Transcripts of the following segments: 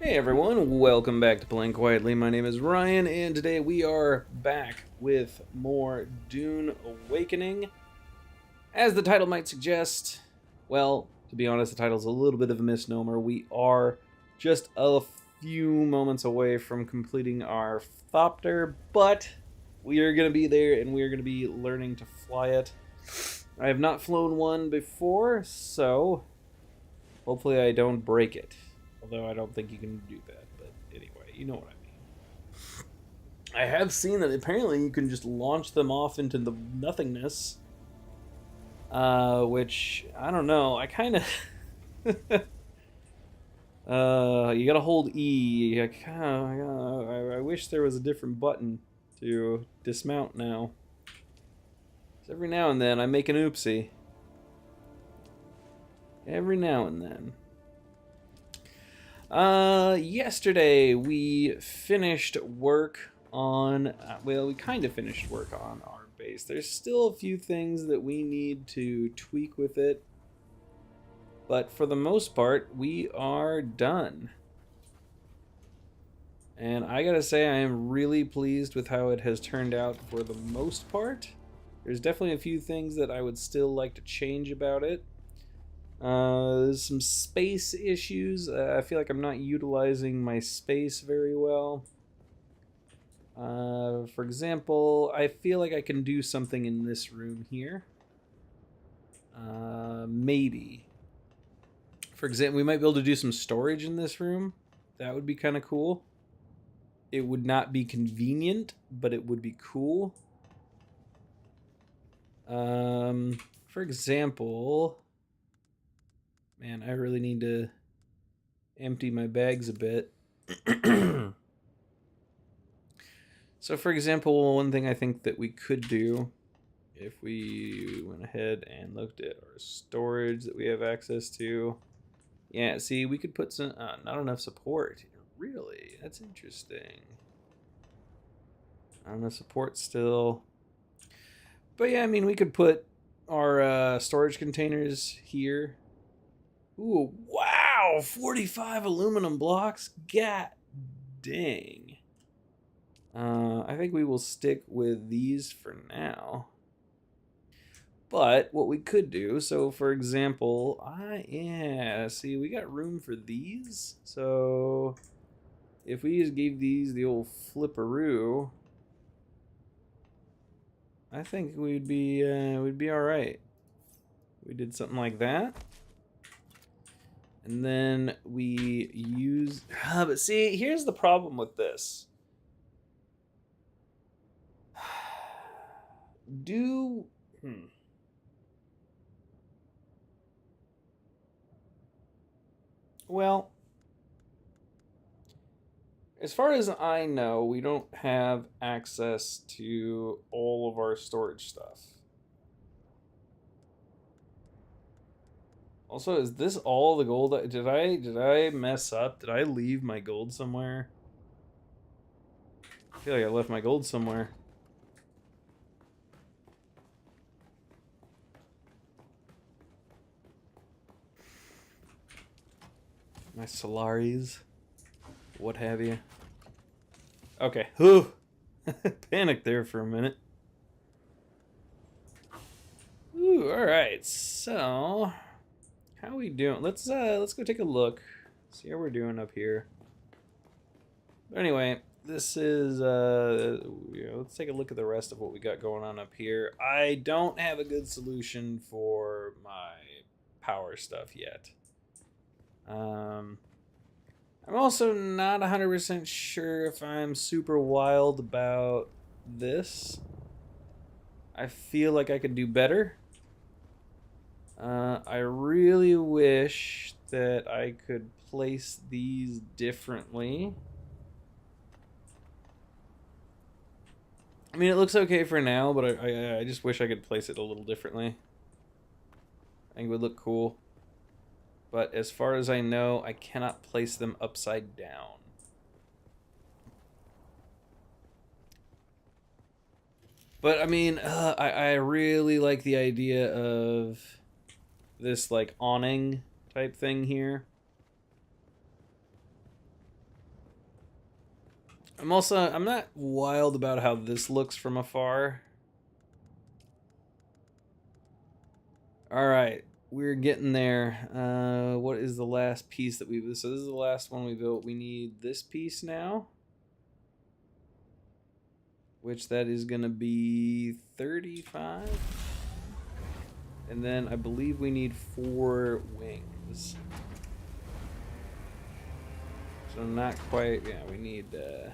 Hey everyone, welcome back to Playing Quietly. My name is Ryan, and today we are back with more Dune Awakening. As the title might suggest, well, to be honest, the title's a little bit of a misnomer. We are just a few moments away from completing our Thopter, but we are going to be there, and we are going to be learning to fly it. I have not flown one before, so hopefully I don't break it. Although I don't think you can do that, but anyway, you know what I mean. I have seen that apparently you can just launch them off into the nothingness. Which, I don't know, I kind of... you gotta hold E. I wish there was a different button to dismount now. So every now and then I make an oopsie. Every now and then. Yesterday we finished work on, well, we kind of finished work on our base. There's still a few things that we need to tweak with it, but for the most part, we are done. And I gotta say, I am really pleased with how it has turned out for the most part. There's definitely a few things that I would still like to change about it. There's some space issues. I feel like I'm not utilizing my space very well. For example, I feel like I can do something in this room here. Maybe. For example, we might be able to do some storage in this room. That would be kind of cool. It would not be convenient, but it would be cool. For example... Man, I really need to empty my bags a bit. So, for example, one thing I think that we could do, if we went ahead and looked at our storage that we have access to. Yeah, see, we could put some, not enough support. Really? That's interesting. Not enough support still. But yeah, I mean, we could put our storage containers here. Ooh, wow! 45 aluminum blocks? God dang. I think we will stick with these for now. But what we could do, so for example, see, we got room for these. So if we just gave these the old flipperoo, I think we'd be all right. We did something like that. And then we use... but see, here's the problem with this. Well, as far as I know, we don't have access to all of our storage stuff. Also, is this all the gold? Did I mess up? Did I leave my gold somewhere? I feel like I left my gold somewhere. My Solaris. What have you. Okay. Whew. Panicked there for a minute. Ooh, alright. So... how we doing? Let's go take a look. See how we're doing up here. But anyway, this is let's take a look at the rest of what we got going on up here. I don't have a good solution for my power stuff yet. I'm also not 100% sure if I'm super wild about this. I feel like I could do better. I really wish that I could place these differently. I mean, it looks okay for now, but I just wish I could place it a little differently. I think it would look cool. But as far as I know, I cannot place them upside down. But, I mean, I really like the idea of this, like, awning type thing here. I'm not wild about how this looks from afar. All right, we're getting there. What is the last piece that so this is the last one we built. We need this piece now, which that is gonna be 35. And then I believe we need 4 wings. So not quite, yeah, we need a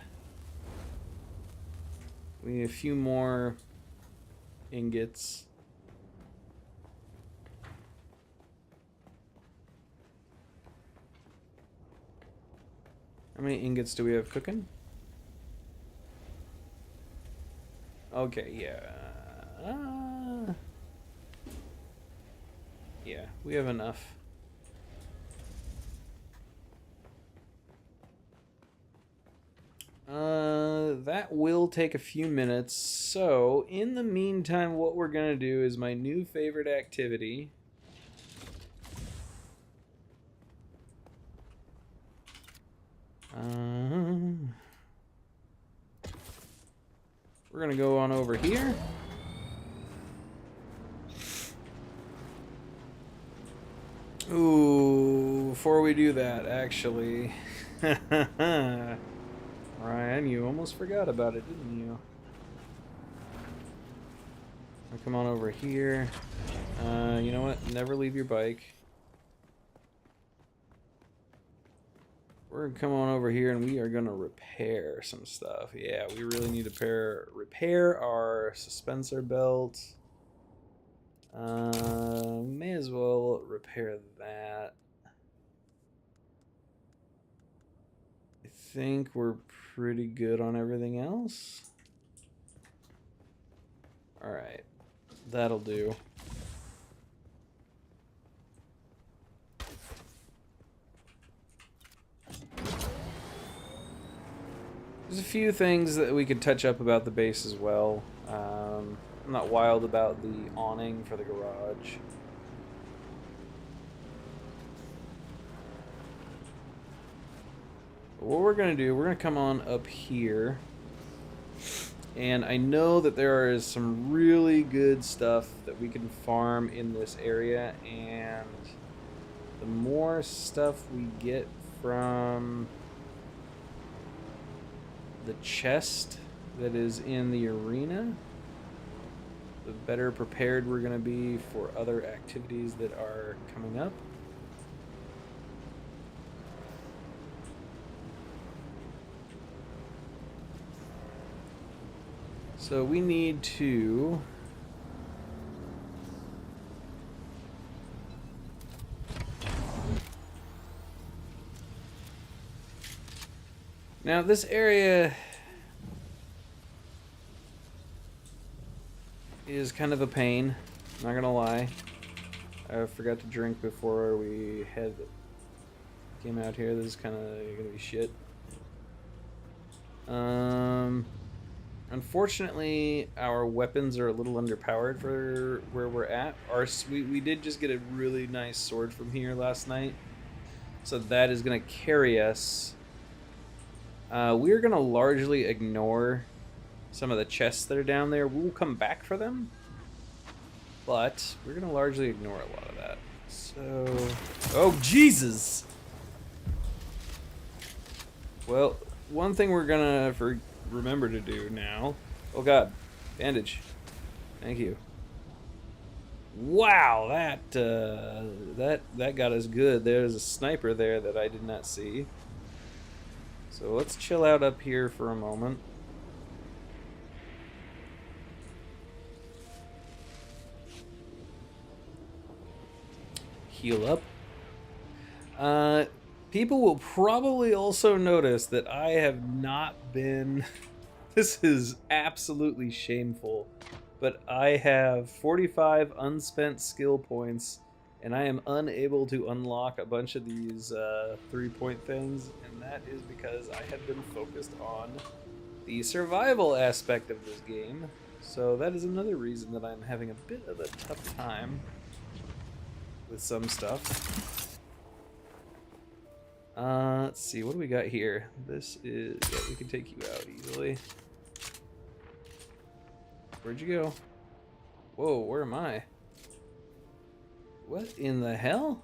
few more ingots. How many ingots do we have cooking? Okay, yeah. Yeah, we have enough. That will take a few minutes. So, in the meantime, what we're gonna do is my new favorite activity. We're gonna go on over here. Ooh, before we do that, actually. Ryan, you almost forgot about it, didn't you? I'll come on over here. You know what? Never leave your bike. We're gonna come on over here and we are gonna repair some stuff. Yeah, we really need to repair our suspensor belt. May as well repair that. I think we're pretty good on everything else. Alright, that'll do. There's a few things that we could touch up about the base as well. I'm not wild about the awning for the garage. But what we're going to do, we're going to come on up here. And I know that there is some really good stuff that we can farm in this area. And the more stuff we get from the chest that is in the arena, the better prepared we're going to be for other activities that are coming up. So we need to now this area is kind of a pain, not gonna lie. I forgot to drink before we came out here. This is kind of gonna be shit. Unfortunately, our weapons are a little underpowered for where we're at. We did just get a really nice sword from here last night, so that is gonna carry us. We're gonna largely ignore some of the chests that are down there. We'll come back for them, but we're gonna largely ignore a lot of that. So, oh Jesus! Well, one thing we're gonna remember to do now. Oh God, bandage. Thank you. Wow, that got us good. There's a sniper there that I did not see. So let's chill out up here for a moment. Heal up. People will probably also notice that I have not been... This is absolutely shameful. But I have 45 unspent skill points, and I am unable to unlock a bunch of these 3-point things, and that is because I have been focused on the survival aspect of this game. So that is another reason that I'm having a bit of a tough time with some stuff. Let's see, what do we got here? This is, yeah, we can take you out easily. Where'd you go? Whoa, where am I? What in the hell?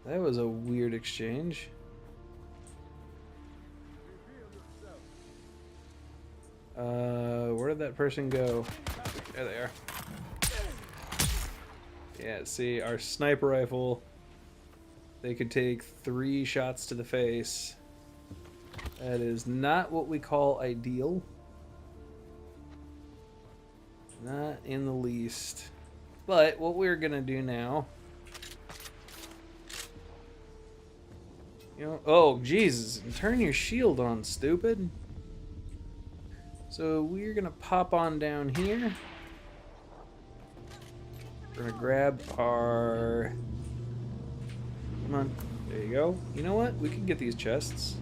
That was a weird exchange. Where did that person go? There they are. Yeah, see, our sniper rifle, they could take 3 shots to the face. That is not what we call ideal. Not in the least. But what we're gonna do now... You know, oh, Jesus, turn your shield on, stupid. So we're gonna pop on down here. We're gonna grab our... Come on, there you go. You know what? We can get these chests.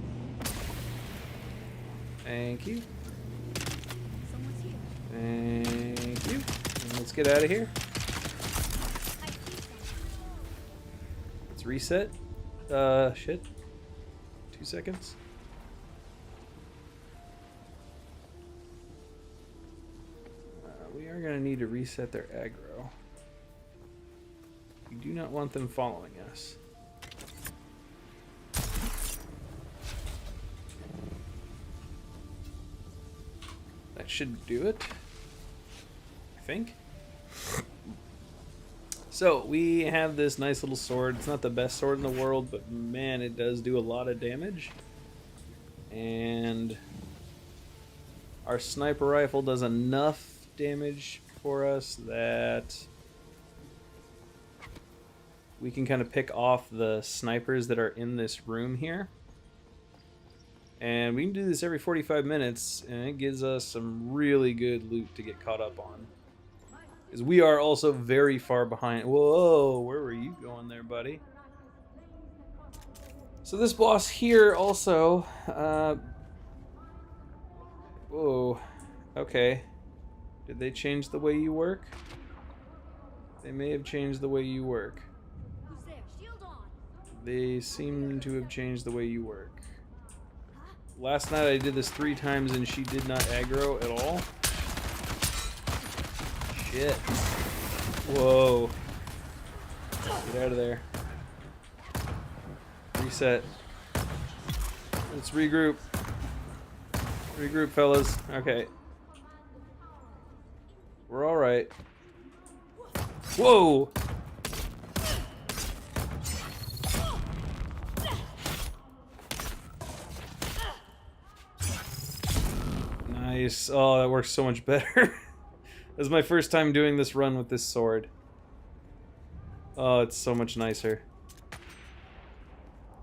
Thank you. Thank you. And let's get out of here. Let's reset. Shit. 2 seconds. We are going to need to reset their aggro. We do not want them following us. That should do it, I think. So, we have this nice little sword. It's not the best sword in the world, but man, it does do a lot of damage. And our sniper rifle does enough damage for us that we can kind of pick off the snipers that are in this room here. And we can do this every 45 minutes, and it gives us some really good loot to get caught up on. Because we are also very far behind. Whoa, where were you going there, buddy? So this boss here also... whoa, okay. Did they change the way you work? They may have changed the way you work. They seem to have changed the way you work. Last night I did this 3 times and she did not aggro at all. Shit. Whoa. Get out of there. Reset. Let's regroup. Regroup, fellas. Okay. We're alright. Whoa! Nice. Oh, that works so much better. This is my first time doing this run with this sword. Oh, it's so much nicer.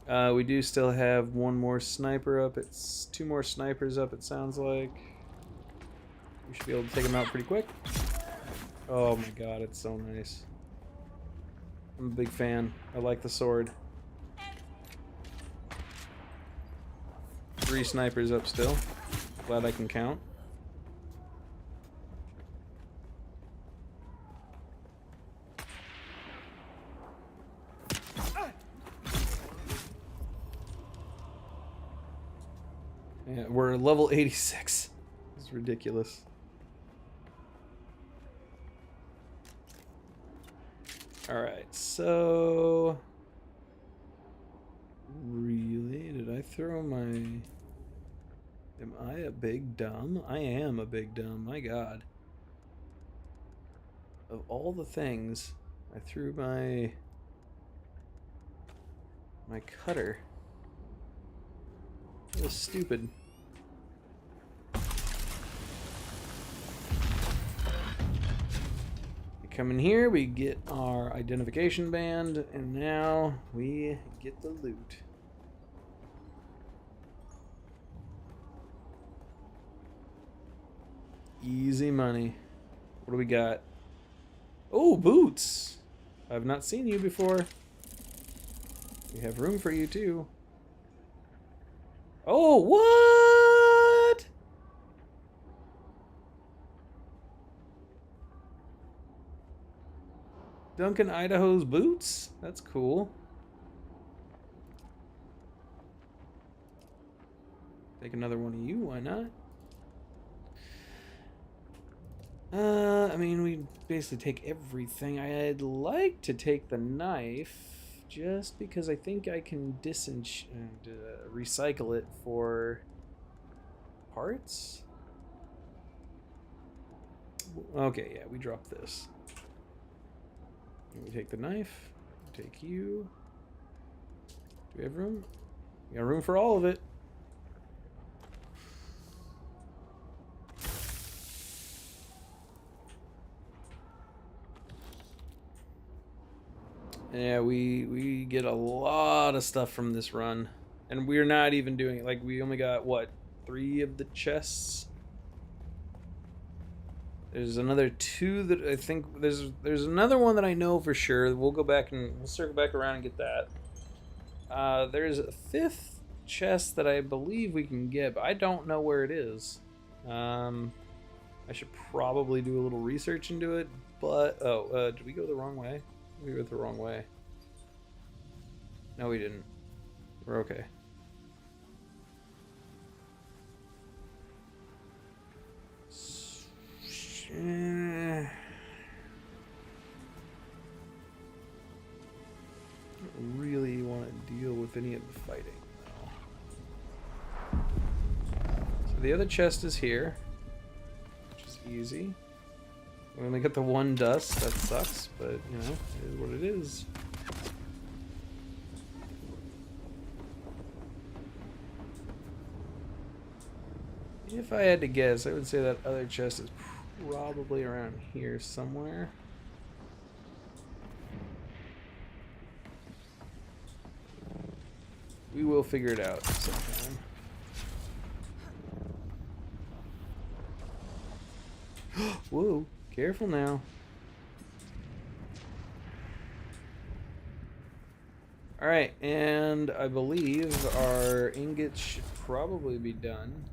We do still have 1 more sniper up. It's 2 more snipers up, it sounds like. We should be able to take them out pretty quick. Oh my god, it's so nice. I'm a big fan. I like the sword. 3 snipers up still. Glad I can count. Yeah, we're level 86. It's ridiculous. Alright, so... Really? Did I throw my... Am I a big dumb? I am a big dumb, my god. Of all the things, I threw my cutter. That was stupid. We come in here, we get our identification band, and now we get the loot. Easy money. What do we got? Oh, boots! I've not seen you before. We have room for you too. Oh, what? Duncan Idaho's boots? That's cool. Take another one of you, why not? I mean, we basically take everything. I'd like to take the knife, just because I think I can recycle it for parts. Okay, yeah, we drop this. And we take the knife. We take you. Do we have room? We got room for all of it. Yeah, we get a lot of stuff from this run. And we're not even doing it. Like, we only got, what, 3 of the chests? There's another 2 that I think... There's another one that I know for sure. We'll go back and... We'll circle back around and get that. There's a 5th chest that I believe we can get, but I don't know where it is. I should probably do a little research into it, but... did we go the wrong way? We went the wrong way. No, we didn't. We're okay. I don't really want to deal with any of the fighting, though. So the other chest is here, which is easy. We only get the 1 dust. That sucks, but, you know, it is what it is. If I had to guess, I would say that other chest is probably around here somewhere. We will figure it out sometime. Whoa, careful now. Alright, and I believe our ingots should probably be done.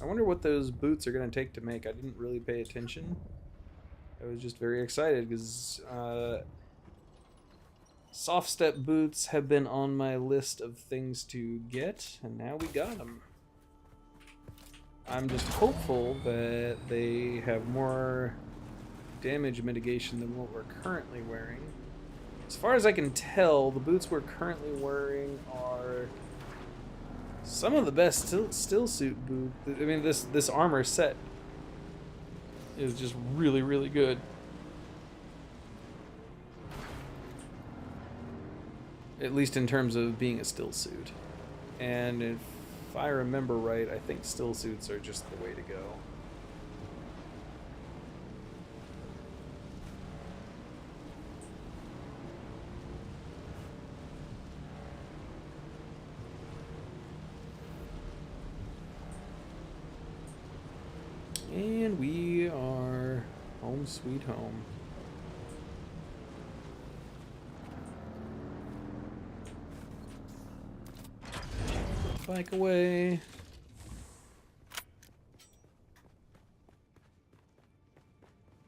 I wonder what those boots are going to take to make. I didn't really pay attention. I was just very excited because soft step boots have been on my list of things to get, and now we got them. I'm just hopeful that they have more damage mitigation than what we're currently wearing. As far as I can tell, the boots we're currently wearing are some of the best still suit boot. I mean, this armor set is just really, really good. At least in terms of being a still suit. And if I remember right, I think still suits are just the way to go. And we are home sweet home. Bike away.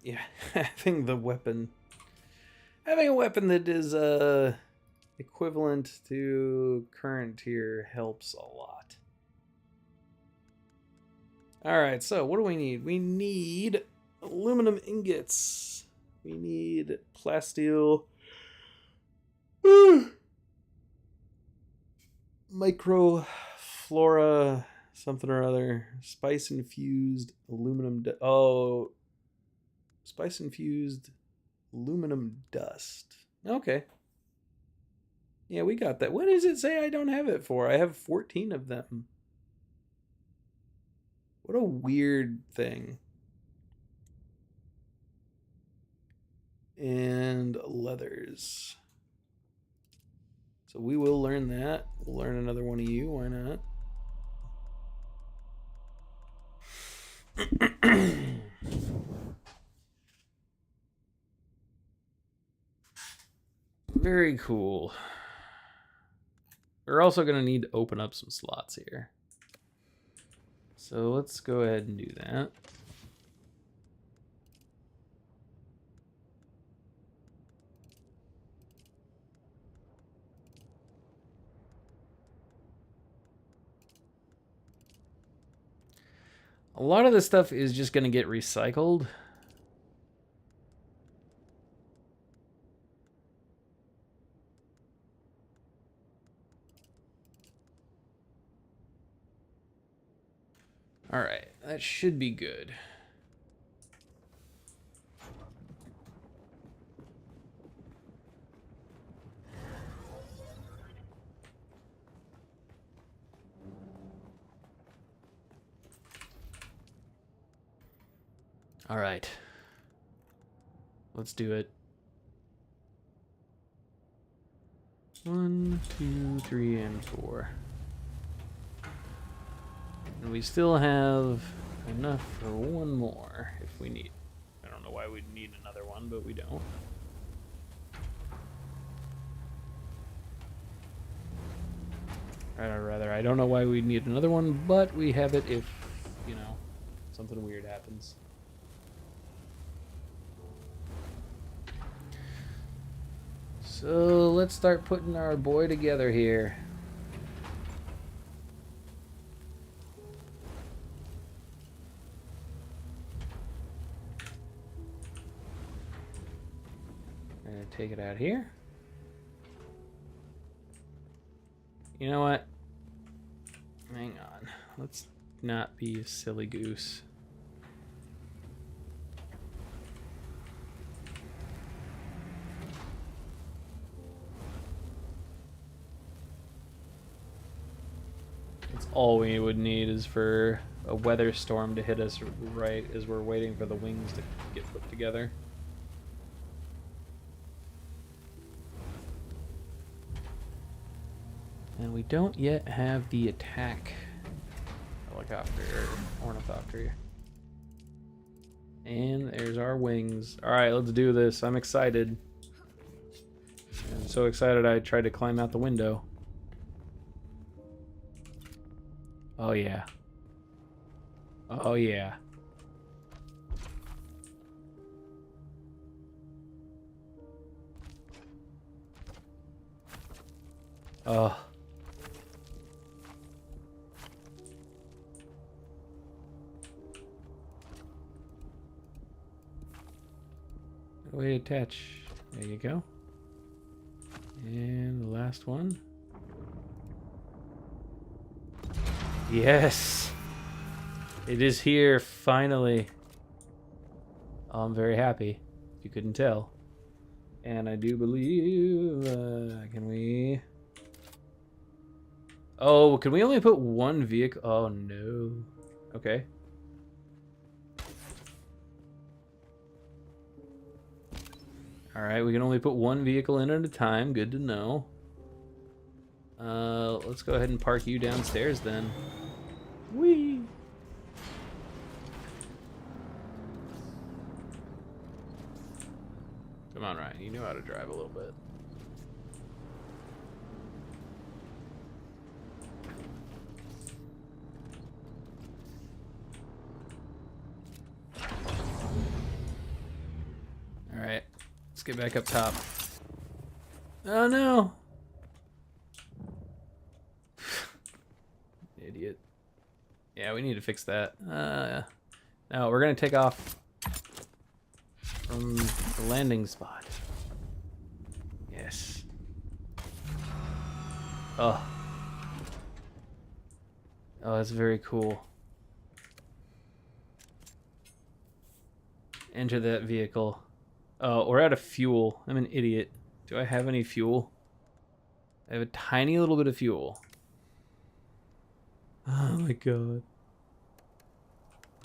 Yeah, having a weapon that is equivalent to current tier helps a lot. Alright, so what do we need? We need aluminum ingots. We need plasteel. Microflora something or other. Spice infused aluminum. Spice infused aluminum dust. Okay. Yeah, we got that. What does it say I don't have it for? I have 14 of them. What a weird thing. And leathers. So we will learn that. We'll learn another one of you. Why not? Very cool. We're also going to need to open up some slots here. So let's go ahead and do that. A lot of this stuff is just going to get recycled. All right, that should be good. All right. Let's do it. 1, 2, 3, and 4. And we still have enough for one more if we need. I don't know why we'd need another one, but we don't. Or rather, I don't know why we'd need another one, but we have it if, you know, something weird happens. So let's start putting our boy together here. I'm gonna take it out here. You know what? Hang on. Let's not be a silly goose. That's all we would need is for a weather storm to hit us right as we're waiting for the wings to get put together. And we don't yet have the attack helicopter or ornithopter. And there's our wings. All right, let's do this. I'm excited. I'm so excited I tried to climb out the window. Oh yeah. Oh yeah. Oh. Way to attach. There you go. And the last one. Yes! It is here, finally. Oh, I'm very happy, if you couldn't tell. And I do believe... can we... Oh, can we only put one vehicle? Oh, no. Okay. Alright, we can only put one vehicle in at a time. Good to know. Let's go ahead and park you downstairs then. Whee! Come on, Ryan. You know how to drive a little bit. Alright. Let's get back up top. Oh, no! Idiot. Yeah, we need to fix that. No, we're gonna take off from the landing spot. Yes. Oh. Oh, that's very cool. Enter that vehicle. Oh, we're out of fuel. I'm an idiot. Do I have any fuel? I have a tiny little bit of fuel. Oh my god.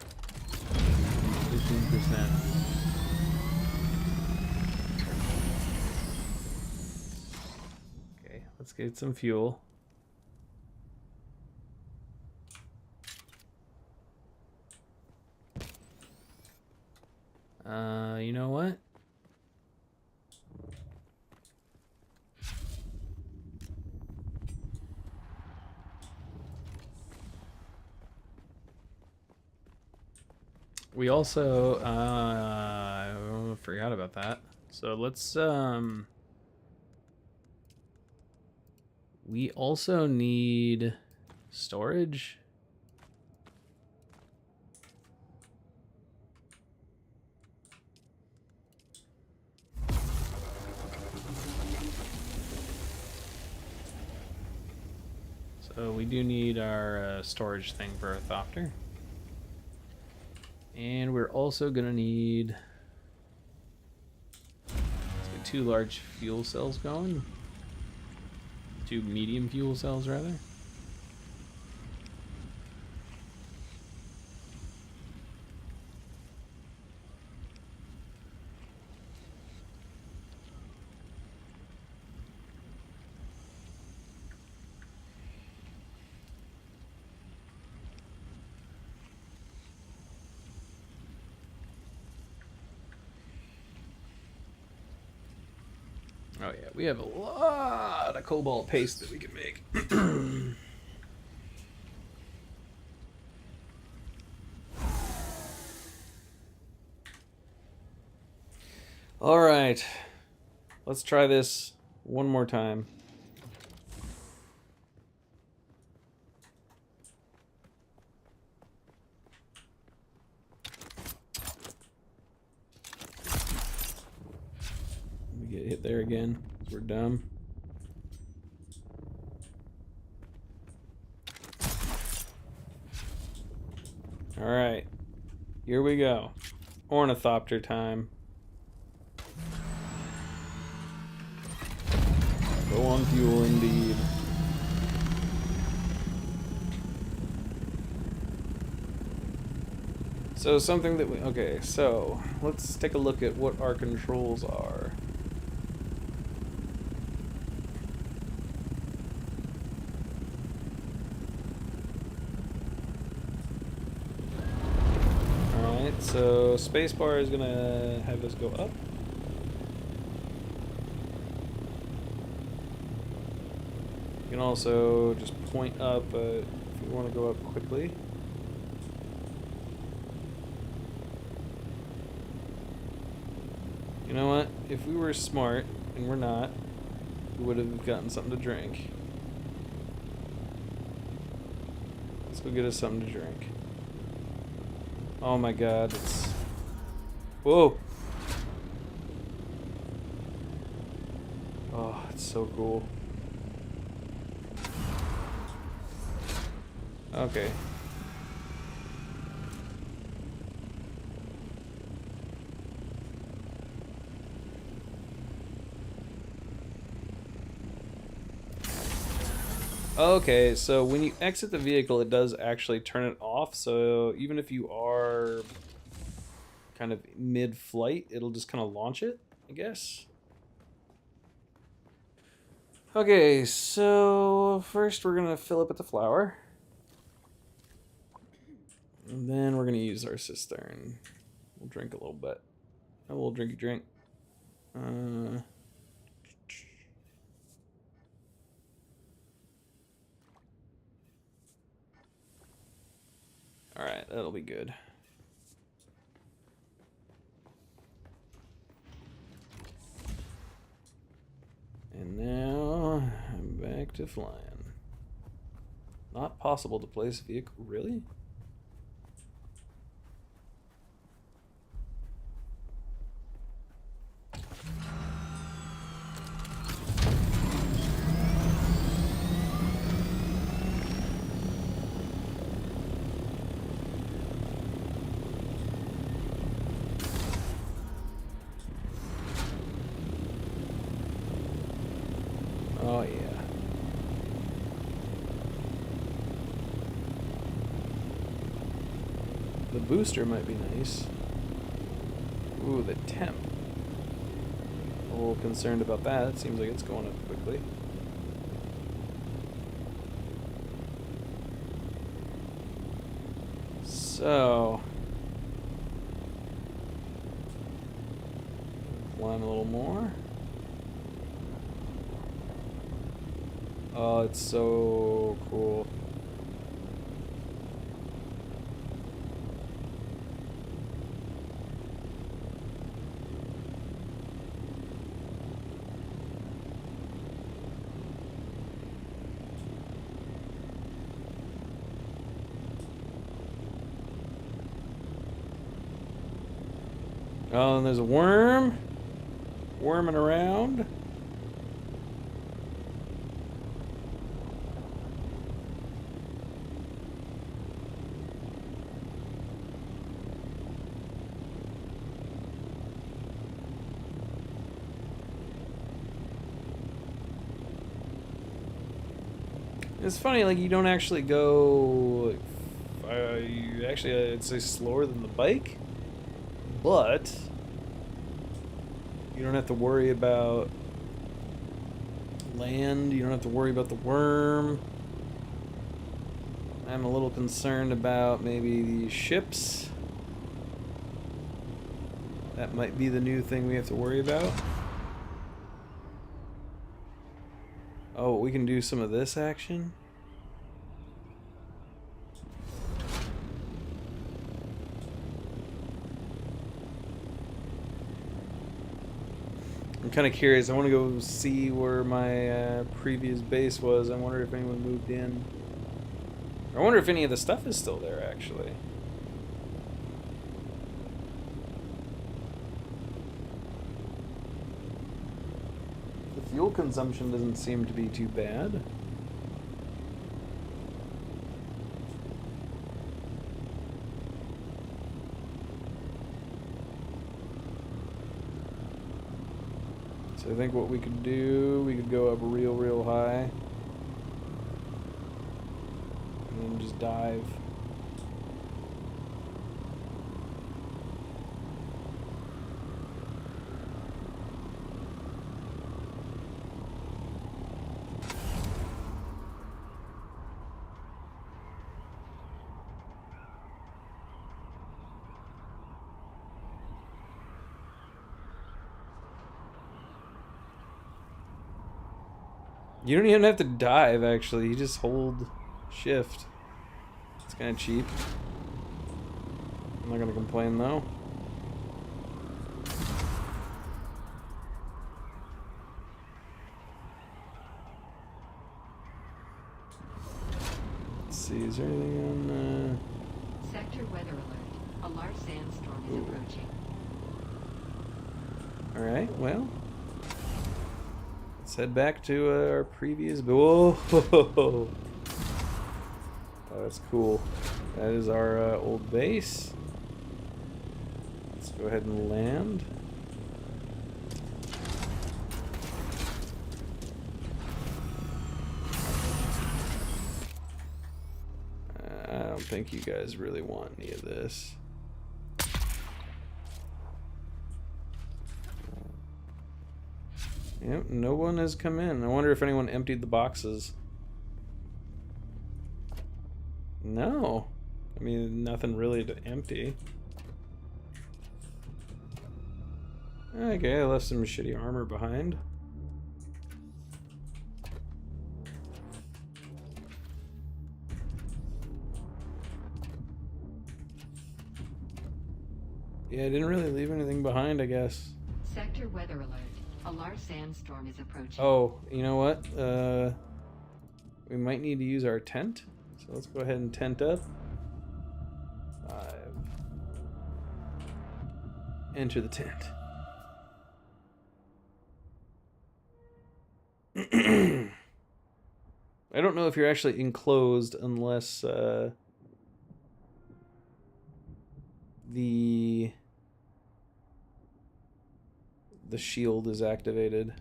15%. Okay, let's get some fuel. You know what? We also, I forgot about that. So let's, we also need storage. So we do need our storage thing for our Thopter. And we're also gonna need 2 large fuel cells going. 2 medium fuel cells, rather. Oh yeah, we have a lot of cobalt paste that we can make. All right, let's try this one more time. We get hit there again. We're dumb. All right, here we go. Ornithopter time. Go on fuel, indeed. So something that we... Okay, so let's take a look at what our controls are. Alright, so spacebar is gonna have us go up. You can also just point up if you want to go up quickly. You know what? If we were smart, and we're not, we would have gotten something to drink. Let's go get us something to drink. Oh my god, it's... Whoa! Oh, it's so cool. Okay. Okay, so when you exit the vehicle, it does actually turn it off, so even if you are kind of mid-flight, it'll just kind of launch it, I guess. Okay, so first we're gonna fill up with the flour. And then we're gonna use our cistern. We'll drink a little bit. A little drinky drink. Alright, that'll be good. And now I'm back to flying. Not possible to place a vehicle, really? Oh, yeah. The booster might be nice. Ooh, the temp. A little concerned about that. It seems like it's going up quickly. So... climb a little more. Oh, it's so cool. Oh, and there's a worm. Worming around. It's funny, like, you don't actually go... you actually, I'd say slower than the bike. But... you don't have to worry about land. You don't have to worry about the worm. I'm a little concerned about maybe the ships. That might be the new thing we have to worry about. Oh, we can do some of this action? I'm kind of curious. I want to go see where my previous base was. I wonder if anyone moved in. I wonder if any of the stuff is still there, actually. The fuel consumption doesn't seem to be too bad. So I think what we could do, we could go up real high. And then just dive. You don't even have to dive, actually. You just hold shift. It's kind of cheap. I'm not gonna complain, though. Let's see, is there anything on... Sector weather alert. A large sandstorm is approaching. Alright, well... let's head back to our previous... whoa! Oh, that's cool. That is our old base. Let's go ahead and land. I don't think you guys really want any of this. Yep, no one has come in. I wonder if anyone emptied the boxes. No. I mean, nothing really to empty. Okay, I left some shitty armor behind. Yeah, I didn't really leave anything behind, I guess. Sector weather alert. A large sandstorm is approaching. Oh, you know what? We might need to use our tent. So let's go ahead and tent up. 5. Enter the tent. I don't know if you're actually enclosed unless the shield is activated.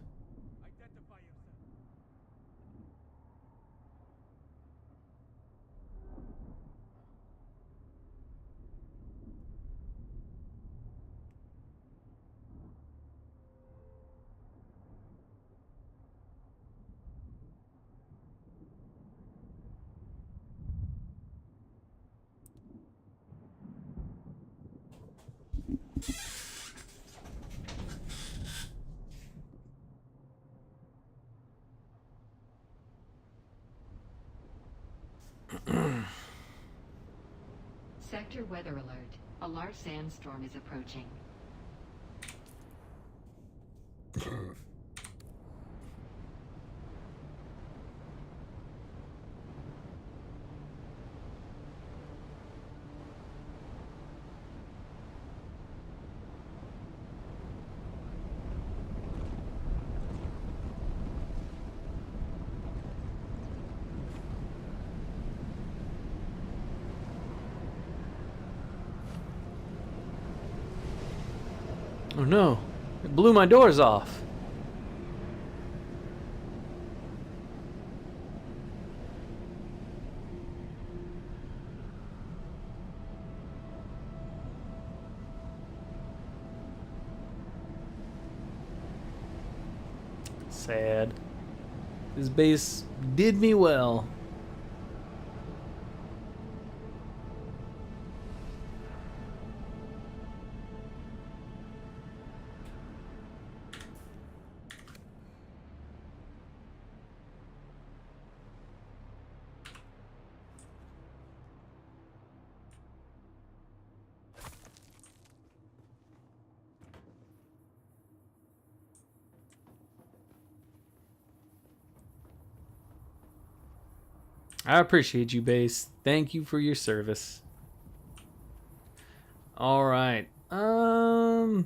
Sector weather alert. A large sandstorm is approaching. Oh no, it blew my doors off. Sad. This base did me well. I appreciate you, base. Thank you for your service. All right. All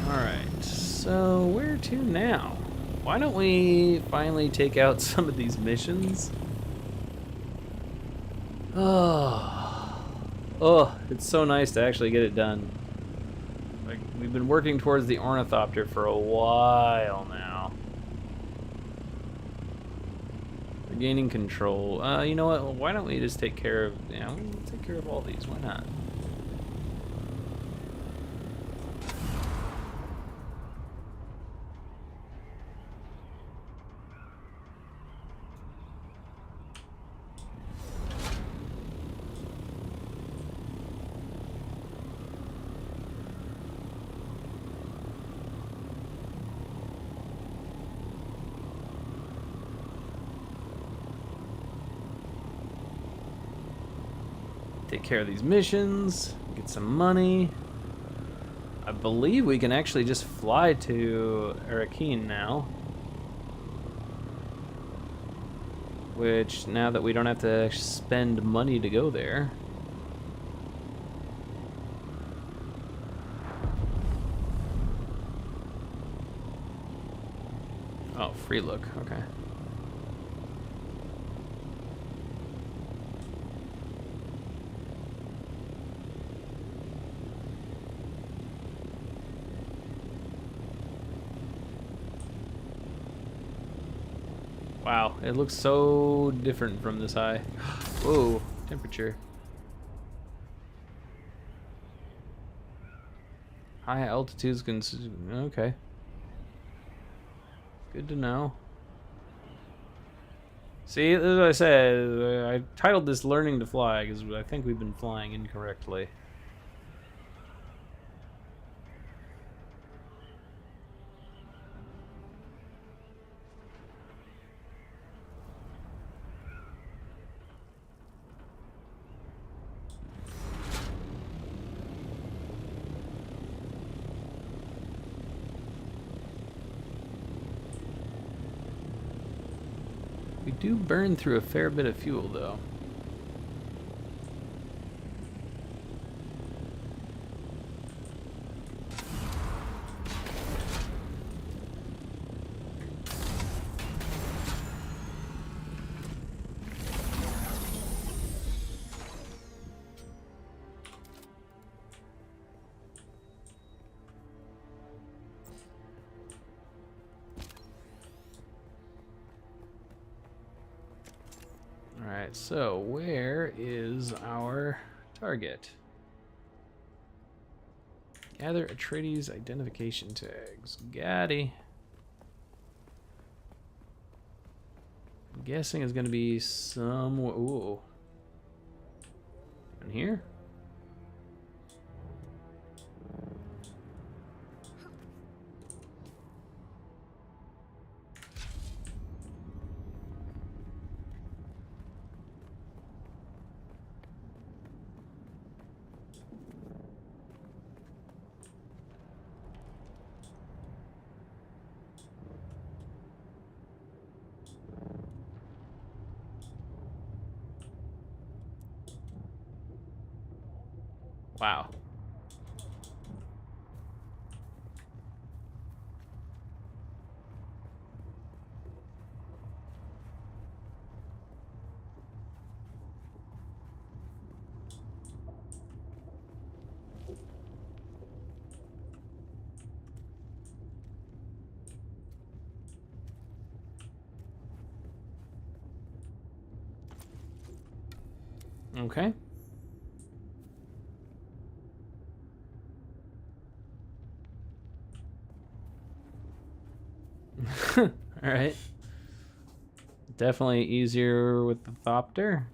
right. So where to now? Why don't we finally take out some of these missions? Oh, it's so nice to actually get it done. Like, we've been working towards the Thopter for a while now. We're gaining control. You know what? Well, why don't we just take care of, we'll take care of all these. Why not? Take care of these missions, get some money. I believe we can actually just fly to Arrakis now. Which, now that we don't have to spend money to go there. Oh, free look, okay. Wow, it looks so different from this high. Whoa, temperature. High altitudes can... Okay. Good to know. See, as I said, I titled this Learning to Fly because I think we've been flying incorrectly. We do burn through a fair bit of fuel, though. Alright, so where is our target? Gather Atreides identification tags. Gaddy. I'm guessing it's going to be somewhere. Ooh. In here? Wow. Okay. All right. Definitely easier with the Thopter.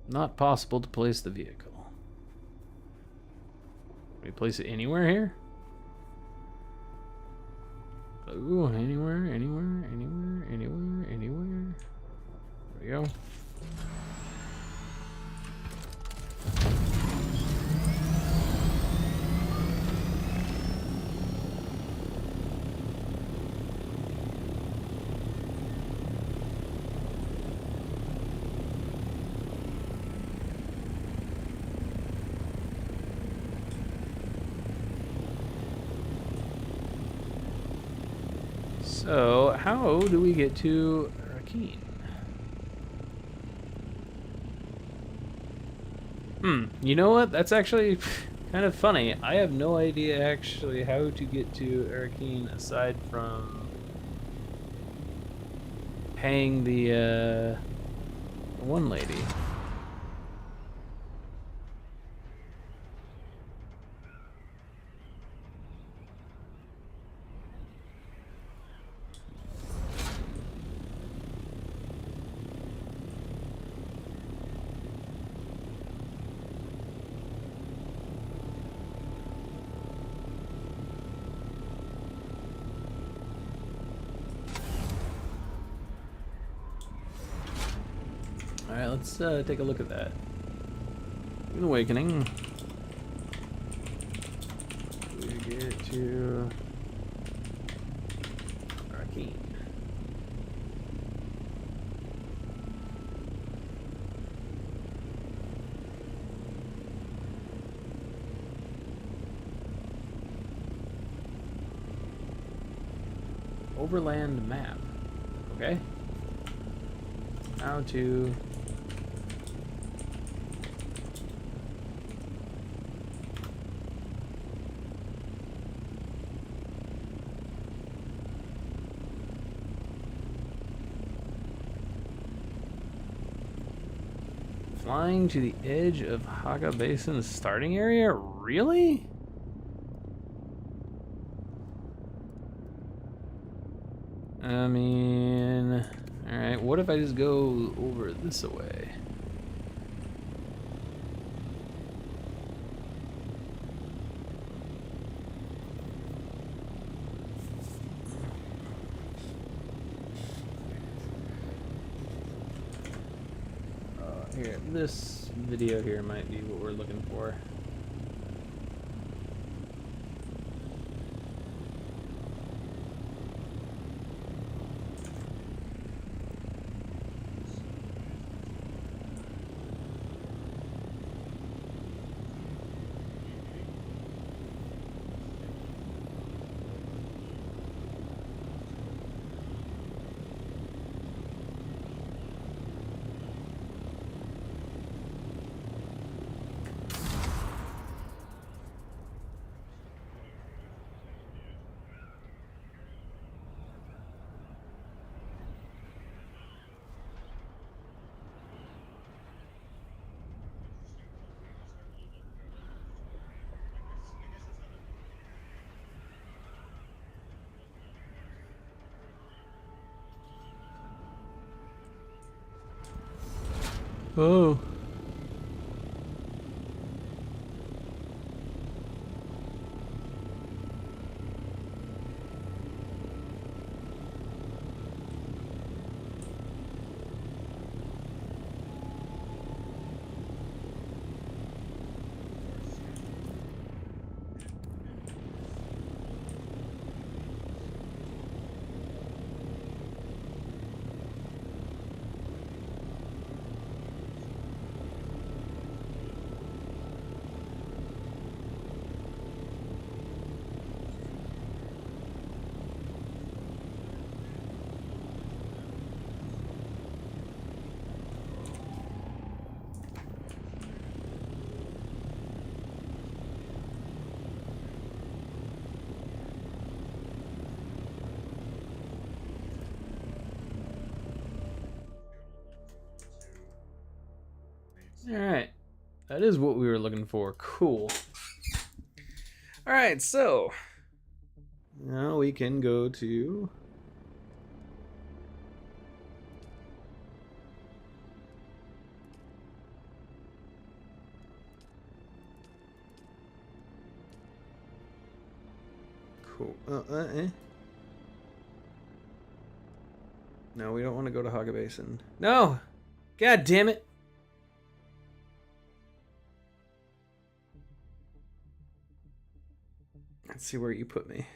Not possible to place the vehicle. Can we place it anywhere here? Ooh, anywhere, anywhere, anywhere, anywhere, anywhere. There we go. So, how do we get to Arrakis? You know what? That's actually kind of funny. I have no idea actually how to get to Arrakis aside from paying the one lady. Alright, let's take a look at that. Dune Awakening. We get to Arrakis. Overland map. Okay. How to flying to the edge of Haga Basin's starting area? Really? I mean, alright, what if I just go over this way? Here, this video here might be what we're looking for. Oh. That is what we were looking for. Cool. Alright, so now we can go to cool. No, we don't want to go to Haga Basin. No! God damn it! Let's see where you put me.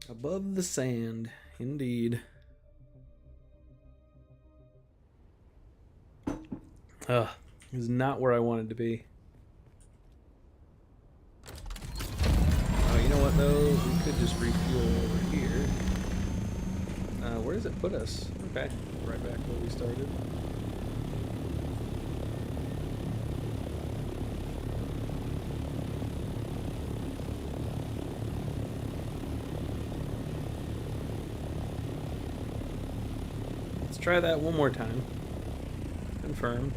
Above the sand, indeed. Ugh, this is not where I wanted to be. Oh, you know what though? We could just refuel over here. Where does it put us? Okay, right back where we started. Let's try that one more time. Confirm.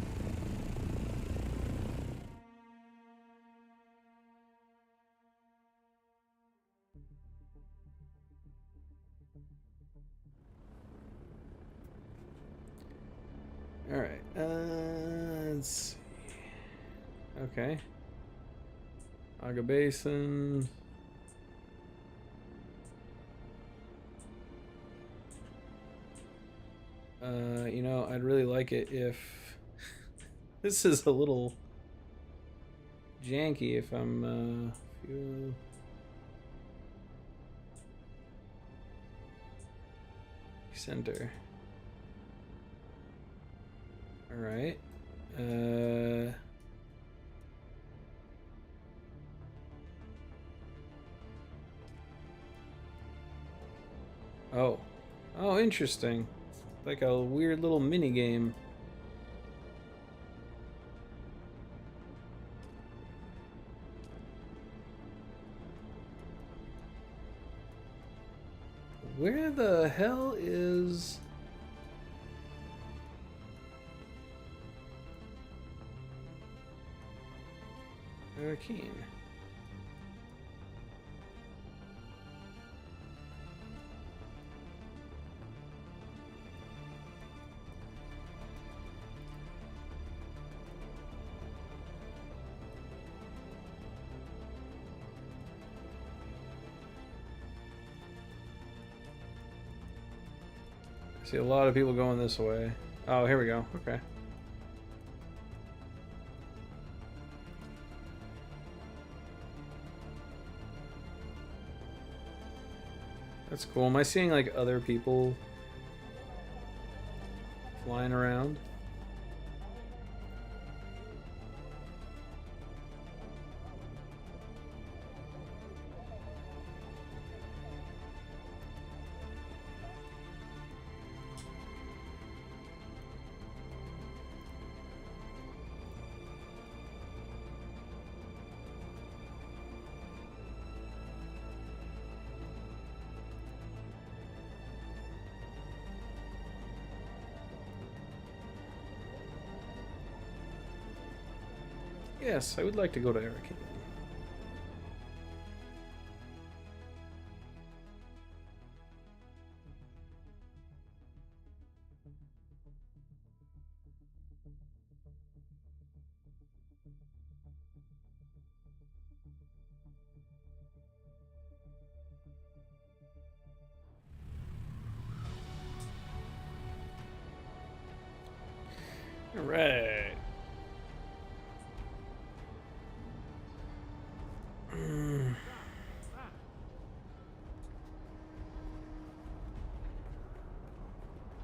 All right. Let's see. Okay. Aga Basin. You know, I'd really like it if this is a little janky if I'm fuel. Center. All right. Oh, interesting. Like a weird little mini game. Where the hell is Arrakis? I see a lot of people going this way. Oh, here we go. Okay. That's cool. Am I seeing like other people flying around? Yes, I would like to go to Arrakis. All right.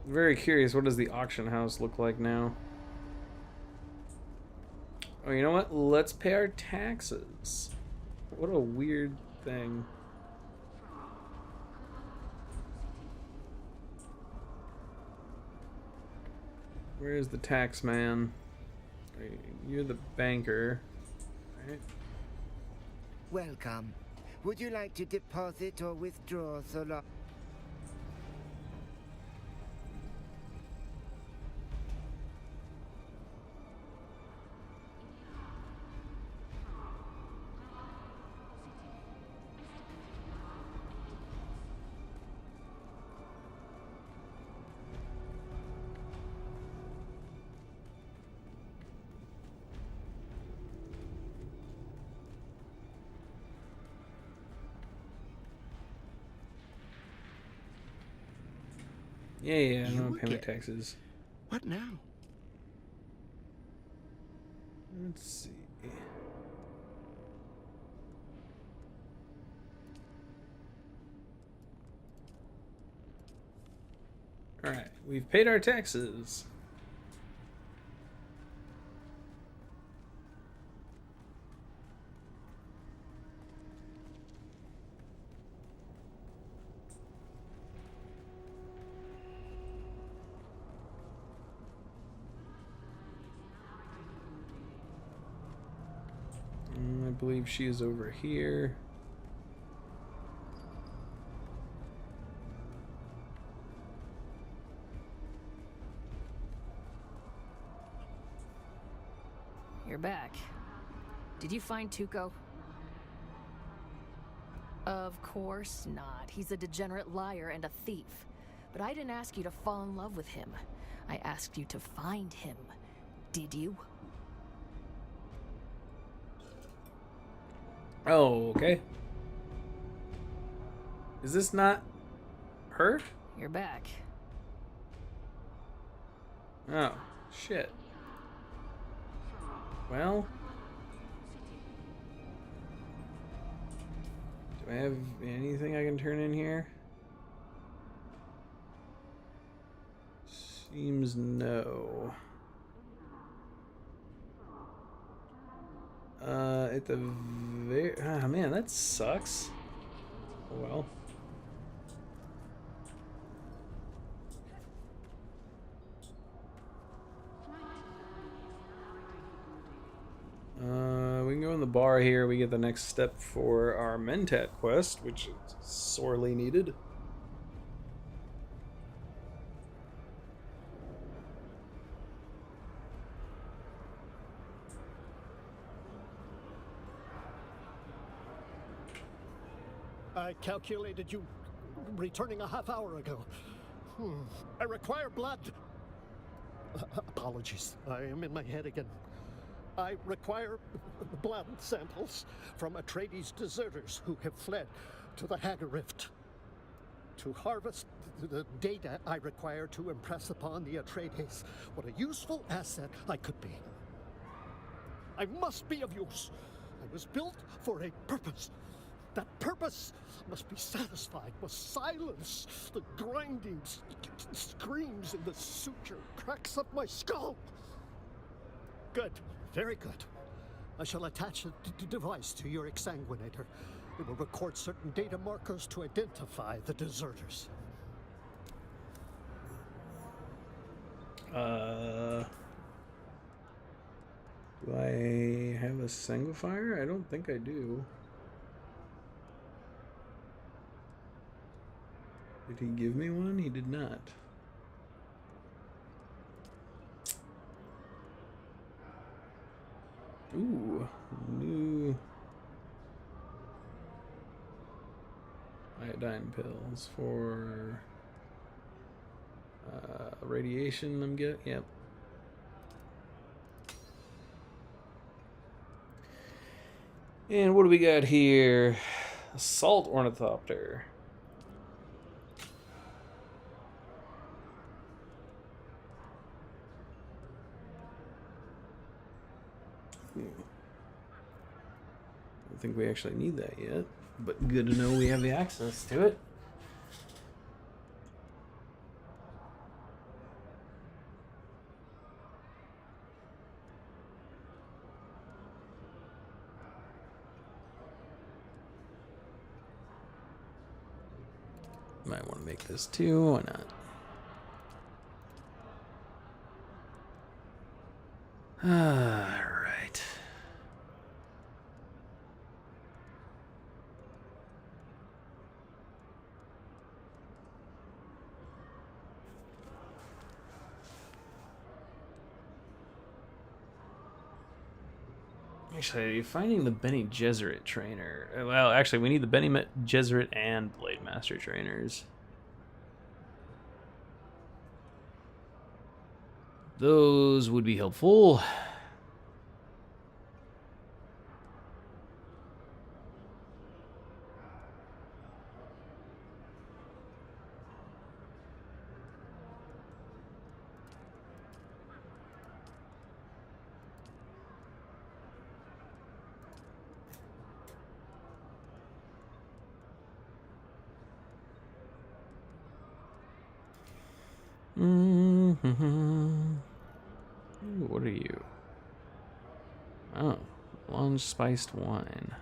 Very curious, what does the auction house look like now? Oh, you know what? Let's pay our taxes. What a weird thing. Where's the tax man? You're the banker, right? Welcome. Would you like to deposit or withdraw so long? Yeah, I You don't pay my again? taxes. What now? Let's see. Alright, we've paid our taxes. I believe she is over here. You're back. Did you find Tuco? Of course not. He's a degenerate liar and a thief. But I didn't ask you to fall in love with him. I asked you to find him. Did you? Oh, okay. Is this not her? You're back. Oh, shit. Well, do I have anything I can turn in here? Seems no. At the very... Ah, man, that sucks. Oh, well. We can go in the bar here. We get the next step for our Mentat quest, which is sorely needed. I calculated you returning a half hour ago. I require blood. Apologies, I am in my head again. I require blood samples from Atreides deserters who have fled to the Hagar Rift. To harvest the data I require to impress upon the Atreides what a useful asset I could be. I must be of use. I was built for a purpose. That purpose must be satisfied, must silence the grinding screams in the suture cracks of my skull. Good, very good. I shall attach a device to your exsanguinator. It will record certain data markers to identify the deserters. Do I have a sanguifier? I don't think I do. Did he give me one? He did not. Ooh, new iodine pills for radiation. I'm getting. Yep. And what do we got here? Assault ornithopter. I don't think we actually need that yet, but good to know we have the access to it. Might want to make this too, why not? Alright. Actually, finding the Bene Gesserit trainer. Well, actually, we need the Bene Gesserit and Blade Master trainers. Those would be helpful. Ooh, what are you? Oh, lunge spiced wine.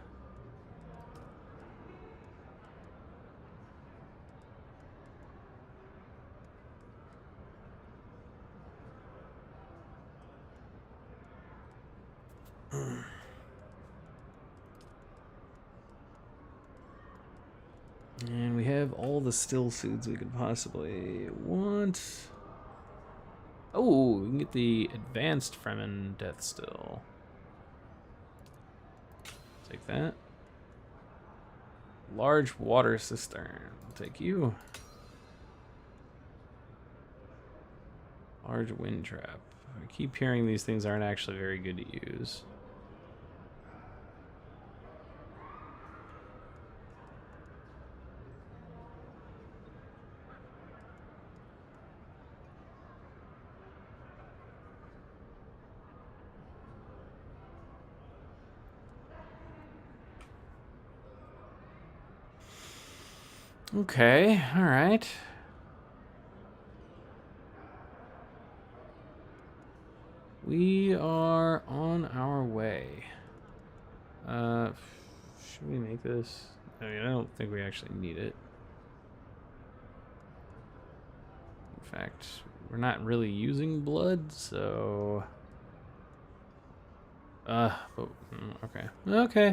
And we have all the still foods we could possibly want. Oh, we can get the advanced Fremen death still. Take that. Large water cistern. I'll take you. Large wind trap. I keep hearing these things aren't actually very good to use. Okay, all right. We are on our way. Should we make this? I mean, I don't think we actually need it. In fact, we're not really using blood, so... but, okay. Okay.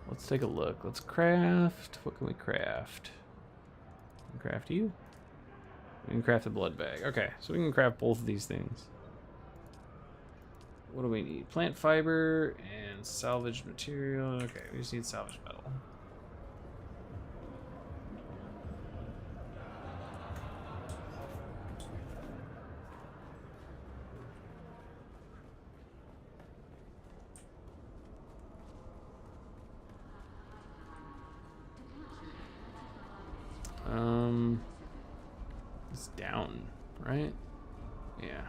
Let's take a look. Let's craft. What can we craft? We can craft you? We can craft a blood bag. Okay, so we can craft both of these things. What do we need? Plant fiber and salvaged material. Okay, we just need salvaged metal. It's down, right? Yeah.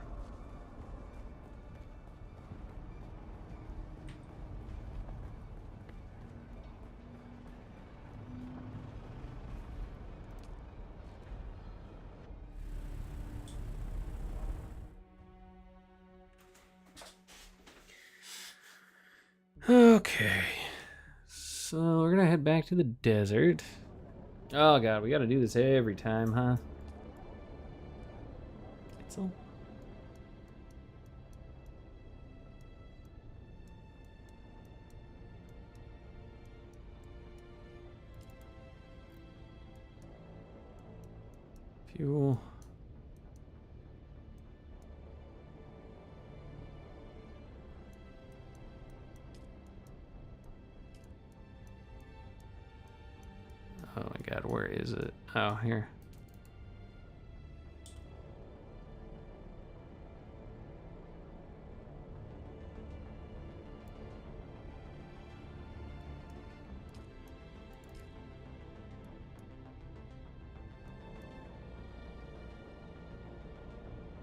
Okay. So we're gonna head back to the desert. Oh god, we gotta do this every time, huh? Itzel? Fuel. Oh my god, where is it? Oh, here.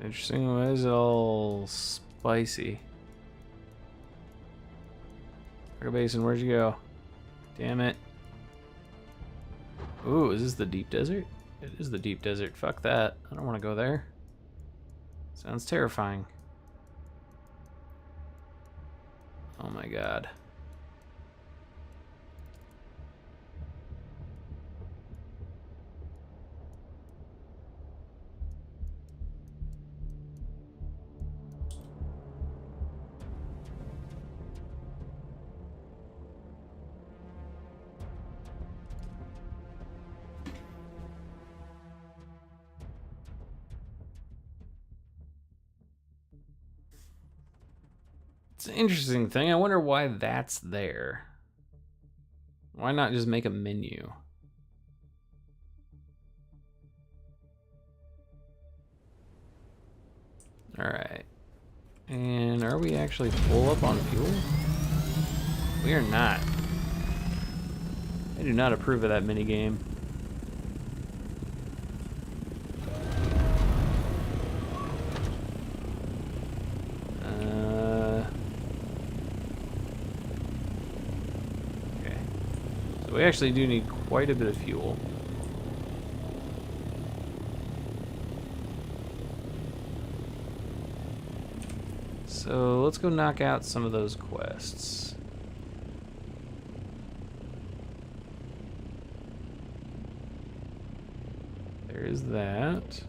Interesting. Why is it all spicy? Basin, where'd you go? Damn it. Ooh, is this the deep desert? It is the deep desert. Fuck that. I don't want to go there. Sounds terrifying. Oh my god. It's an interesting thing. I wonder why that's there. Why not just make a menu? Alright. And are we actually full up on fuel? We are not. I do not approve of that minigame. We we actually do need quite a bit of fuel. So let's go knock out some of those quests. There's that.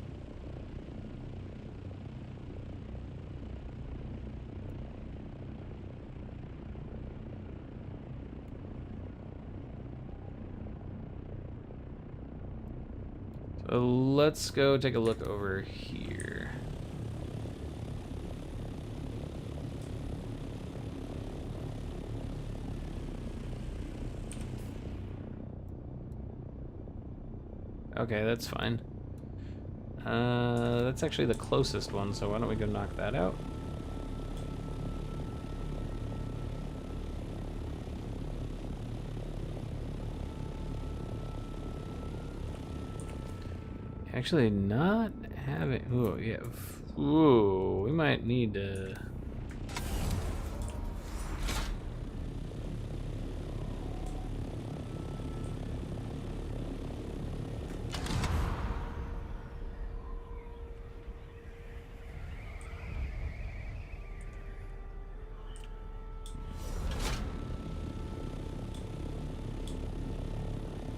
So let's go take a look over here. Okay, that's fine. That's actually the closest one, so why don't we go knock that out? Actually, not having. Ooh, yeah. Ooh, we might need to.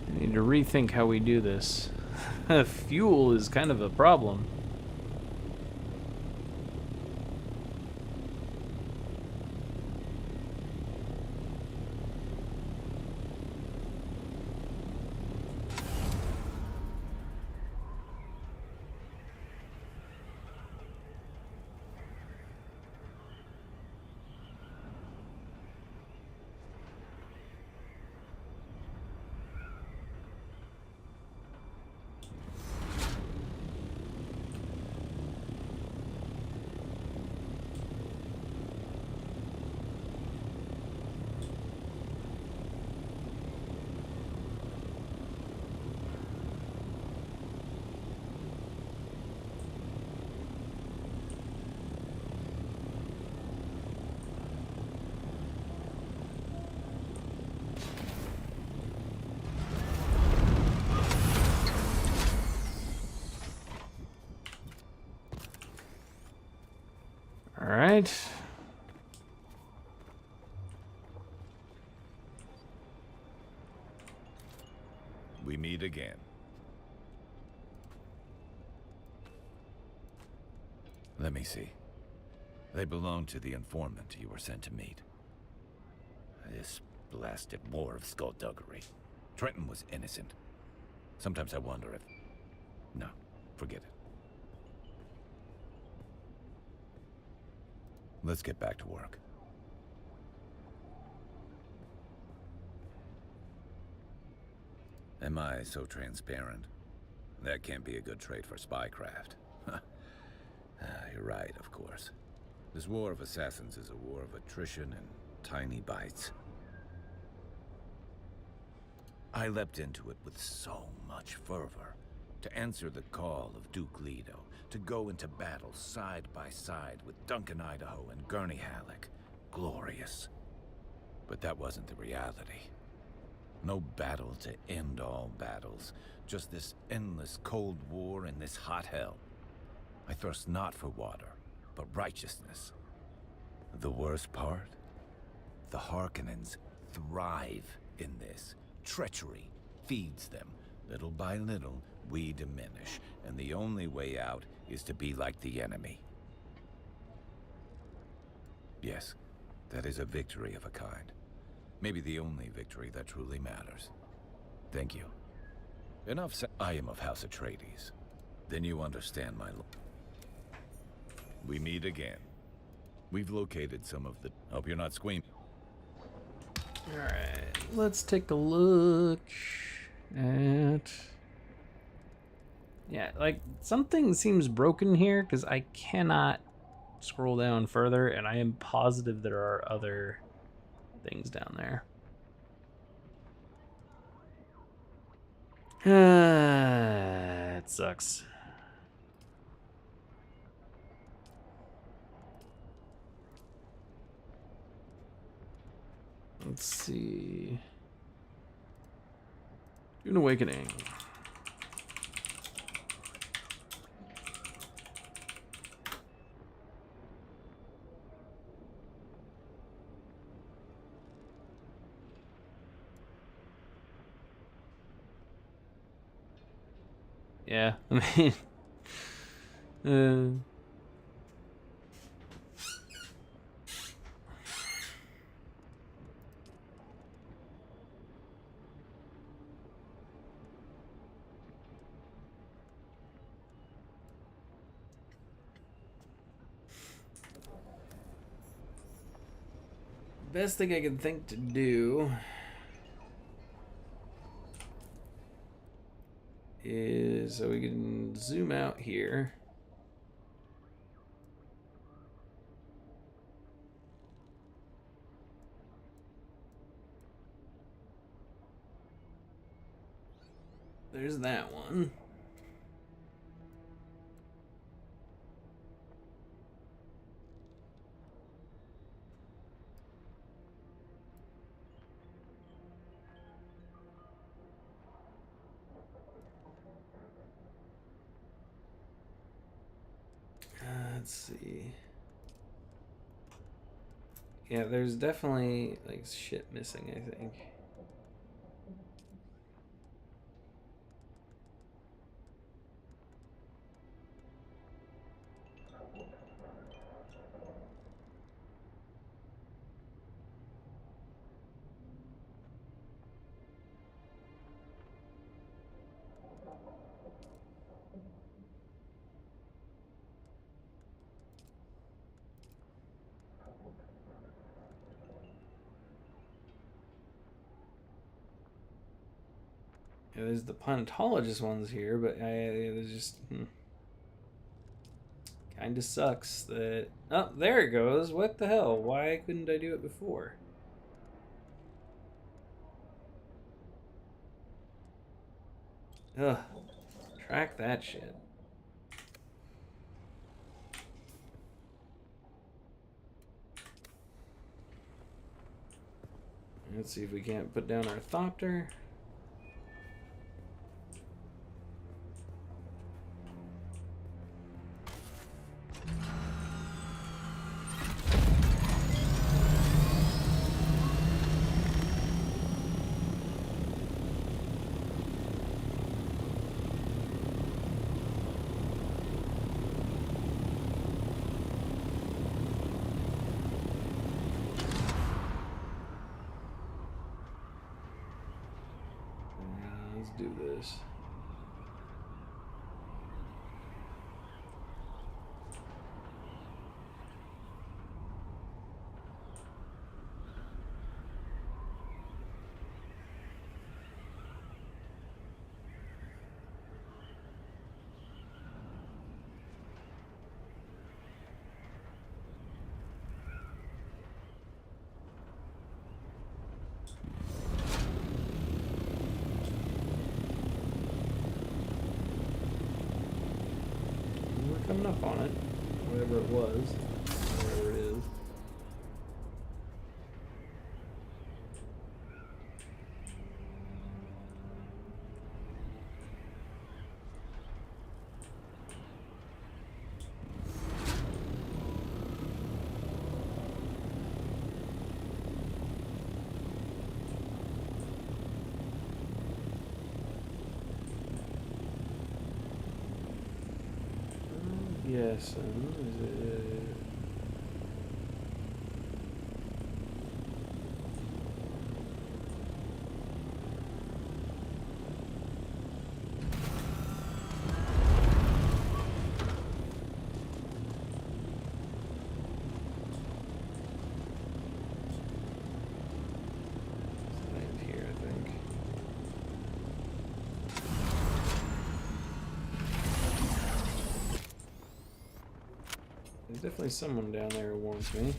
I need to rethink how we do this. Fuel is kind of a problem. All right. We meet again. Let me see. They belong to the informant you were sent to meet. This blasted war of skullduggery. Trenton was innocent. Sometimes I wonder if... No, forget it. Let's get back to work. Am I so transparent? That can't be a good trait for spycraft. You're right, of course. This war of assassins is a war of attrition and tiny bites. I leapt into it with so much fervor. To answer the call of Duke Leto, to go into battle side by side with Duncan Idaho and Gurney Halleck. Glorious. But that wasn't the reality. No battle to end all battles, just this endless cold war in this hot hell. I thirst not for water, but righteousness. The worst part? The Harkonnens thrive in this. Treachery feeds them. Little by little, we diminish, and the only way out is to be like the enemy. Yes, that is a victory of a kind. Maybe the only victory that truly matters. Thank you. Enough said. I am of House Atreides. Then you understand my... We meet again. We've located some of the... Hope you're not squeaming. Alright, let's take a look at... Yeah, like, something seems broken here, because I cannot scroll down further, and I am positive there are other things down there. It sucks. Let's see. Dune Awakening. Yeah, I mean, best thing I can think to do is so we can zoom out here. There's that one. Let's see. Yeah, there's definitely like shit missing, I think. Yeah, there's the paleontologist ones here, but there's just kind of sucks that. Oh, there it goes. What the hell? Why couldn't I do it before? Ugh. Track that shit. Let's see if we can't put down our Thopter. Let's do this. Coming up on it, whatever it was, whatever it is. Yes, here, I think. There's definitely someone down there who wants me.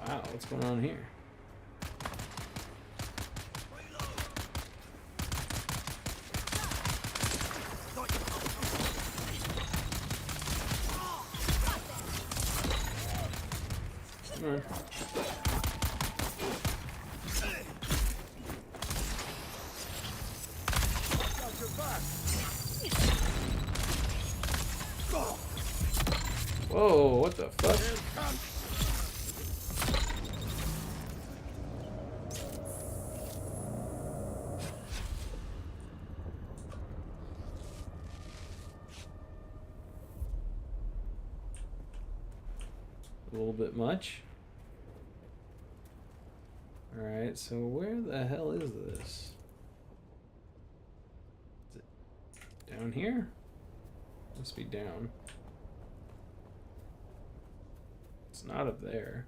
Wow, what's going on here? Come on. Whoa, what the fuck? A little bit much. Alright, so where the hell is this? Is it down here? Must be down. It's not up there.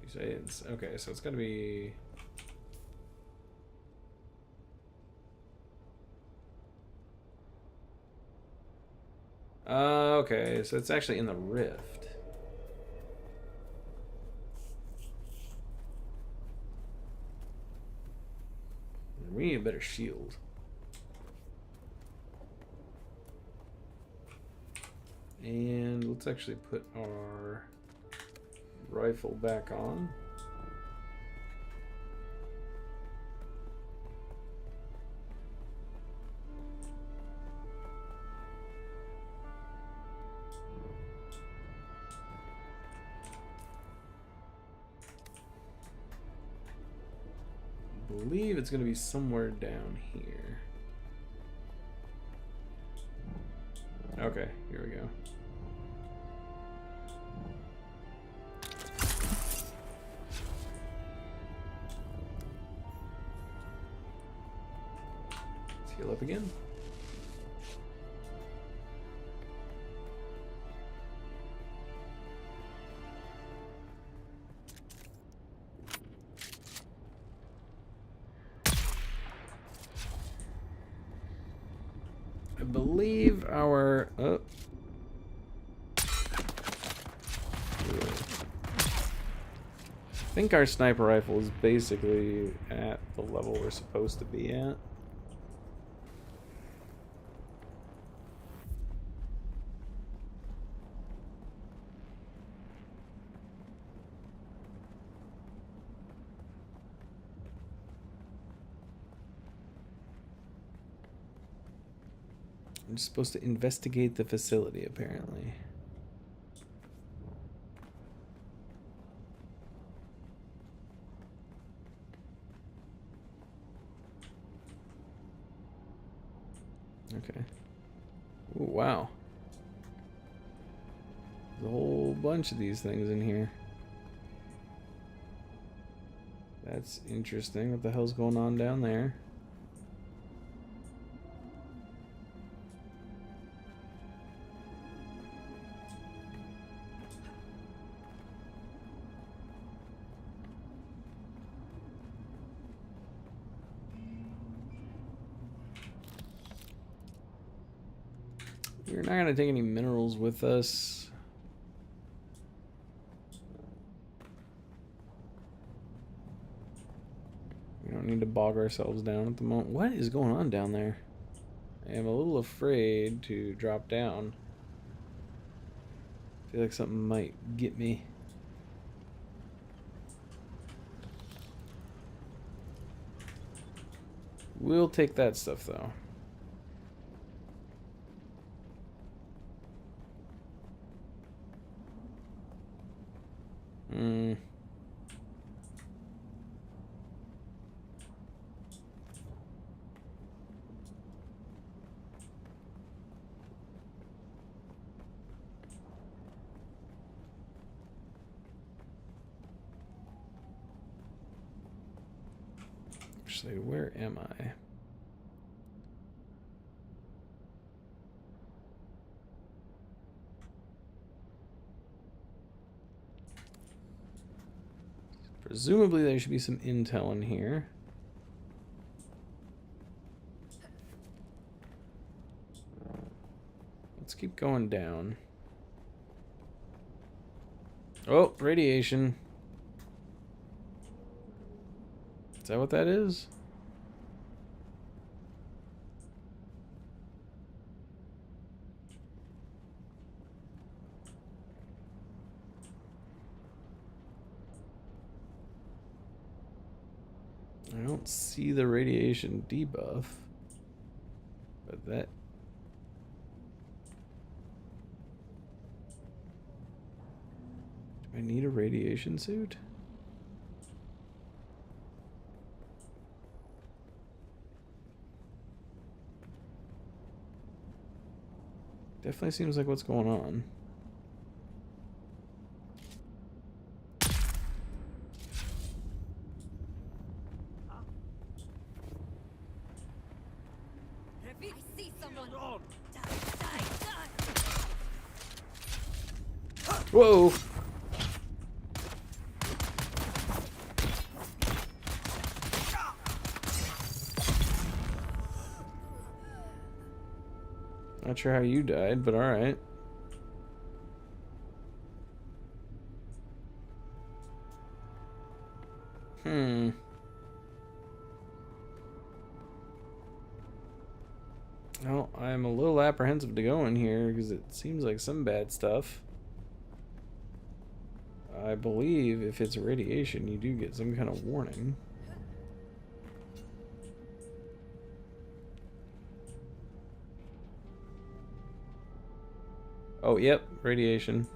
You say it's okay, so it's gotta be. Okay, so it's actually in the rift. We need a better shield. And let's actually put our rifle back on. I believe it's going to be somewhere down here. Okay, here we go. Let's heal up again. I believe our I think our sniper rifle is basically at the level we're supposed to be at. I'm just supposed to investigate the facility, apparently. Okay. Ooh, wow. There's a whole bunch of these things in here. That's interesting. What the hell's going on down there? We're not gonna take any minerals with us. We don't need to bog ourselves down at the moment. What is going on down there? I am a little afraid to drop down. I feel like something might get me. We'll take that stuff though. Actually, where am I? Presumably there should be some intel in here. Let's keep going down. Oh, radiation. Is that what that is? I don't see the radiation debuff, but that... Do I need a radiation suit? Definitely seems like what's going on. I see someone. Whoa! Not sure how you died, but alright. Well, I'm a little apprehensive to go in here because it seems like some bad stuff. I believe if it's radiation, you do get some kind of warning. Oh, yep, radiation.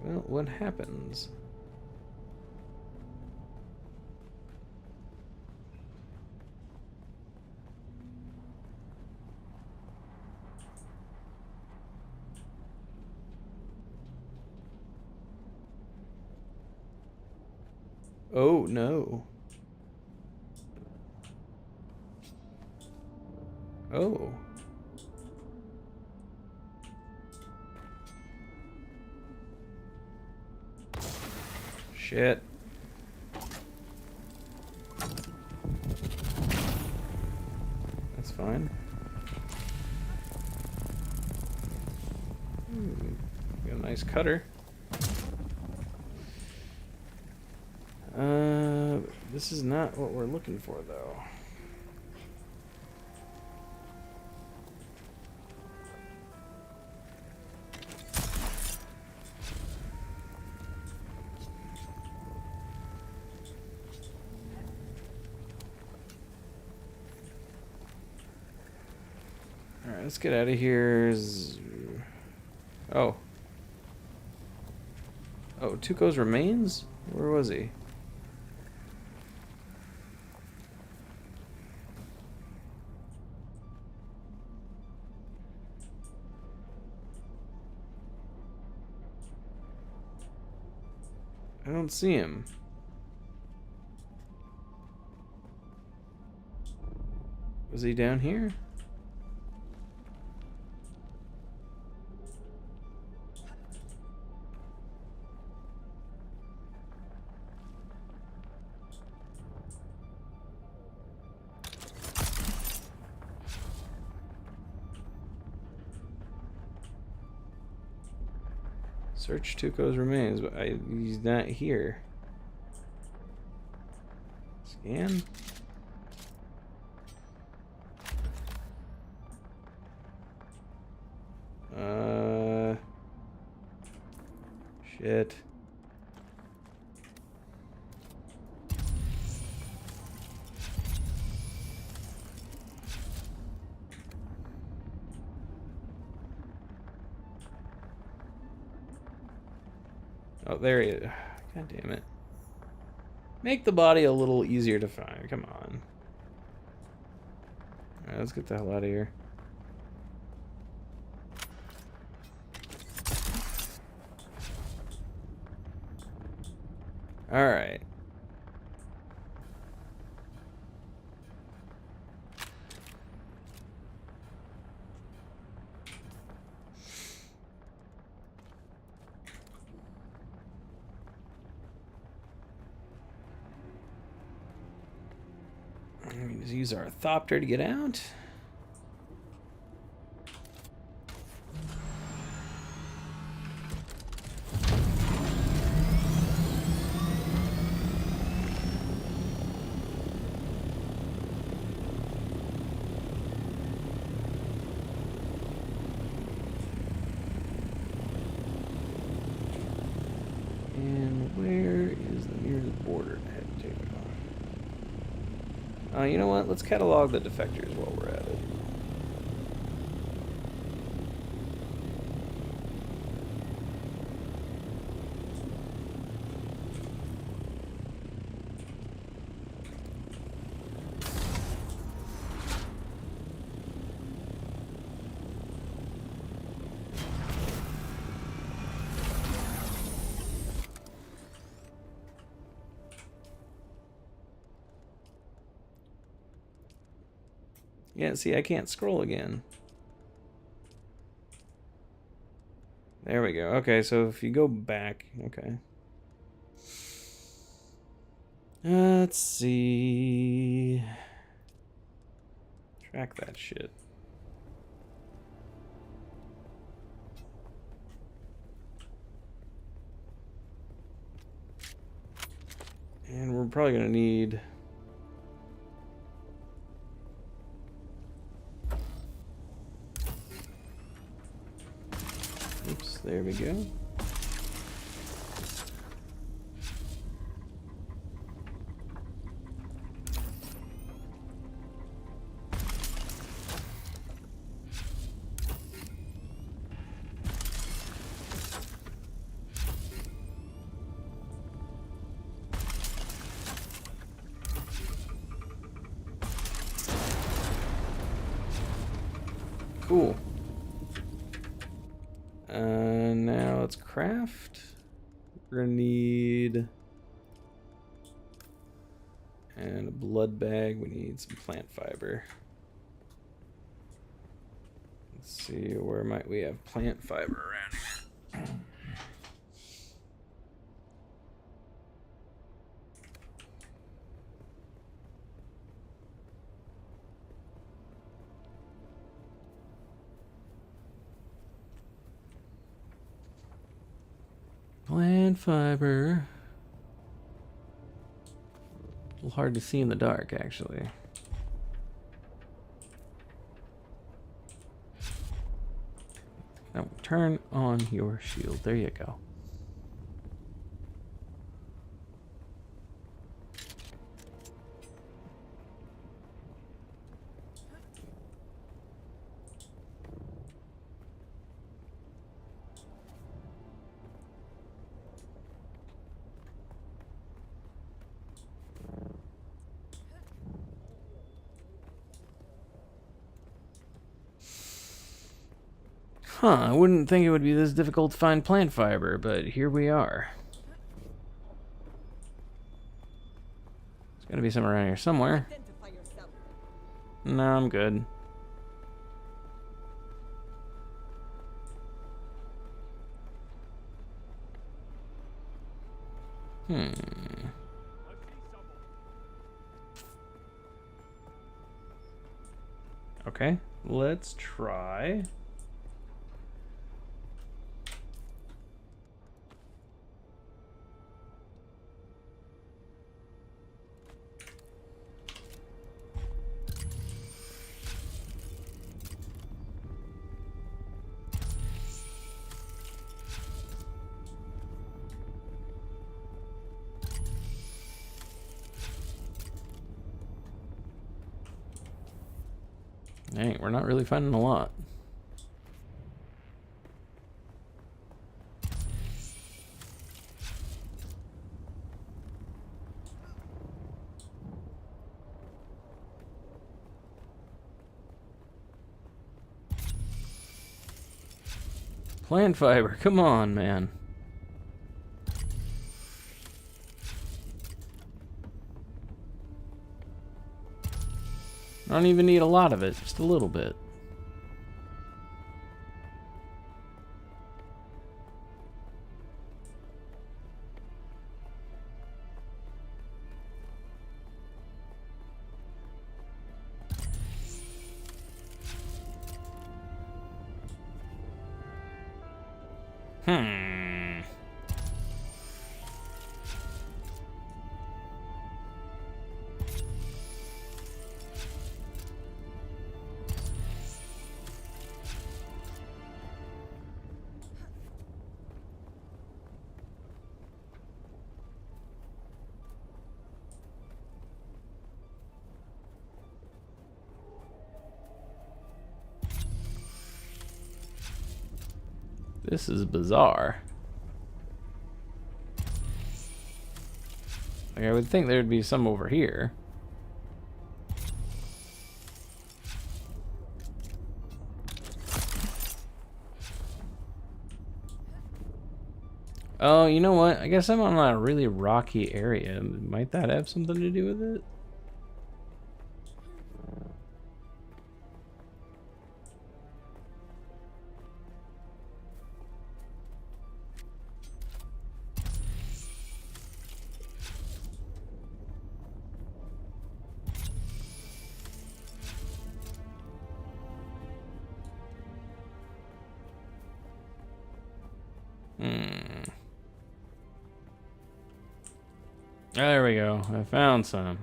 Well, what happens? Oh, no. Oh. Shit. That's fine. Got a nice cutter. This is not what we're looking for, though. Alright, let's get out of here. Oh. Oh, Tuco's remains? Where was he? I don't see him. Was he down here? Search Tuco's remains, but he's not here. Scan? Shit. Oh, there he is. God damn it. Make the body a little easier to find. Come on. Alright, let's get the hell out of here. Alright. We just use our Thopter to get out. And where is the nearest border to head to? You know what? Let's catalog the defectors while we're at it. Yeah, see, I can't scroll again. There we go. Okay, so if you go back, okay. Let's see. Track that shit. And we're probably gonna need... Oops, there we go. Cool. Now let's craft. We're gonna need... And a blood bag. We need some plant fiber. Let's see, where might we have plant fiber around here? Plant fiber. A little hard to see in the dark, actually. Now turn on your shield. There you go. Huh, I wouldn't think it would be this difficult to find plant fiber, but here we are. There's gotta be some around here somewhere. No, I'm good. Okay, let's try. Dang, we're not really finding a lot. Plant fiber, come on, man. I don't even need a lot of it, just a little bit. This is bizarre. Like, I would think there'd be some over here. Oh, you know what? I guess I'm on a really rocky area. Might that have something to do with it? There we go. I found some.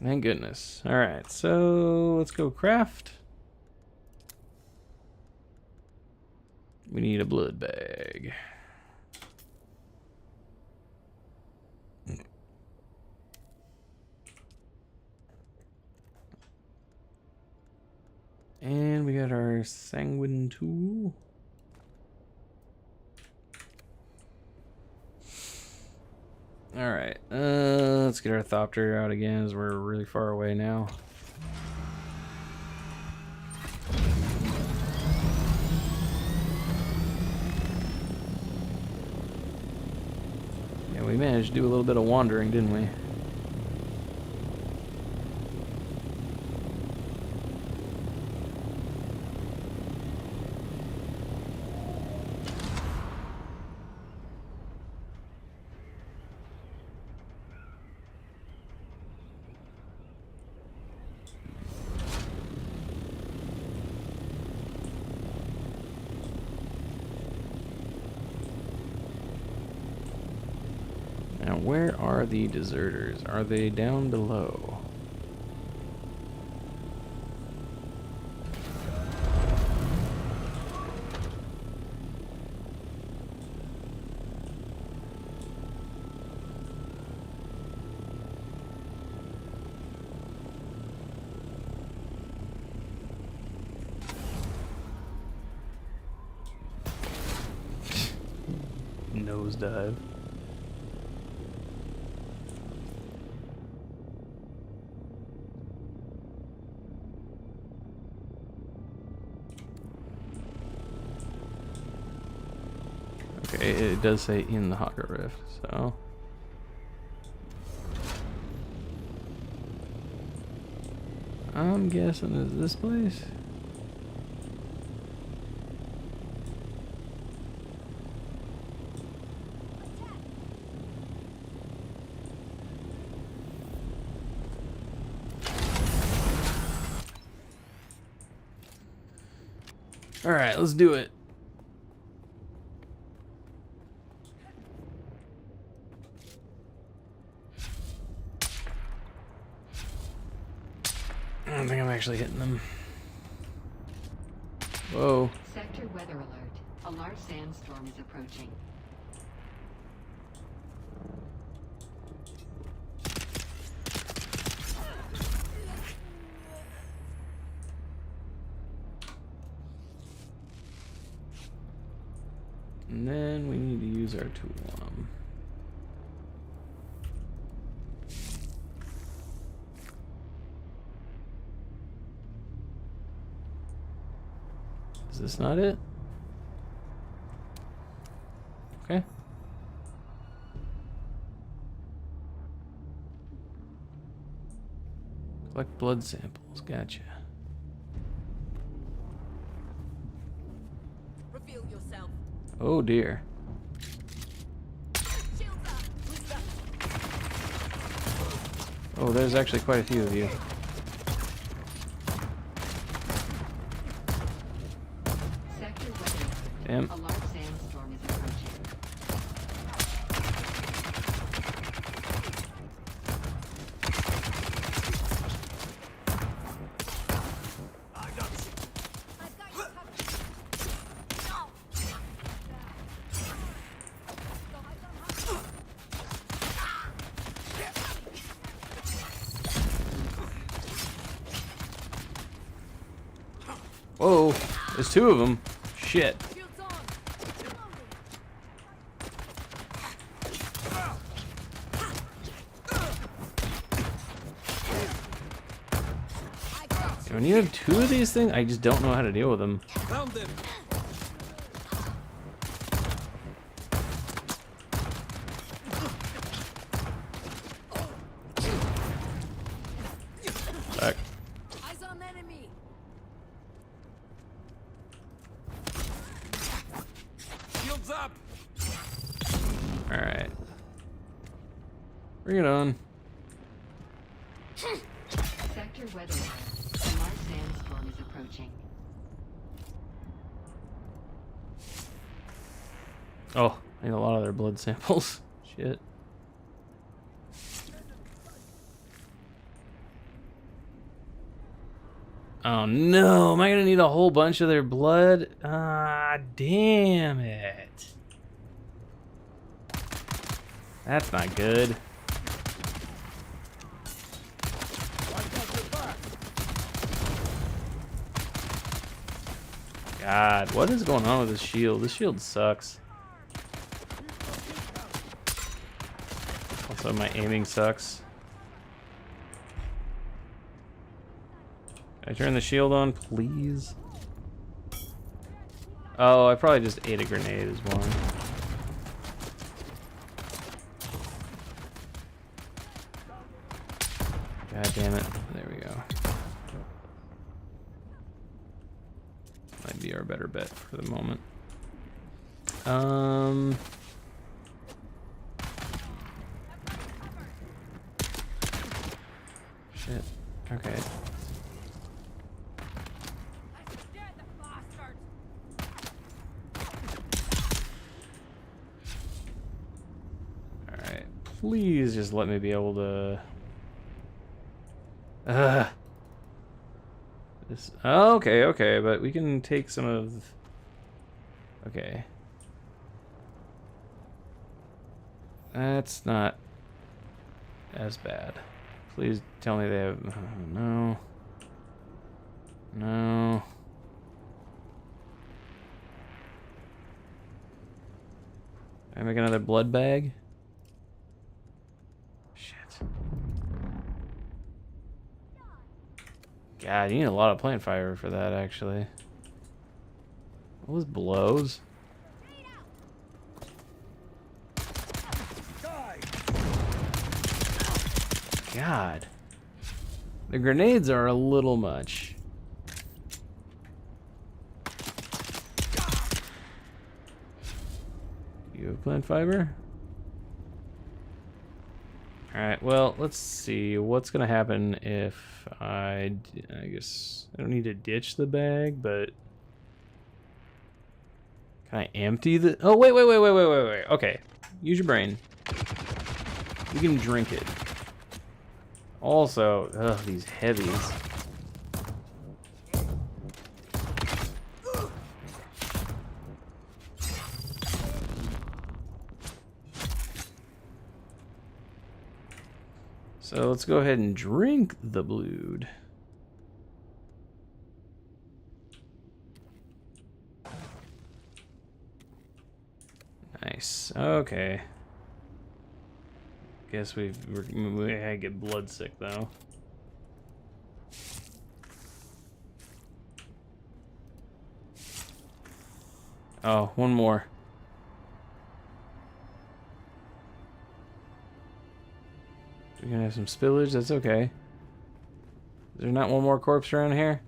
Thank goodness. Alright, so let's go craft. We need a blood bag. And we got our sanguine tool. Alright, let's get our Thopter out again as we're really far away now. Yeah, we managed to do a little bit of wandering, didn't we? Now, where are the deserters? Are they down below? Nosedive. Okay, it does say in the Hogger Rift, so. I'm guessing it's this place. Alright, let's do it. I don't think I'm actually hitting them. Whoa. Sector weather alert. A large sandstorm is approaching. And then we need to use our tool on them. Is this not it? Okay. Collect blood samples. Gotcha. Reveal yourself. Oh dear. Oh, there's actually quite a few of you. Sector weather alert. Damn. A large sandstorm is approaching. I've got you covered. Whoa, there's two of them. Shit. When you have two of these things, I just don't know how to deal with them. Found them. Back. Eyes on enemy. Shields up. Alright. Bring it on. Sector weather alert. A large sandstorm is approaching. Oh, I need a lot of their blood samples. Shit. Oh no, am I gonna need a whole bunch of their blood? Ah, damn it. That's not good. God, what is going on with this shield? This shield sucks. Also, my aiming sucks. Can I turn the shield on, please? Oh, I probably just ate a grenade as one. God damn it. There we go. Might be our better bet for the moment. Shit. Okay. Alright. Please just let me be able to... This... Oh, okay, okay, but we can take some of... Okay. That's not as bad. Please tell me they have... Oh, no. No. Can I make another blood bag? Shit. God, you need a lot of plant fiber for that, actually. All those blows. God. The grenades are a little much. You have plant fiber? Alright, well, let's see. What's going to happen if I guess I don't need to ditch the bag, but... Can I empty the... Oh, wait. Okay. Use your brain. You can drink it. Also, ugh, these heavies. So let's go ahead and drink the blood. Nice. Okay. Guess we get blood sick though. Oh, one more. We're gonna have some spillage. That's okay. Is there not one more corpse around here?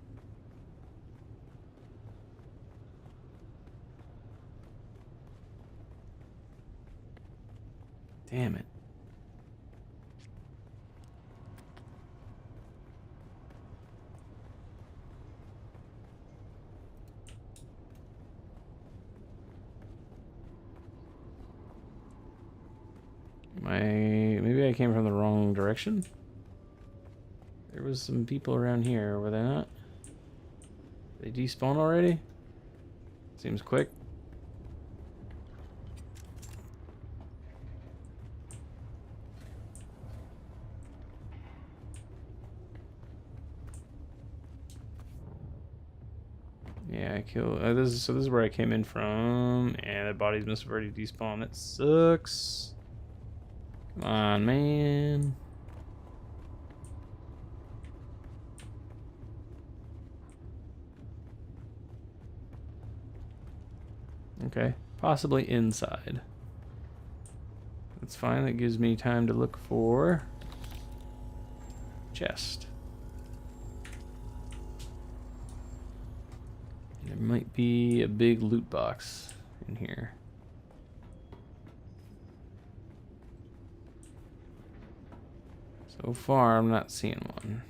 Damn it. Maybe I came from the wrong direction? There was some people around here, were they not? They despawn already? Seems quick. Yeah, I killed. This is where I came in from, and the bodies must have already despawned. That sucks. Come on, man. Okay, possibly inside. That's fine. That gives me time to look for chest. There might be a big loot box in here. So far, I'm not seeing one.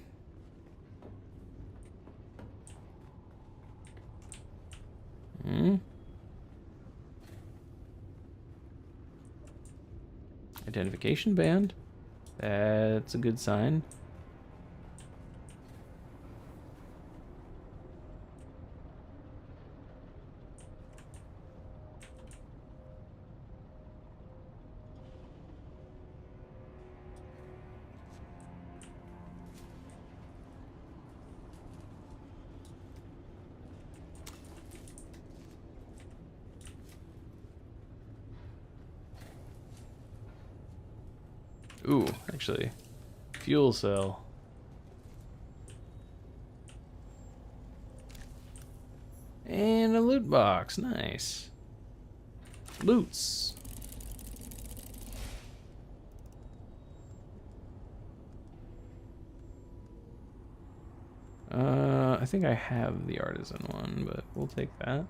Identification band. That's a good sign. Ooh, actually, fuel cell. And a loot box, nice. Loots. I think I have the artisan one, but we'll take that.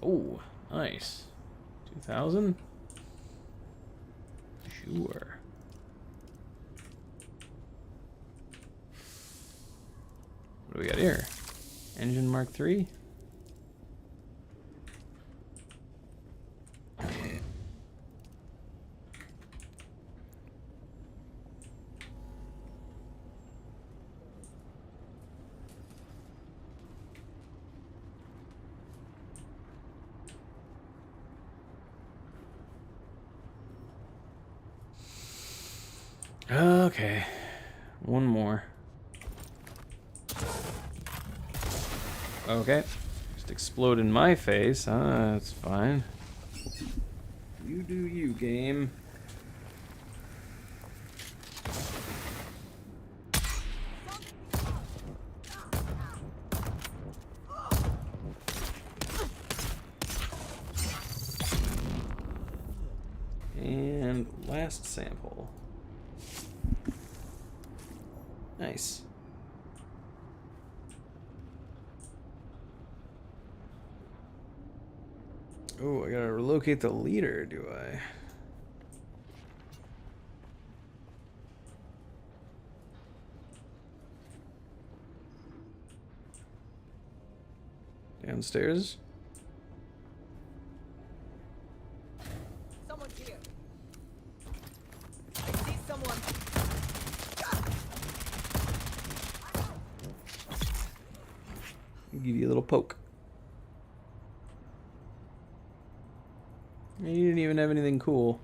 Oh, nice. 2,000? Sure. What do we got here? Engine Mark III? Okay, one more. Okay, just explode in my face. That's fine. You do you, game. And last sample. Nice. Oh, I gotta relocate the leader, do I? Downstairs? Someone's here. I see someone. I'll give you a little poke. You didn't even have anything cool.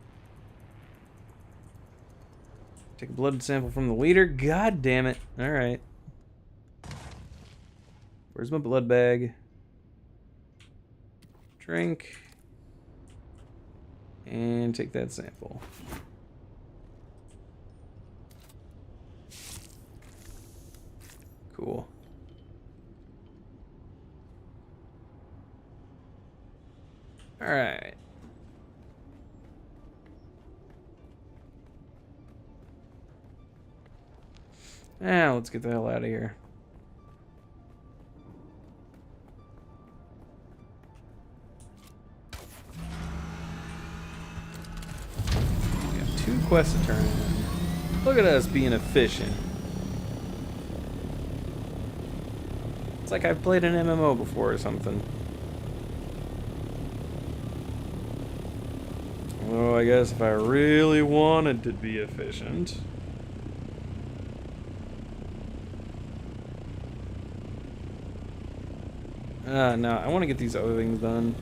Take a blood sample from the leader? God damn it. Alright. Where's my blood bag? Drink. And take that sample. Cool. Alright. Now let's get the hell out of here. We got 2 quests to turn in. Look at us being efficient. It's like I've played an MMO before or something. Oh, I guess if I really wanted to be efficient. No, I want to get these other things done.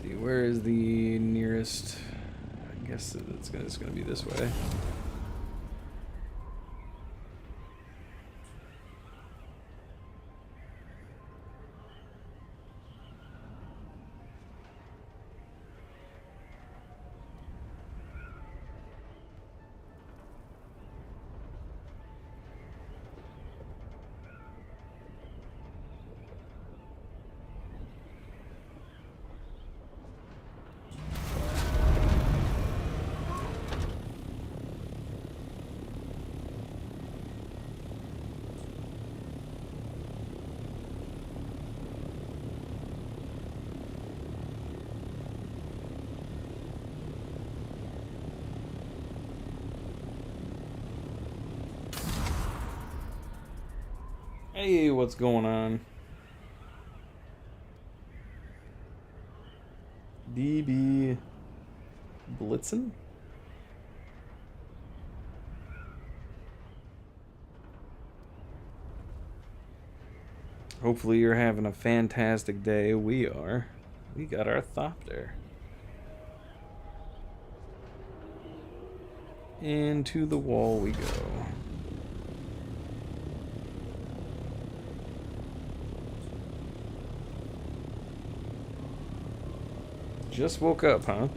see, where is the nearest? I guess it's gonna be this way. Hey, what's going on? DB Blitzen? Hopefully you're having a fantastic day. We are. We got our Thopter. Into the wall we go. Just woke up, huh?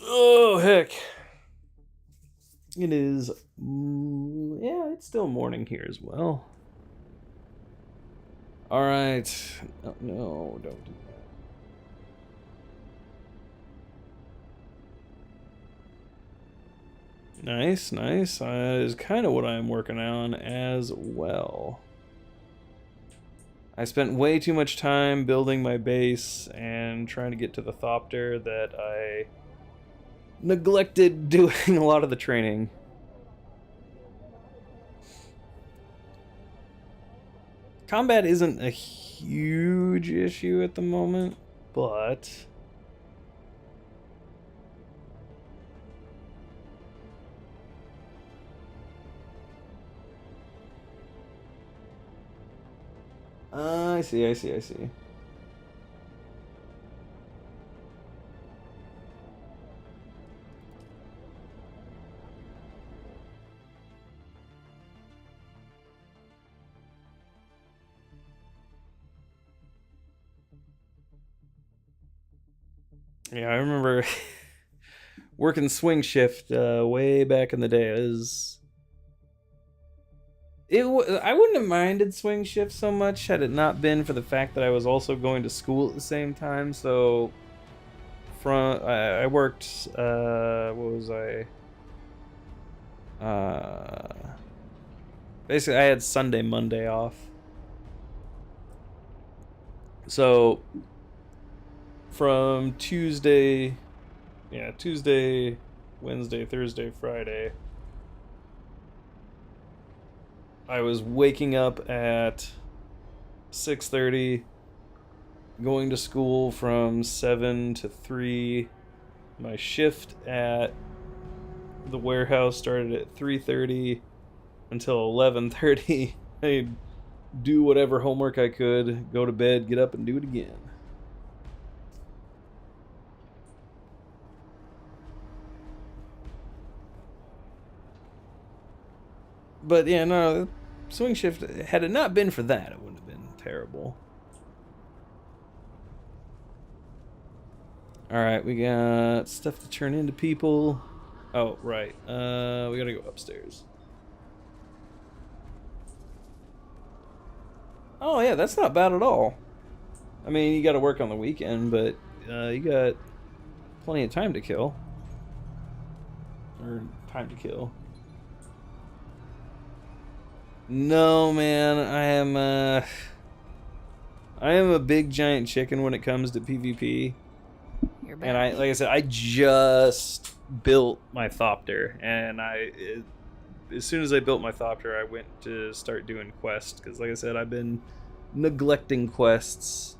Oh, heck. It is... yeah, it's still morning here as well. Alright. Oh, no, don't do that. Nice, nice. That is kind of what I'm working on as well. I spent way too much time building my base and trying to get to the Thopter that I neglected doing a lot of the training. Combat isn't a huge issue at the moment, but... I see. Yeah, I remember working swing shift way back in the day. I wouldn't have minded swing shift so much had it not been for the fact that I was also going to school at the same time. So, I worked. What was I? Basically, I had Sunday, Monday off. So, from Tuesday, Wednesday, Thursday, Friday. I was waking up at 6:30, going to school from 7 to 3. My shift at the warehouse started at 3:30 until 11:30. I'd do whatever homework I could, go to bed, get up and do it again. But yeah, no, swing shift, had it not been for that, it wouldn't have been terrible. Alright, we got stuff to turn into people. Oh, right. We gotta go upstairs. Oh yeah, that's not bad at all. I mean, you gotta work on the weekend, but you got plenty of time to kill. Or time to kill. No, man, I am a big giant chicken when it comes to PvP. You're back. And like I said, I just built my Thopter, and as soon as I built my Thopter, I went to start doing quests, because like I said, I've been neglecting quests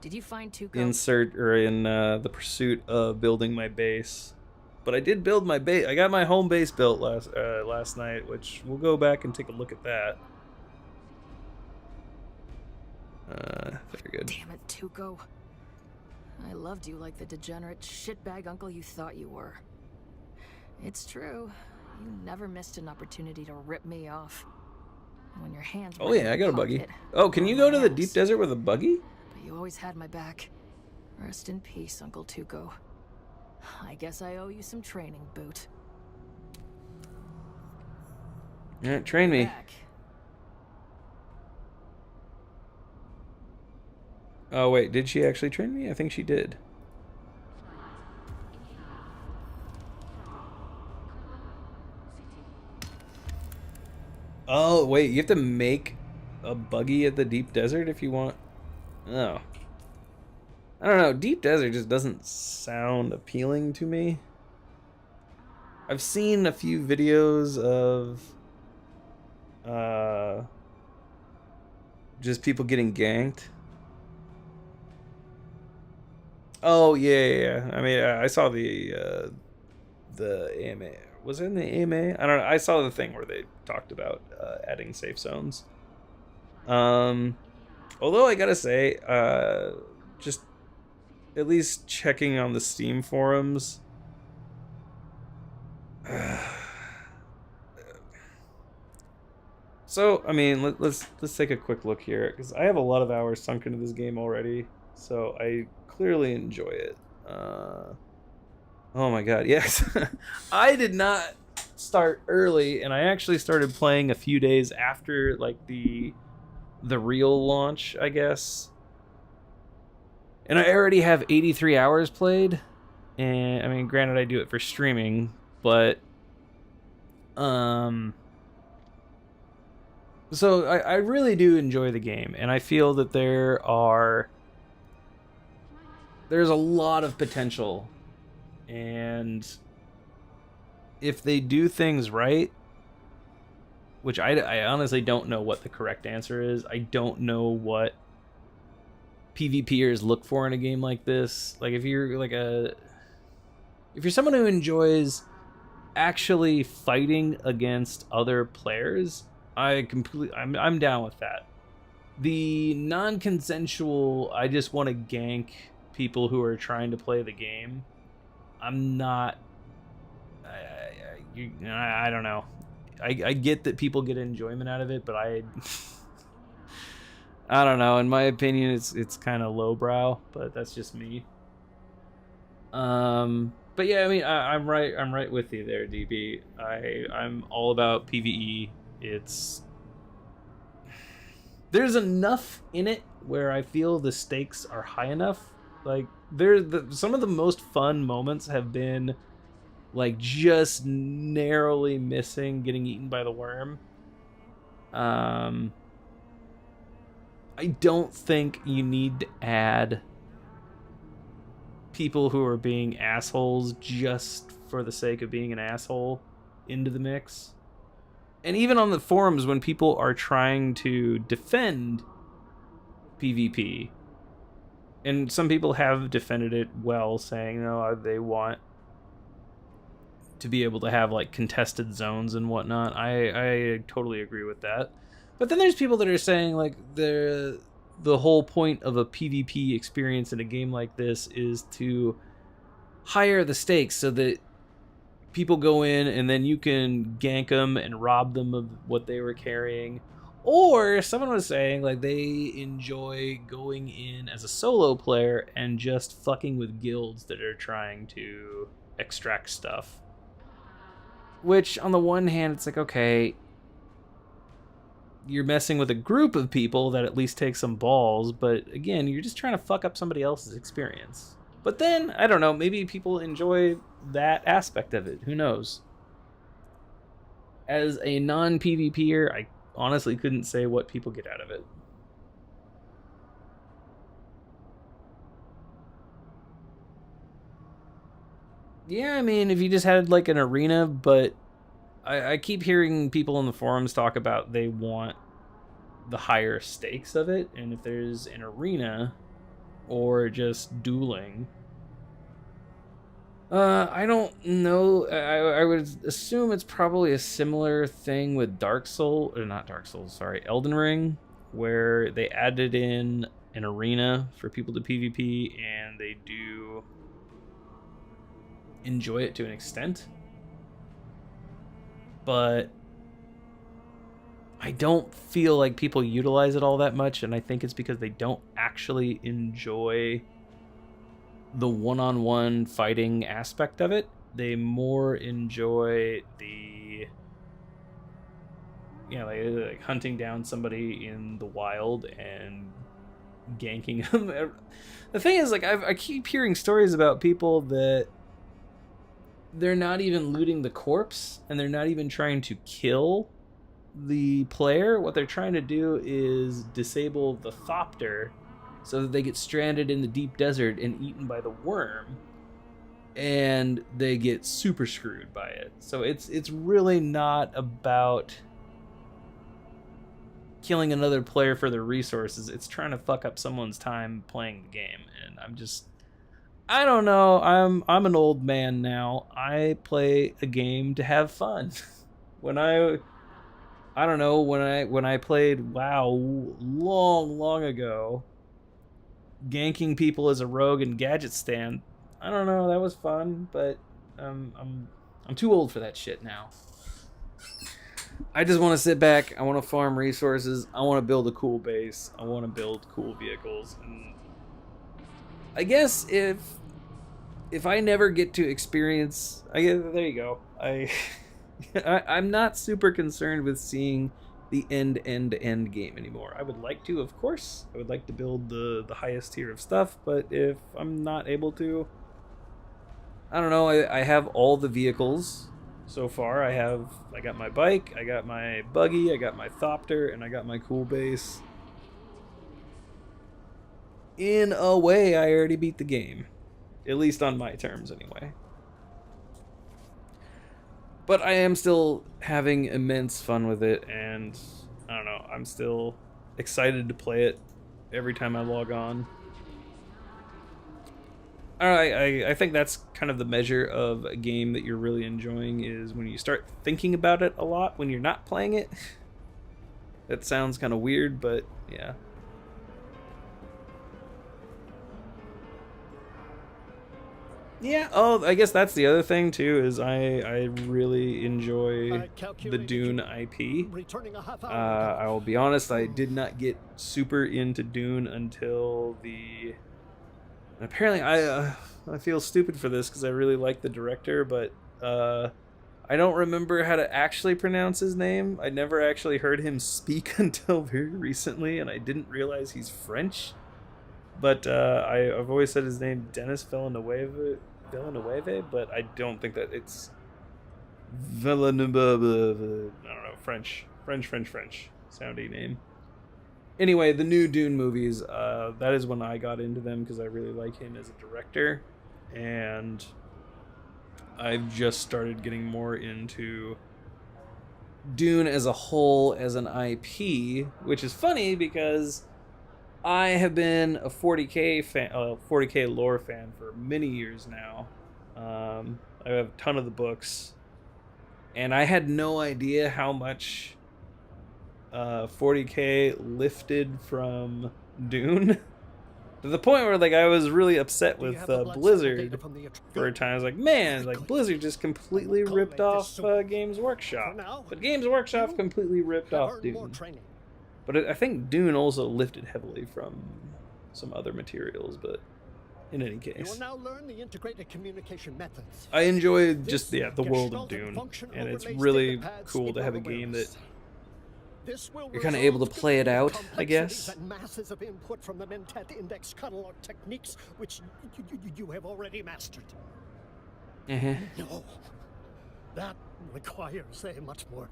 Did you find Tuco? in the pursuit of building my base. But I did build my base. I got my home base built last night, which we'll go back and take a look at that. Very good. Damn it, Tuco. I loved you like the degenerate shitbag uncle you thought you were. It's true. You never missed an opportunity to rip me off. When your hands Oh were in yeah, I your got a buggy. pocket, Oh, can you on go my to the ass. deep desert with a buggy? But you always had my back. Rest in peace, Uncle Tuco. I guess I owe you some training, Boot. Yeah, train me. Back. Oh wait, did she actually train me? I think she did. Oh wait, you have to make a buggy at the deep desert if you want. Oh. I don't know, deep desert just doesn't sound appealing to me. I've seen a few videos of just people getting ganked. Oh yeah. I mean, I saw the AMA. Was it in the AMA? I don't know. I saw the thing where they talked about adding safe zones. Although I gotta say, just at least checking on the Steam forums. So I mean, let's take a quick look here because I have a lot of hours sunk into this game already, so I clearly enjoy it. Oh my god, yes. I did not start early, and I actually started playing a few days after like the real launch, I guess. And I already have 83 hours played. And I mean, granted I do it for streaming, but so I really do enjoy the game, and I feel that there's a lot of potential. And if they do things right, which I honestly don't know what the correct answer is. I don't know what PvPers look for in a game like this. Like if you're someone who enjoys actually fighting against other players, I'm down with that. The non-consensual, I just want to gank people who are trying to play the game, I'm not. I don't know. I get that people get enjoyment out of it, but I don't know. In my opinion, it's kind of lowbrow, but that's just me. But yeah, I mean, I'm right with you there, DB. I'm all about PvE. There's enough in it where I feel the stakes are high enough. Like some of the most fun moments have been like just narrowly missing getting eaten by the worm. I don't think you need to add people who are being assholes just for the sake of being an asshole into the mix. And even on the forums, when people are trying to defend PvP, and some people have defended it well, saying, no, they want to be able to have like contested zones and whatnot. I totally agree with that. But then there's people that are saying like the whole point of a PvP experience in a game like this is to higher the stakes so that people go in and then you can gank them and rob them of what they were carrying. Or someone was saying like they enjoy going in as a solo player and just fucking with guilds that are trying to extract stuff. Which on the one hand, it's like, okay, you're messing with a group of people that at least take some balls, but again, you're just trying to fuck up somebody else's experience. But then, I don't know, maybe people enjoy that aspect of it. Who knows? As a non-PvPer, I honestly couldn't say what people get out of it. Yeah, I mean, if you just had like an arena, but I keep hearing people in the forums talk about they want the higher stakes of it, and if there's an arena or just dueling, I don't know. I would assume it's probably a similar thing with Dark Soul, or not Dark Souls, sorry, Elden Ring, where they added in an arena for people to PvP, and they do enjoy it to an extent. But I don't feel like people utilize it all that much, and I think it's because they don't actually enjoy the one-on-one fighting aspect of it. They more enjoy the, you know, like hunting down somebody in the wild and ganking them. The thing is, like, I keep hearing stories about people that they're not even looting the corpse, and they're not even trying to kill the player. What they're trying to do is disable the Thopter so that they get stranded in the deep desert and eaten by the worm, and they get super screwed by it. So it's really not about killing another player for their resources. It's trying to fuck up someone's time playing the game, and I don't know. I'm an old man now. I play a game to have fun. when I don't know, when I played WoW long ago, ganking people as a rogue and gadget stand, I don't know, that was fun, but I'm too old for that shit now. I just want to sit back. I want to farm resources. I want to build a cool base. I want to build cool vehicles. And I guess if I never get to experience, there you go. I'm not super concerned with seeing the end game anymore. I would like to, of course. I would like to build the highest tier of stuff, but if I'm not able to, I don't know. I have all the vehicles so far. I got my bike, I got my buggy, I got my Thopter, and I got my cool base. In a way, I already beat the game. At least on my terms, anyway. But I am still having immense fun with it, and I don't know, I'm still excited to play it every time I log on. I think that's kind of the measure of a game that you're really enjoying, is when you start thinking about it a lot when you're not playing it. That sounds kind of weird, but yeah. Yeah, oh, I guess that's the other thing too, is I really enjoy the Dune IP. I will be honest, I did not get super into Dune until the... Apparently, I feel stupid for this because I really like the director, but I don't remember how to actually pronounce his name. I never actually heard him speak until very recently, and I didn't realize he's French. But I've always said his name, Denis Villeneuve, but I don't think that it's Villeneuve. I don't know, French sounding name. Anyway, the new Dune movies, that is when I got into them because I really like him as a director, and I've just started getting more into Dune as a whole as an IP, which is funny because I have been a 40K fan, 40K lore fan for many years now. I have a ton of the books, and I had no idea how much 40K lifted from Dune. To the point where, like, I was really upset with Blizzard for a time. I was like, man, like, Blizzard just completely ripped off Games Workshop. But Games Workshop completely ripped off Dune. But I think Dune also lifted heavily from some other materials, but in any case. You will now learn the integrated communication methods. I enjoy just, the world of Dune, and it's really cool to have a game that you're kind of able to play it out, I guess. And masses of input from the Mentat index catalog techniques, which you have already mastered. No, that requires a much more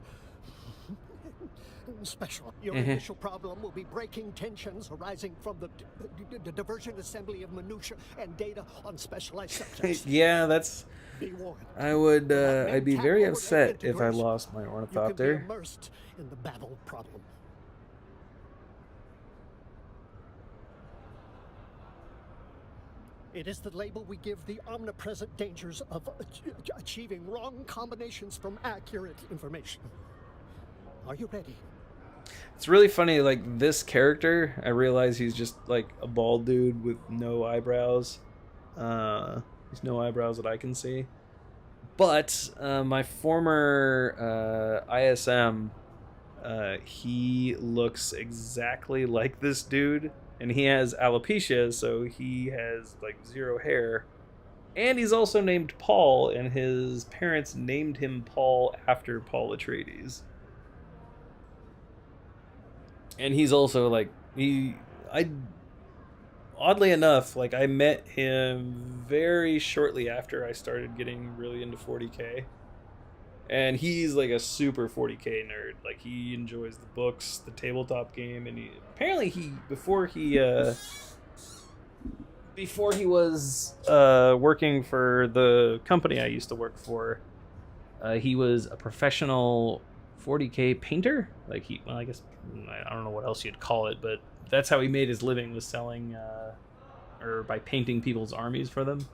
special. Your initial problem will be breaking tensions arising from the diversion assembly of minutia and data on specialized subjects. Yeah, that's... Be warned. I'd be very upset if I lost my Ornithopter. You can be immersed in the battle problem. It is the label we give the omnipresent dangers of achieving wrong combinations from accurate information. Are you ready? It's really funny, like, this character, I realize he's just, like, a bald dude with no eyebrows. There's no eyebrows that I can see. But my former ISM, he looks exactly like this dude. And he has alopecia, so he has, like, 0 hair. And he's also named Paul, and his parents named him Paul after Paul Atreides. And he's also, like, oddly enough, like, I met him very shortly after I started getting really into 40K. And he's, like, a super 40K nerd. Like, he enjoys the books, the tabletop game, and before he was working for the company I used to work for, he was a professional 40K painter. Like, I guess, I don't know what else you'd call it, but that's how he made his living, was selling, or by painting people's armies for them.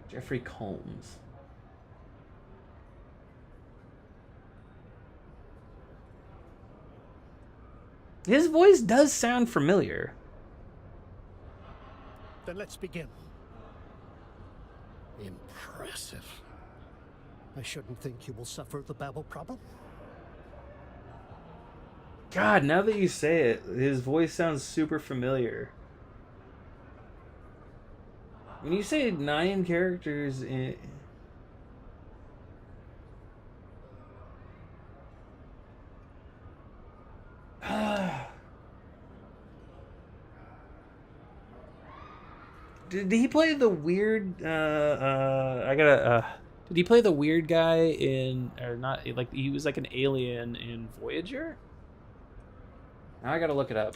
Jeffrey Combs. His voice does sound familiar. Then let's begin. Impressive. I shouldn't think you will suffer the babble problem. God, now that you say it, his voice sounds super familiar. When you say 9 characters in... Did he play the weird, did he play the weird guy in, or not, like, he was like an alien in Voyager? Now I gotta look it up.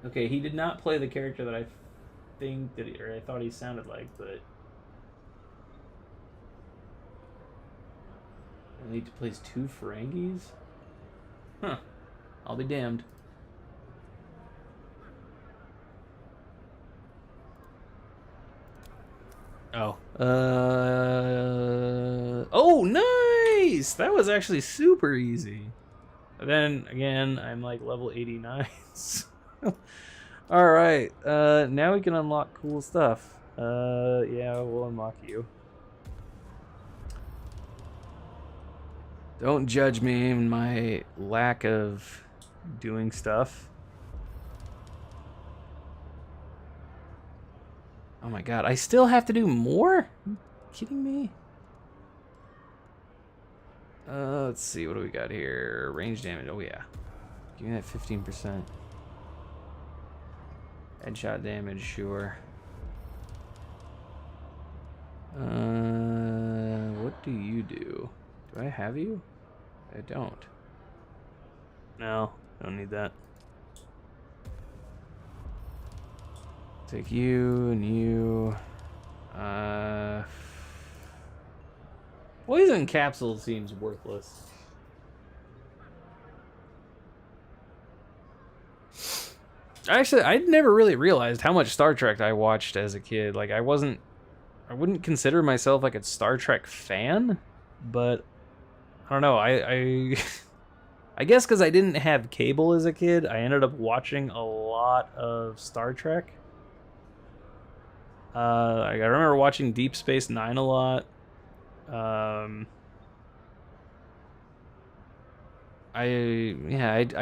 Okay, he did not play the character that I think that I thought he sounded like, but and he plays 2 Ferengis? Huh. I'll be damned. Oh. Oh, nice! That was actually super easy. But then, again, I'm like level 89. Alright, now we can unlock cool stuff. Yeah, we'll unlock you. Don't judge me in my lack of doing stuff. Oh my god, I still have to do more? Are you kidding me? Let's see, what do we got here? Range damage, oh yeah. Give me that 15%. Headshot damage, sure. What do you do? Do I have you? I don't. No, don't need that. Take you and you. Poison capsule seems worthless. Actually, I never really realized how much Star Trek I watched as a kid. Like, I wouldn't consider myself like a Star Trek fan, but I don't know. I guess because I didn't have cable as a kid, I ended up watching a lot of Star Trek. I remember watching Deep Space Nine a lot. I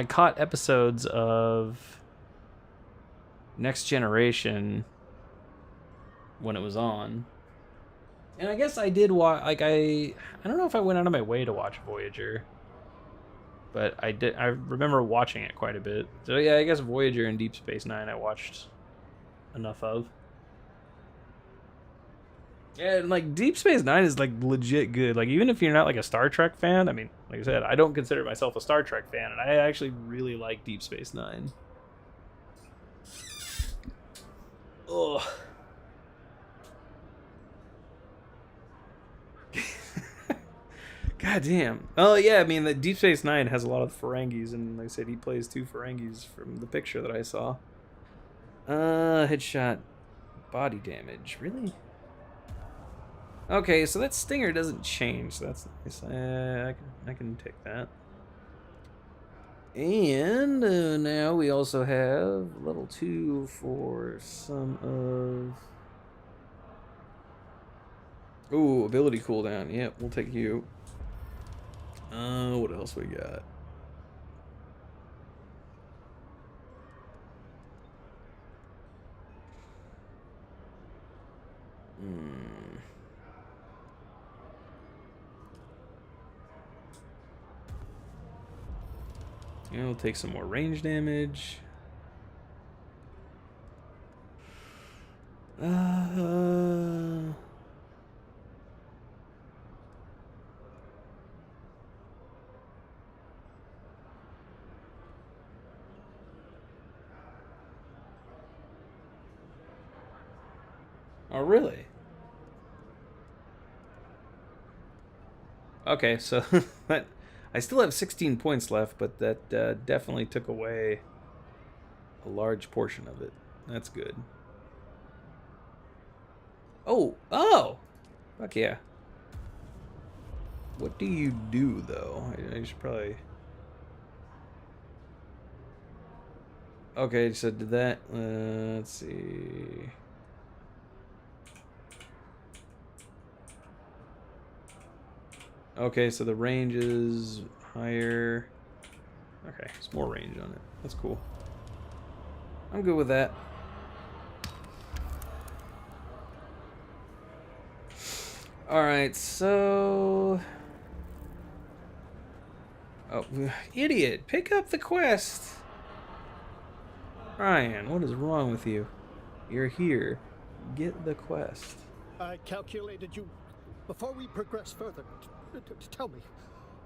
caught episodes of Next Generation when it was on, and I guess I did watch. Like I don't know if I went out of my way to watch Voyager. but I remember watching it quite a bit. So yeah, I guess Voyager and Deep Space Nine I watched enough of. Yeah, and like Deep Space Nine is like legit good. Like even if you're not like a Star Trek fan, I mean, like I said, I don't consider myself a Star Trek fan, and I actually really like Deep Space Nine. Ugh. God damn. Oh yeah, I mean the Deep Space Nine has a lot of Ferengis, and like I said, he plays 2 Ferengis from the picture that I saw. Headshot, body damage, really? Okay, so that stinger doesn't change. So that's nice. I can take that. And now we also have level 2 for some of. Ooh, ability cooldown. Yep, we'll take you. What else we got? Yeah, we'll take some more range damage. Oh, really? Okay, so that I still have 16 points left, but that definitely took away a large portion of it. That's good. Oh! Fuck yeah. What do you do, though? I should probably... Okay, so did that... let's see... Okay, so the range is higher. Okay, there's more range on it. That's cool. I'm good with that. Alright, so... Oh, idiot! Pick up the quest! Ryan, what is wrong with you? You're here. Get the quest. I calculated you... Before we progress further, tell me,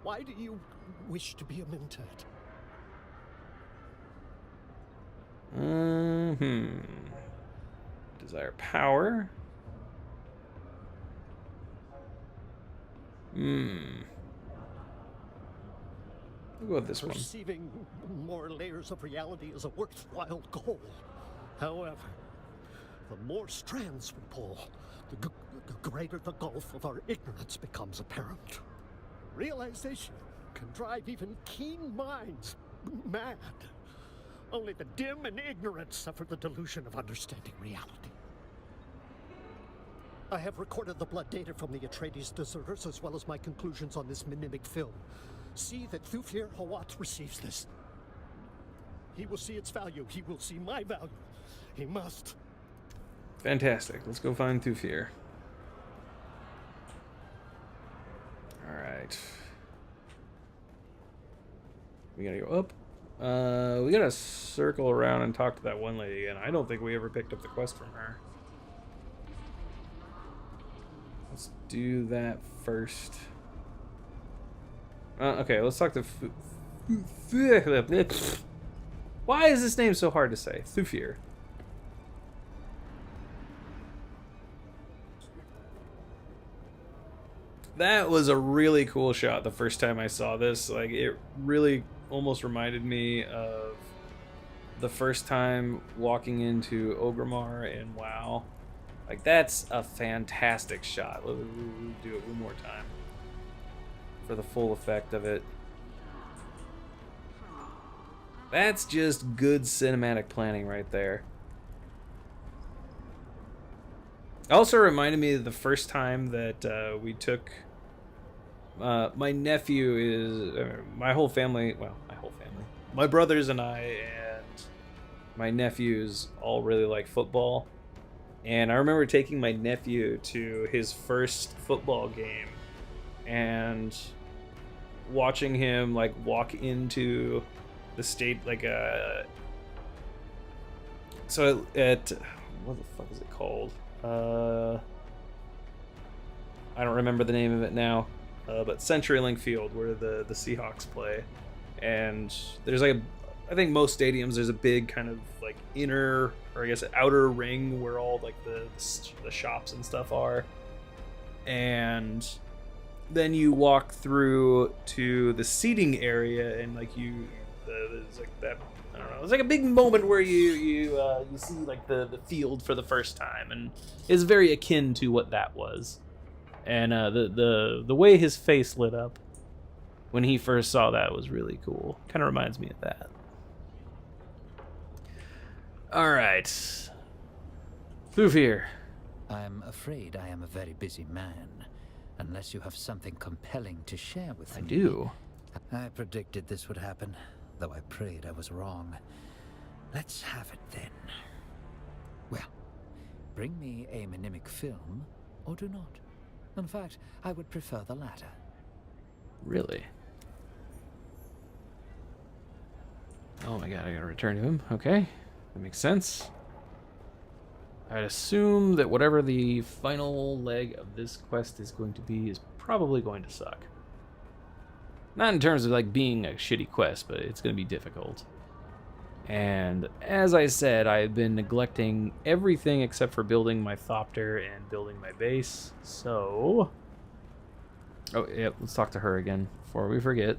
why do you wish to be a Mentat? Desire power. We'll go with this one. Receiving more layers of reality is a worthwhile goal. However, the more strands we pull, the greater the gulf of our ignorance becomes apparent. Realization can drive even keen minds mad. Only the dim and ignorant suffer the delusion of understanding reality. I have recorded the blood data from the Atreides deserters as well as my conclusions on this mimic film. See that Thufir Hawat receives this. He will see its value. He will see my value. He must. Fantastic. Let's go find Thufir. Alright. We gotta go up. We gotta circle around and talk to that one lady again. I don't think we ever picked up the quest from her. Let's do that first. Okay, let's talk to Why is this name so hard to say? Thufir. That was a really cool shot the first time I saw this. Like, it really almost reminded me of the first time walking into Orgrimmar in WoW. Like, that's a fantastic shot. We'll do it one more time for the full effect of it. That's just good cinematic planning right there. Also reminded me of the first time that we took... my nephew is... my whole family... Well, my whole family. My brothers and I and my nephews all really like football. And I remember taking my nephew to his first football game. And watching him like walk into the state so at what the fuck is it called? I don't remember the name of it now, but CenturyLink Field, where the Seahawks play, and there's like I think most stadiums there's a big kind of like inner, or I guess outer ring where all like the shops and stuff are, and then you walk through to the seating area, and like there's like that, I don't know, it's like a big moment where you see like the field for the first time, and it's very akin to what that was. And the way his face lit up when he first saw that was really cool. Kind of reminds me of that. All right, Thopter. I'm afraid I am a very busy man, unless you have something compelling to share with me. I do. I predicted this would happen, though I prayed I was wrong. Let's have it then. Well, bring me a mnemonic film, or do not. In fact, I would prefer the latter. Really? Oh my god, I gotta return to him. Okay, that makes sense. I'd assume that whatever the final leg of this quest is going to be is probably going to suck. Not in terms of like being a shitty quest, but it's going to be difficult. And as I said, I've been neglecting everything except for building my Thopter and building my base. So, oh yeah, let's talk to her again before we forget.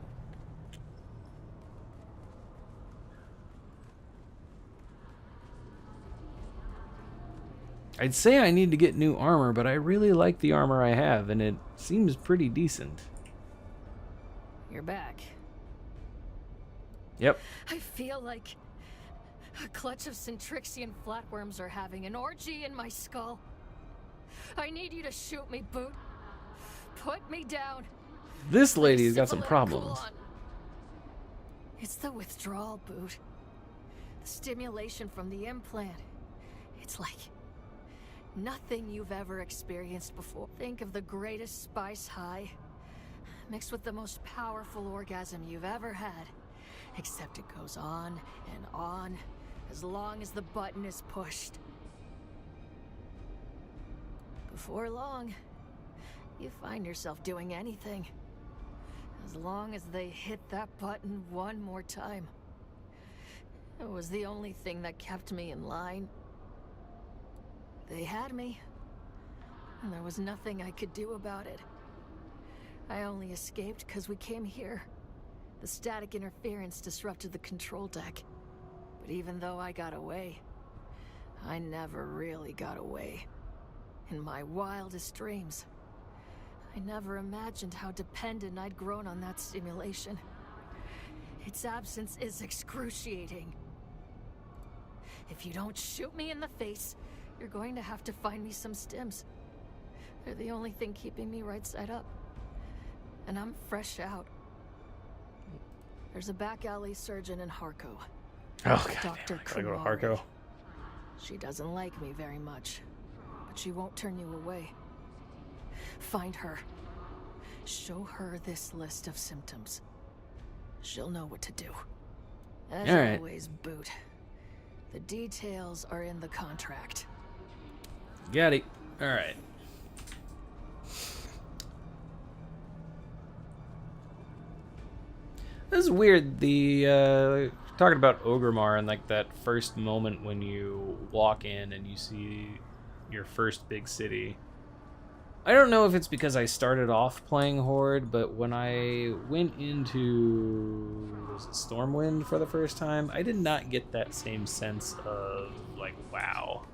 I'd say I need to get new armor, but I really like the armor I have, and it seems pretty decent. You're back. Yep. I feel like a clutch of Centrixian flatworms are having an orgy in my skull. I need you to shoot me, Boot. Put me down. This lady's got some problems. It's the withdrawal, Boot. The stimulation from the implant. It's like nothing you've ever experienced before. Think of the greatest spice high, mixed with the most powerful orgasm you've ever had. Except it goes on and on, as long as the button is pushed. Before long, you find yourself doing anything, as long as they hit that button one more time. It was the only thing that kept me in line. They had me, and there was nothing I could do about it. I only escaped because we came here. The static interference disrupted the control deck. But even though I got away, I never really got away. In my wildest dreams, I never imagined how dependent I'd grown on that stimulation. Its absence is excruciating. If you don't shoot me in the face, you're going to have to find me some stims. They're the only thing keeping me right side up. And I'm fresh out. There's a back alley surgeon in Harco. Oh, god Dr. damn, I gotta go to Harco. She doesn't like me very much, but she won't turn you away. Find her. Show her this list of symptoms. She'll know what to do. As always, Boot. The details are in the contract. Got it. All right. This is weird. The talking about Ogremar and like that first moment when you walk in and you see your first big city. I don't know if it's because I started off playing Horde, but when I went into Stormwind for the first time, I did not get that same sense of like, wow.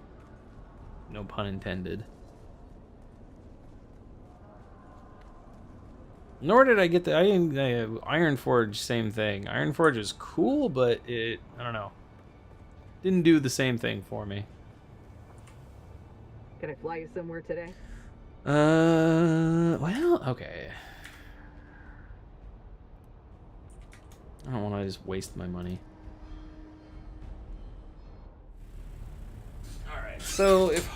No pun intended. Nor did I get the Ironforge, same thing. Ironforge is cool, but I don't know. Didn't do the same thing for me. Can I fly you somewhere today? Well, okay. I don't want to just waste my money. Alright, so if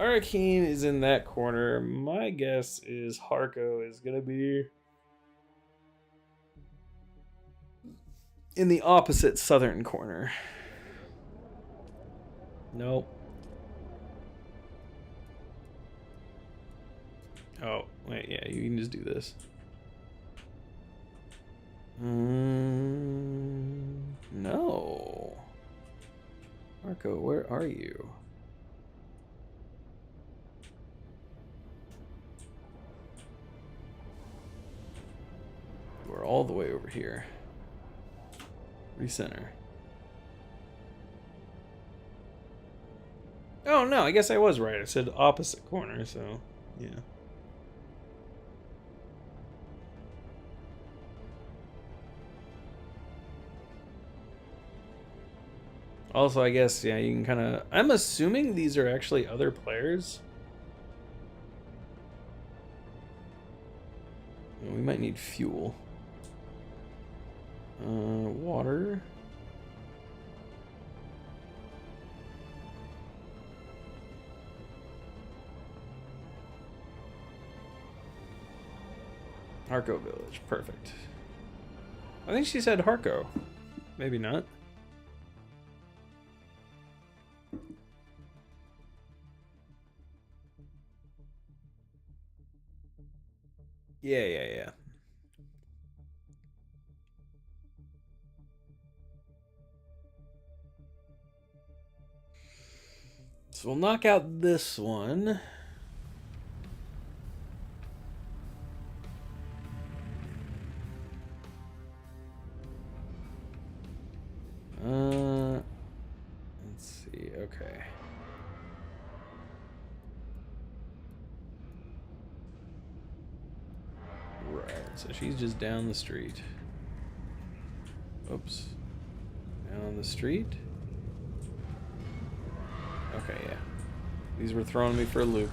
Arrakeen is in that corner. My guess is Harko is gonna be in the opposite southern corner. Nope. Oh, wait, yeah, you can just do this. No. Marco, where are you? We're all the way over here. Recenter. Oh no, I guess I was right. I said opposite corner, so yeah. Also, I guess, yeah, you can kind of... I'm assuming these are actually other players. We might need fuel. Water. Harko Village, perfect. I think she said Harko. Maybe not. Yeah. So we'll knock out this one. Let's see, okay. Right, so she's just down the street. Oops. Down the street? Okay, yeah. These were throwing me for a loop.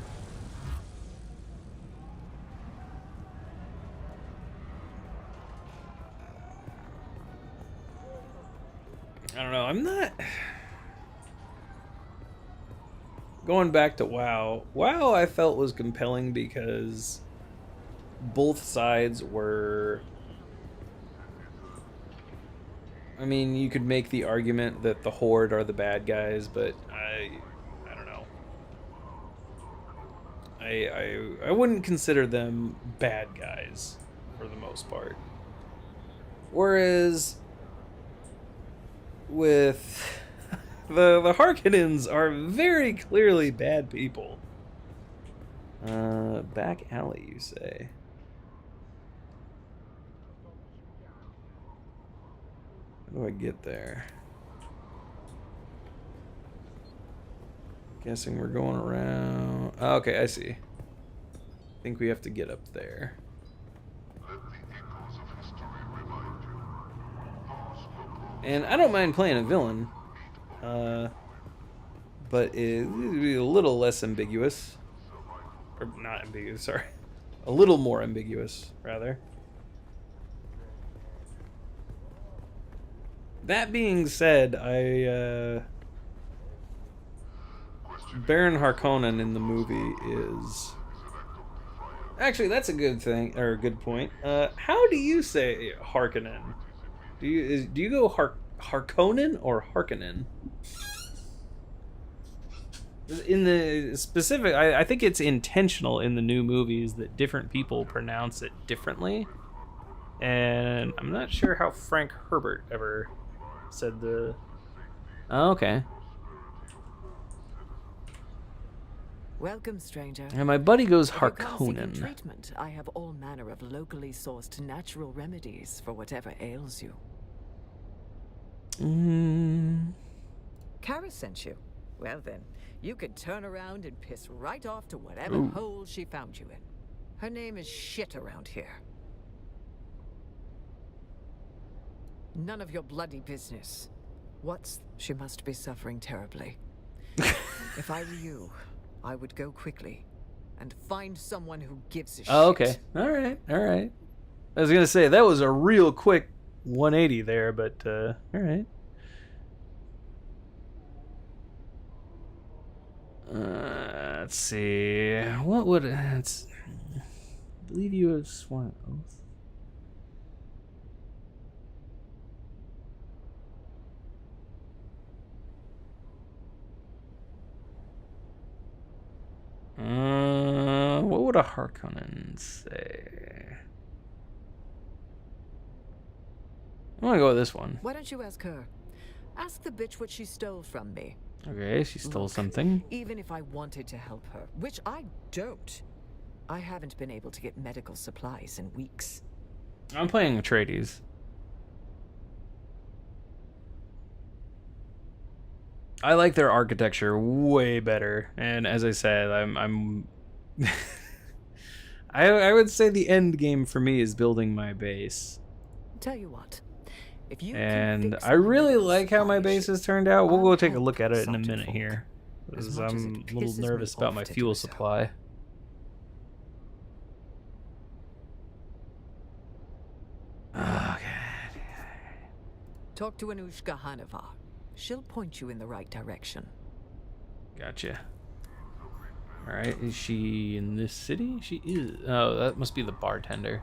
I don't know, I'm not... Going back to WoW. WoW I felt was compelling because both sides were... I mean, you could make the argument that the Horde are the bad guys, but I don't know. I wouldn't consider them bad guys for the most part. Whereas with the Harkonnens are very clearly bad people. Back alley, you say? How do I get there? Guessing we're going around. Oh, okay, I see. I think we have to get up there. And I don't mind playing a villain, but it would be a little less ambiguous. Or not ambiguous, sorry. A little more ambiguous, rather. That being said, Baron Harkonnen in the movie is... Actually, that's a good thing, or a good point. How do you say Harkonnen? Do you go Harkonnen or Harkonnen? In the specific, I think it's intentional in the new movies that different people pronounce it differently. And I'm not sure how Frank Herbert ever said the... Oh, okay. Welcome, stranger. And my buddy goes If you come seeking Harkonnen. treatment, I have all manner of locally sourced natural remedies for whatever ails you. Kara sent you. Well then, you could turn around and piss right off to whatever hole she found you in. Her name is shit around here. None of your bloody business. She must be suffering terribly. If I were you, I would go quickly and find someone who gives a shit. Oh, okay. All right. I was gonna say that was a real quick 180 there, but all right. Let's see. What would it's? I believe you have sworn an oath. What would a Harkonnen say? I'm gonna go with this one. Why don't you ask her? Ask the bitch what she stole from me. Okay, she stole Look, something. Even if I wanted to help her, which I don't, I haven't been able to get medical supplies in weeks. I'm playing Atreides. I like their architecture way better, and as I said, I'm I would say the end game for me is building my base. Tell you what, if you and I really like how my base has turned out. We'll go take a look at it in a minute here, because I'm a little nervous about my fuel supply. Okay. Talk to Anushka Hanova. She'll point you in the right direction. Gotcha. Alright, is she in this city? She is. Oh, that must be the bartender.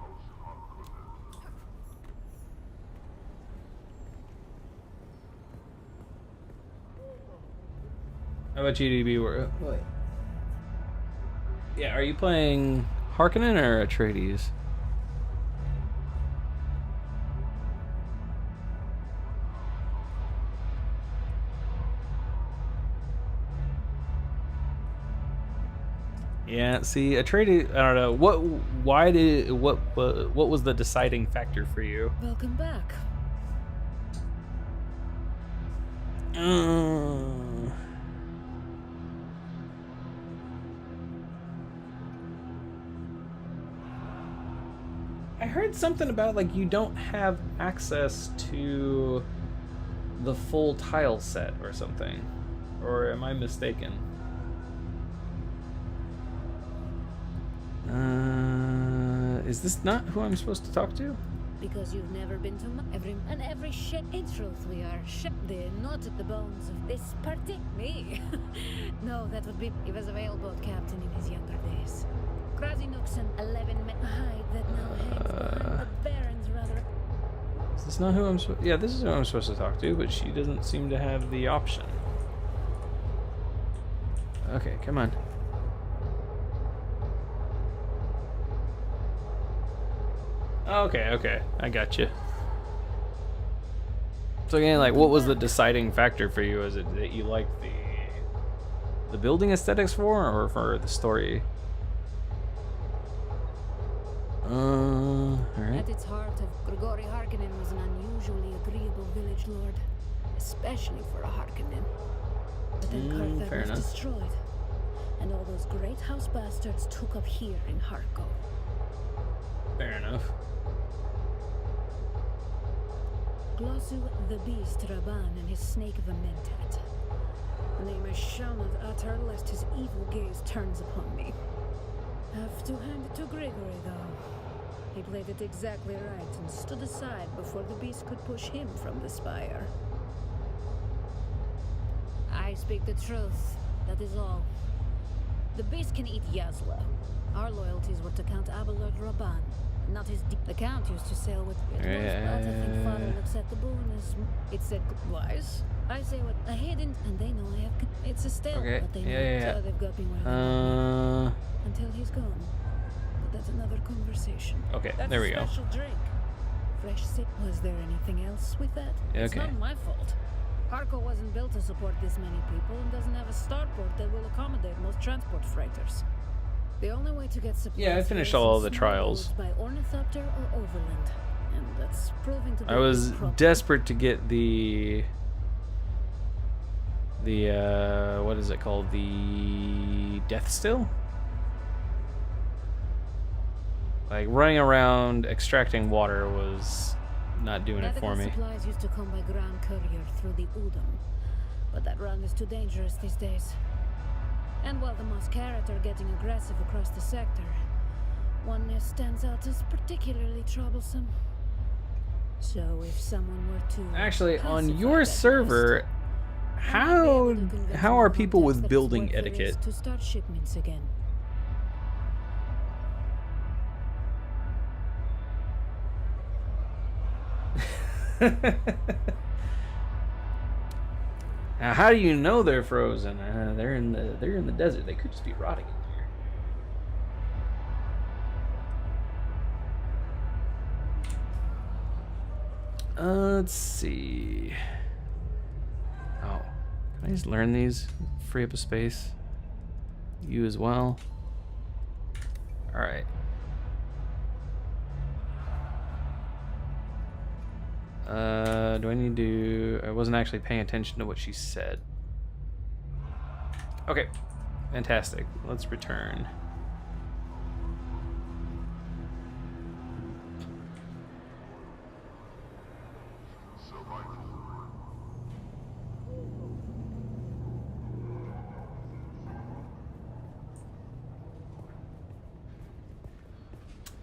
How about GDB? What? Yeah, are you playing Harkonnen or Atreides? Yeah, see, Atreides, I don't know. What was the deciding factor for you? Welcome back. I heard something about like you don't have access to the full tile set or something. Or am I mistaken? Is this not who I'm supposed to talk to? Because you've never been to every shit. In truth, we are the not the bones of this party. Me? No, that would be. He was a whaleboat captain in his younger days. Krasinooks and 11 men hide that now hangs behind the Baron's rather. Is this not who I'm supposed? Yeah, this is who I'm supposed to talk to, but she doesn't seem to have the option. Okay, come on. Okay, I got you. So again, like, what was the deciding factor for you? Is it that you liked the building aesthetics or for the story? All right. At its heart, Grigori Harkonnen was an unusually agreeable village lord, especially for a Harkonnen. But then Carthage was destroyed, and all those great house bastards took up here in Harko. Fair enough. Glossu the Beast Raban and his snake of a Mentat. The name is shone of utter lest his evil gaze turns upon me. Have to hand it to Gregory, though. He played it exactly right and stood aside before the beast could push him from the spire. I speak the truth, that is all. The beast can eat Yazla. Our loyalties were to Count Abelard Raban, not his The Count used to sail with it was, but I think Father looks at the boon as it said wise. I say what I hidden, and they know I have. It's a stale, but they know so they've got me where they until he's gone. But that's another conversation. Okay, that's there we go. Special drink. Fresh sip. Was there anything else with that? Okay. It's not my fault. Harko wasn't built to support this many people and doesn't have a starport that will accommodate most transport freighters. The only way to get supplies. Yeah, I finished all the trials. By Thopter or Overland, and that's proving to be I was desperate to get the what is it called? The Death Still? Like running around extracting water was not doing it for me. Supplies used to come by ground courier through the Udon, but that run is too dangerous these days. And while the Moscarat are getting aggressive across the sector, one nest stands out as particularly troublesome. So if someone were to actually on your server, how are people with building etiquette? To start shipments again. Now, how do you know they're frozen? They're in the desert. They could just be rotting in there. Let's see. Oh, can I just learn these? Free up a space. You as well. All right. Do I need to... I wasn't actually paying attention to what she said. Okay, fantastic. Let's return.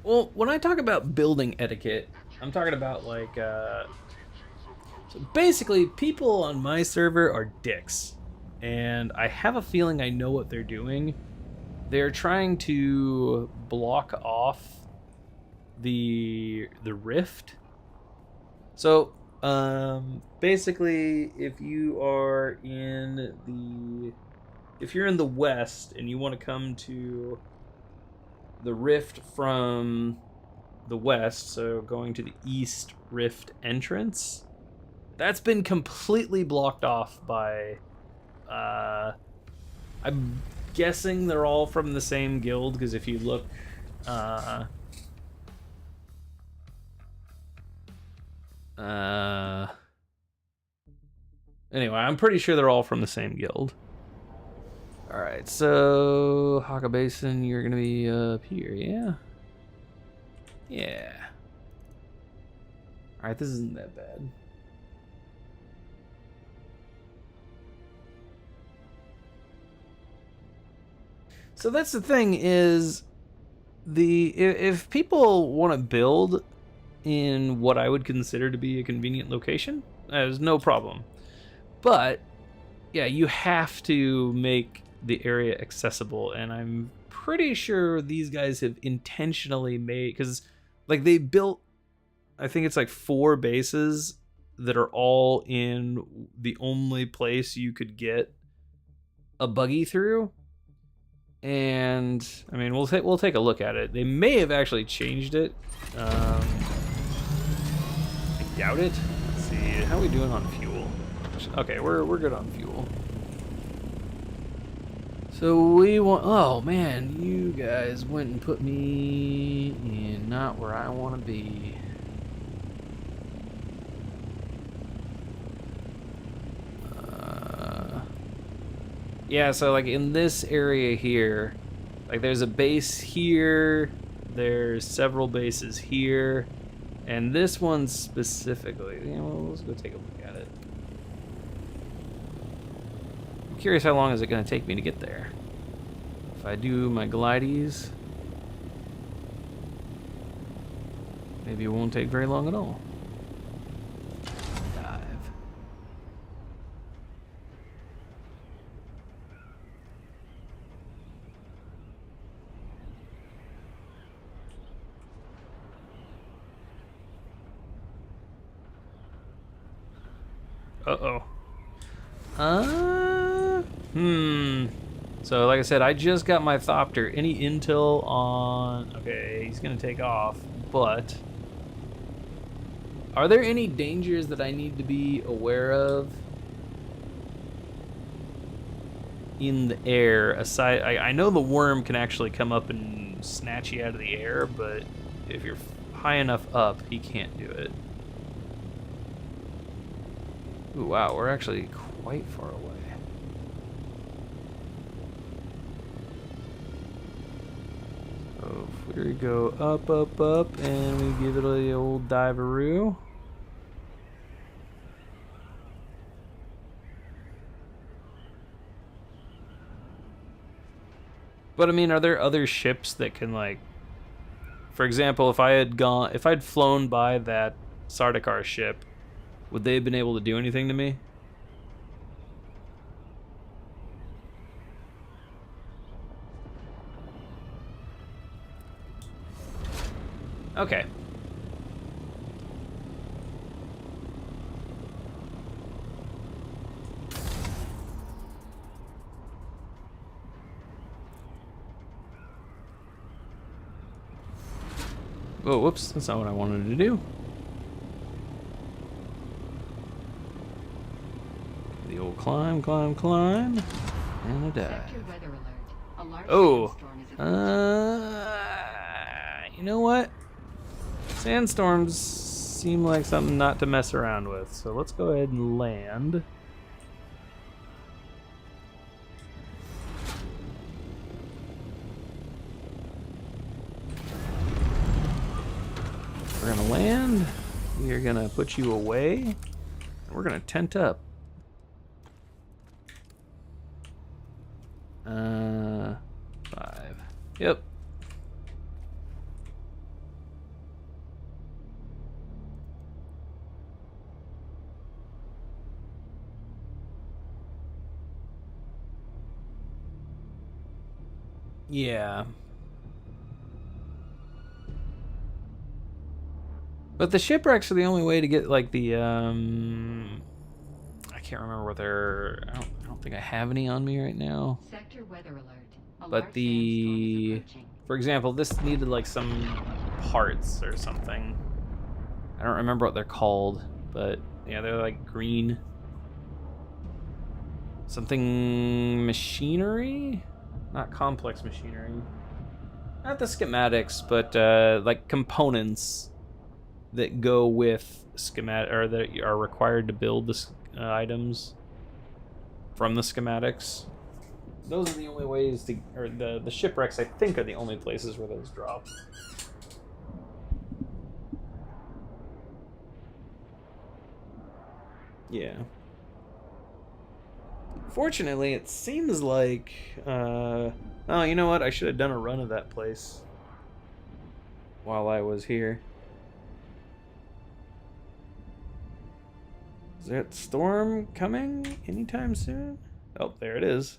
Well, when I talk about building etiquette, I'm talking about like, so basically people on my server are dicks, and I have a feeling I know what they're doing. They're trying to block off the rift. So, basically, if you're in the west and you want to come to the rift from the west, so going to the east rift entrance, that's been completely blocked off by I'm guessing they're all from the same guild, because if you look anyway, I'm pretty sure they're all from the same guild. Alright, so Haka Basin, you're gonna be up here, yeah? Yeah. Alright, this isn't that bad. So that's the thing, is if people want to build in what I would consider to be a convenient location, there's no problem. But yeah, you have to make the area accessible, and I'm pretty sure these guys have intentionally made, because like they built, I think it's like 4 bases that are all in the only place you could get a buggy through. And I mean, we'll take a look at it. They may have actually changed it. I doubt it. Let's see, how are we doing on fuel? Okay, we're good on fuel. So we want... Oh man, you guys went and put me in not where I want to be. Yeah, so like in this area here, like there's a base here, there's several bases here, and this one specifically, you know, let's go take a look at it. I'm curious how long is it going to take me to get there. If I do my glides, maybe it won't take very long at all. Uh-oh. So, like I said, I just got my Thopter. Any intel on... Okay, he's gonna take off, but... Are there any dangers that I need to be aware of in the air? Aside, I know the worm can actually come up and snatch you out of the air, but if you're high enough up, he can't do it. Ooh, wow, we're actually quite far away. So if we go up, up, up, and we give it a old diveroo. But I mean, are there other ships that can, like, for example, if I'd flown by that Sardaukar ship, would they have been able to do anything to me? Okay. Oh, whoops, that's not what I wanted to do. The old climb, climb, climb, and a dive. Sector weather alert. A large Oh, sandstorm is approaching. you know what? Sandstorms seem like something not to mess around with, so let's go ahead and land. We're gonna land. We are gonna put you away. And we're gonna tent up. 5. Yep. Yeah. But the shipwrecks are the only way to get like the I can't remember whether I don't think I have any on me right now. Sector weather alert. A But large the sandstorm is approaching. for example, this needed like some parts or something. I don't remember what they're called, but yeah, they're like green. Something machinery? Not complex machinery. Not the schematics, but like components that go with schematic or that are required to build the items from the schematics. Those are the only ways to, or the shipwrecks I think are the only places where those drop. Yeah. Fortunately, it seems like, oh, you know what? I should have done a run of that place while I was here. Is that storm coming anytime soon? Oh, there it is.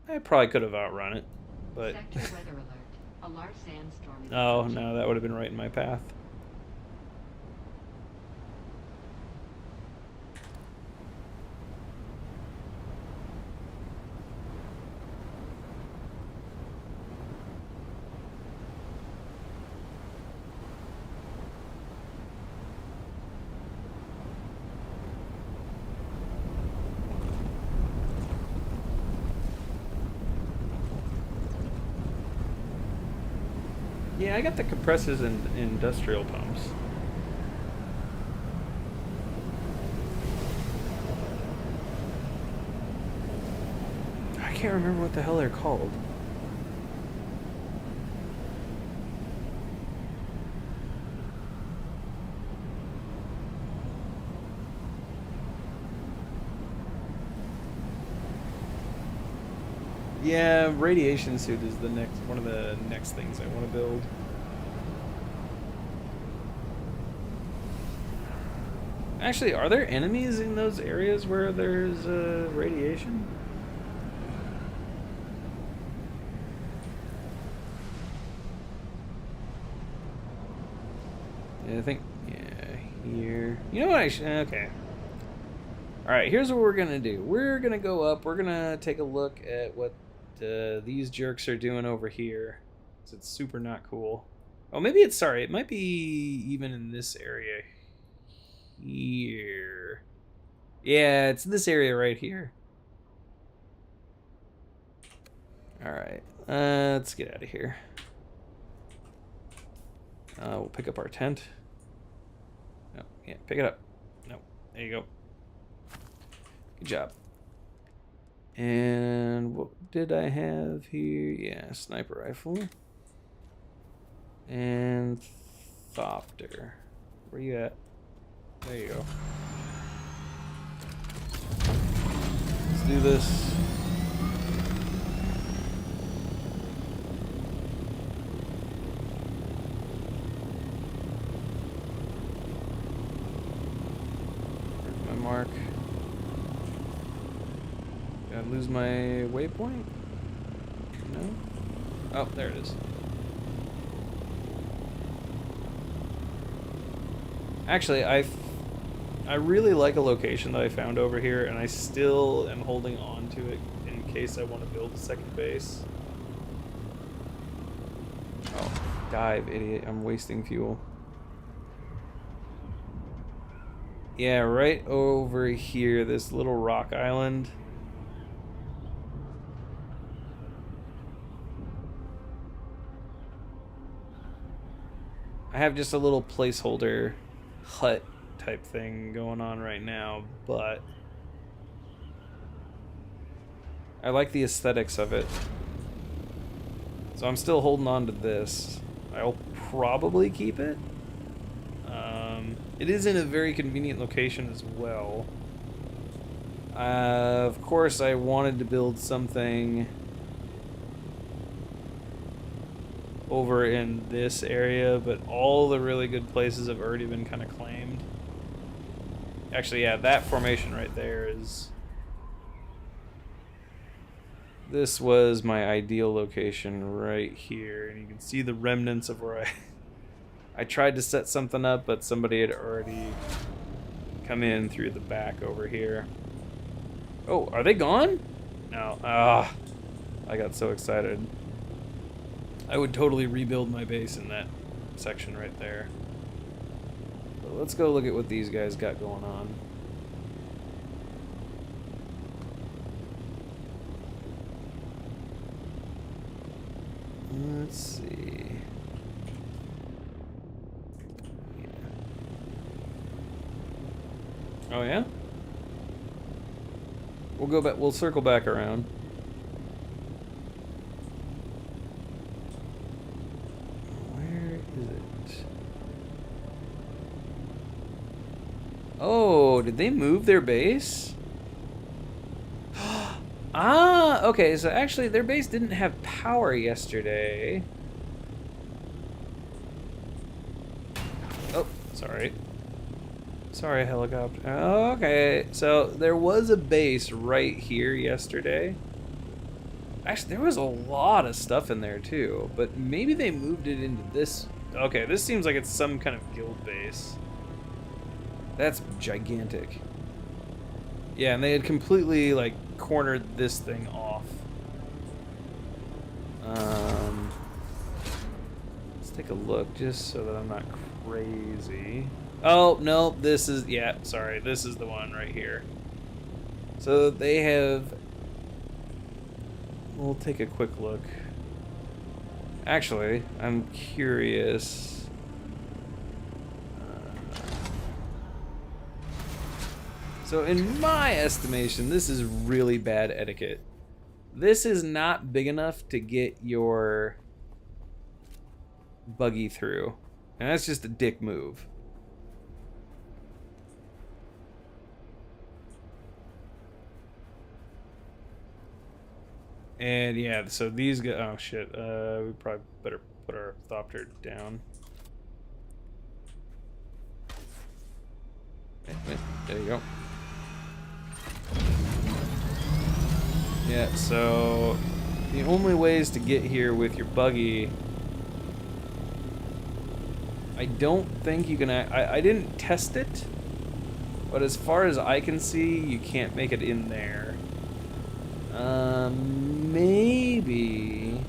I probably could have outrun it, but... Sector weather alert. A large sandstorm is Oh, approaching. no, that would have been right in my path. Yeah, I got the compressors and industrial pumps. I can't remember what the hell they're called. Yeah, radiation suit is the next one of the next things I want to build. Actually, are there enemies in those areas where there's radiation? Yeah, I think, yeah, here. You know what I should, okay. Alright, here's what we're gonna do. We're gonna go up, we're gonna take a look at what these jerks are doing over here. 'Cause it's super not cool. Oh, maybe it's, sorry, it might be even in this area here. Yeah, it's this area right here. Alright, let's get out of here. We'll pick up our tent. No, yeah, pick it up. No, there you go. Good job. And what did I have here? Yeah, sniper rifle. And Thopter. Where you at? There you go. Let's do this. Where's my mark? Did I lose my waypoint? No? Oh, there it is. Actually, I really like a location that I found over here, and I still am holding on to it in case I want to build a second base. Oh, dive, idiot. I'm wasting fuel. Yeah, right over here, this little rock island. I have just a little placeholder hut type thing going on right now, but I like the aesthetics of it. So I'm still holding on to this. I'll probably keep it. It is in a very convenient location as well. Of course, I wanted to build something over in this area, but all the really good places have already been kind of claimed. Actually, yeah, that formation right there is... This was my ideal location right here, and you can see the remnants of where I tried to set something up, but somebody had already come in through the back over here. Oh, are they gone? No. Ah, I got so excited. I would totally rebuild my base in that section right there. But let's go look at what these guys got going on. Let's see. Yeah. Oh yeah? We'll go back. We'll circle back around. Where is it? Oh, did they move their base? Ah, okay, so actually their base didn't have power yesterday. Oh, sorry. Sorry, helicopter. Okay, so there was a base right here yesterday. Actually, there was a lot of stuff in there too, but maybe they moved it into this. Okay, this seems like it's some kind of guild base. That's gigantic. Yeah, and they had completely, like, cornered this thing off. Let's take a look, just so that I'm not crazy. Oh, no, this is, yeah, sorry, this is the one right here. So they have... We'll take a quick look. Actually, I'm curious... So in my estimation, this is really bad etiquette. This is not big enough to get your buggy through. And that's just a dick move. And yeah, so these guys, oh shit, we probably better put our Thopter down. There you go. Yeah, so the only ways to get here with your buggy, I don't think you can, I didn't test it, but as far as I can see, you can't make it in there. Maybe,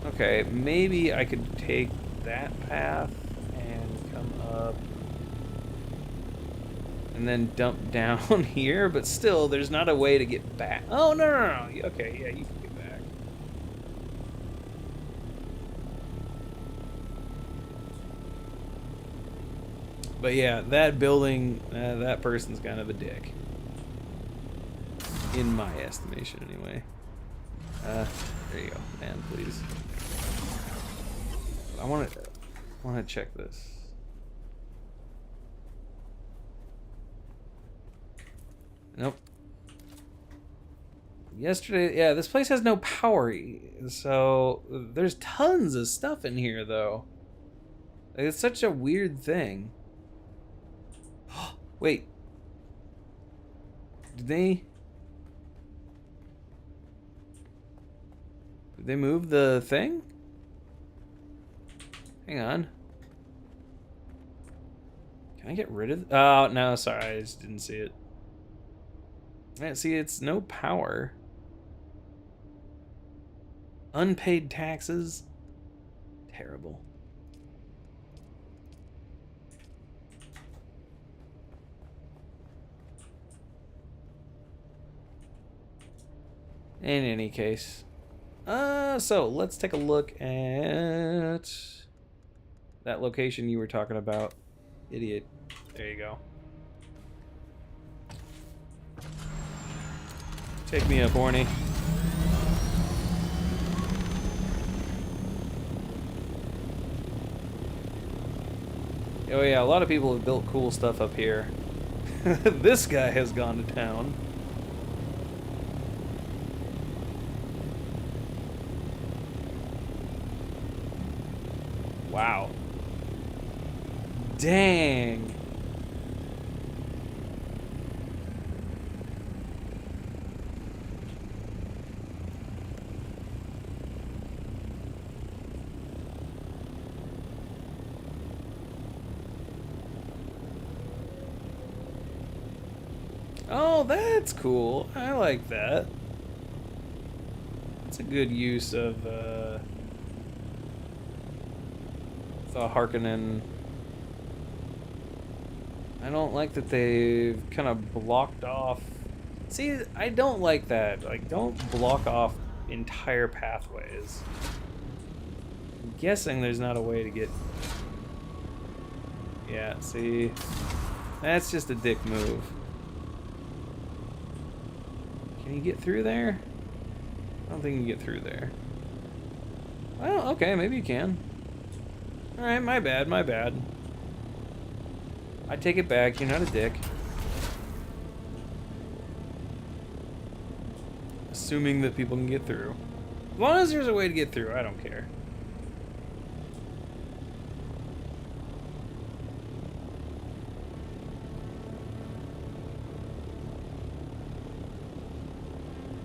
okay, maybe I could take that path and come up and then dump down here, but still, there's not a way to get back. Oh, no. Okay, yeah, you can get back. But yeah, that building, that person's kind of a dick. In my estimation, anyway. There you go, man, please. I want to check this. Nope. Yesterday, yeah, this place has no power, so there's tons of stuff in here, though. Like, it's such a weird thing. Wait. Did they... Did they move the thing? Hang on. Can I get rid of... Oh, no, sorry. I just didn't see it. Yeah, see, it's no power. Unpaid taxes. Terrible. In any case. So let's take a look at that location you were talking about. Idiot. There you go. Take me up, horny. Oh yeah, a lot of people have built cool stuff up here. This guy has gone to town. Wow. Dang. Oh, that's cool. I like that. It's a good use of the Harkonnen. I don't like that they've kind of blocked off. See, I don't like that. Like, don't block off entire pathways. I'm guessing there's not a way to get... Yeah, see? That's just a dick move. Can you get through there? I don't think you can get through there. Well, okay, maybe you can. Alright, my bad, my bad. I take it back, you're not a dick. Assuming that people can get through. As long as there's a way to get through, I don't care.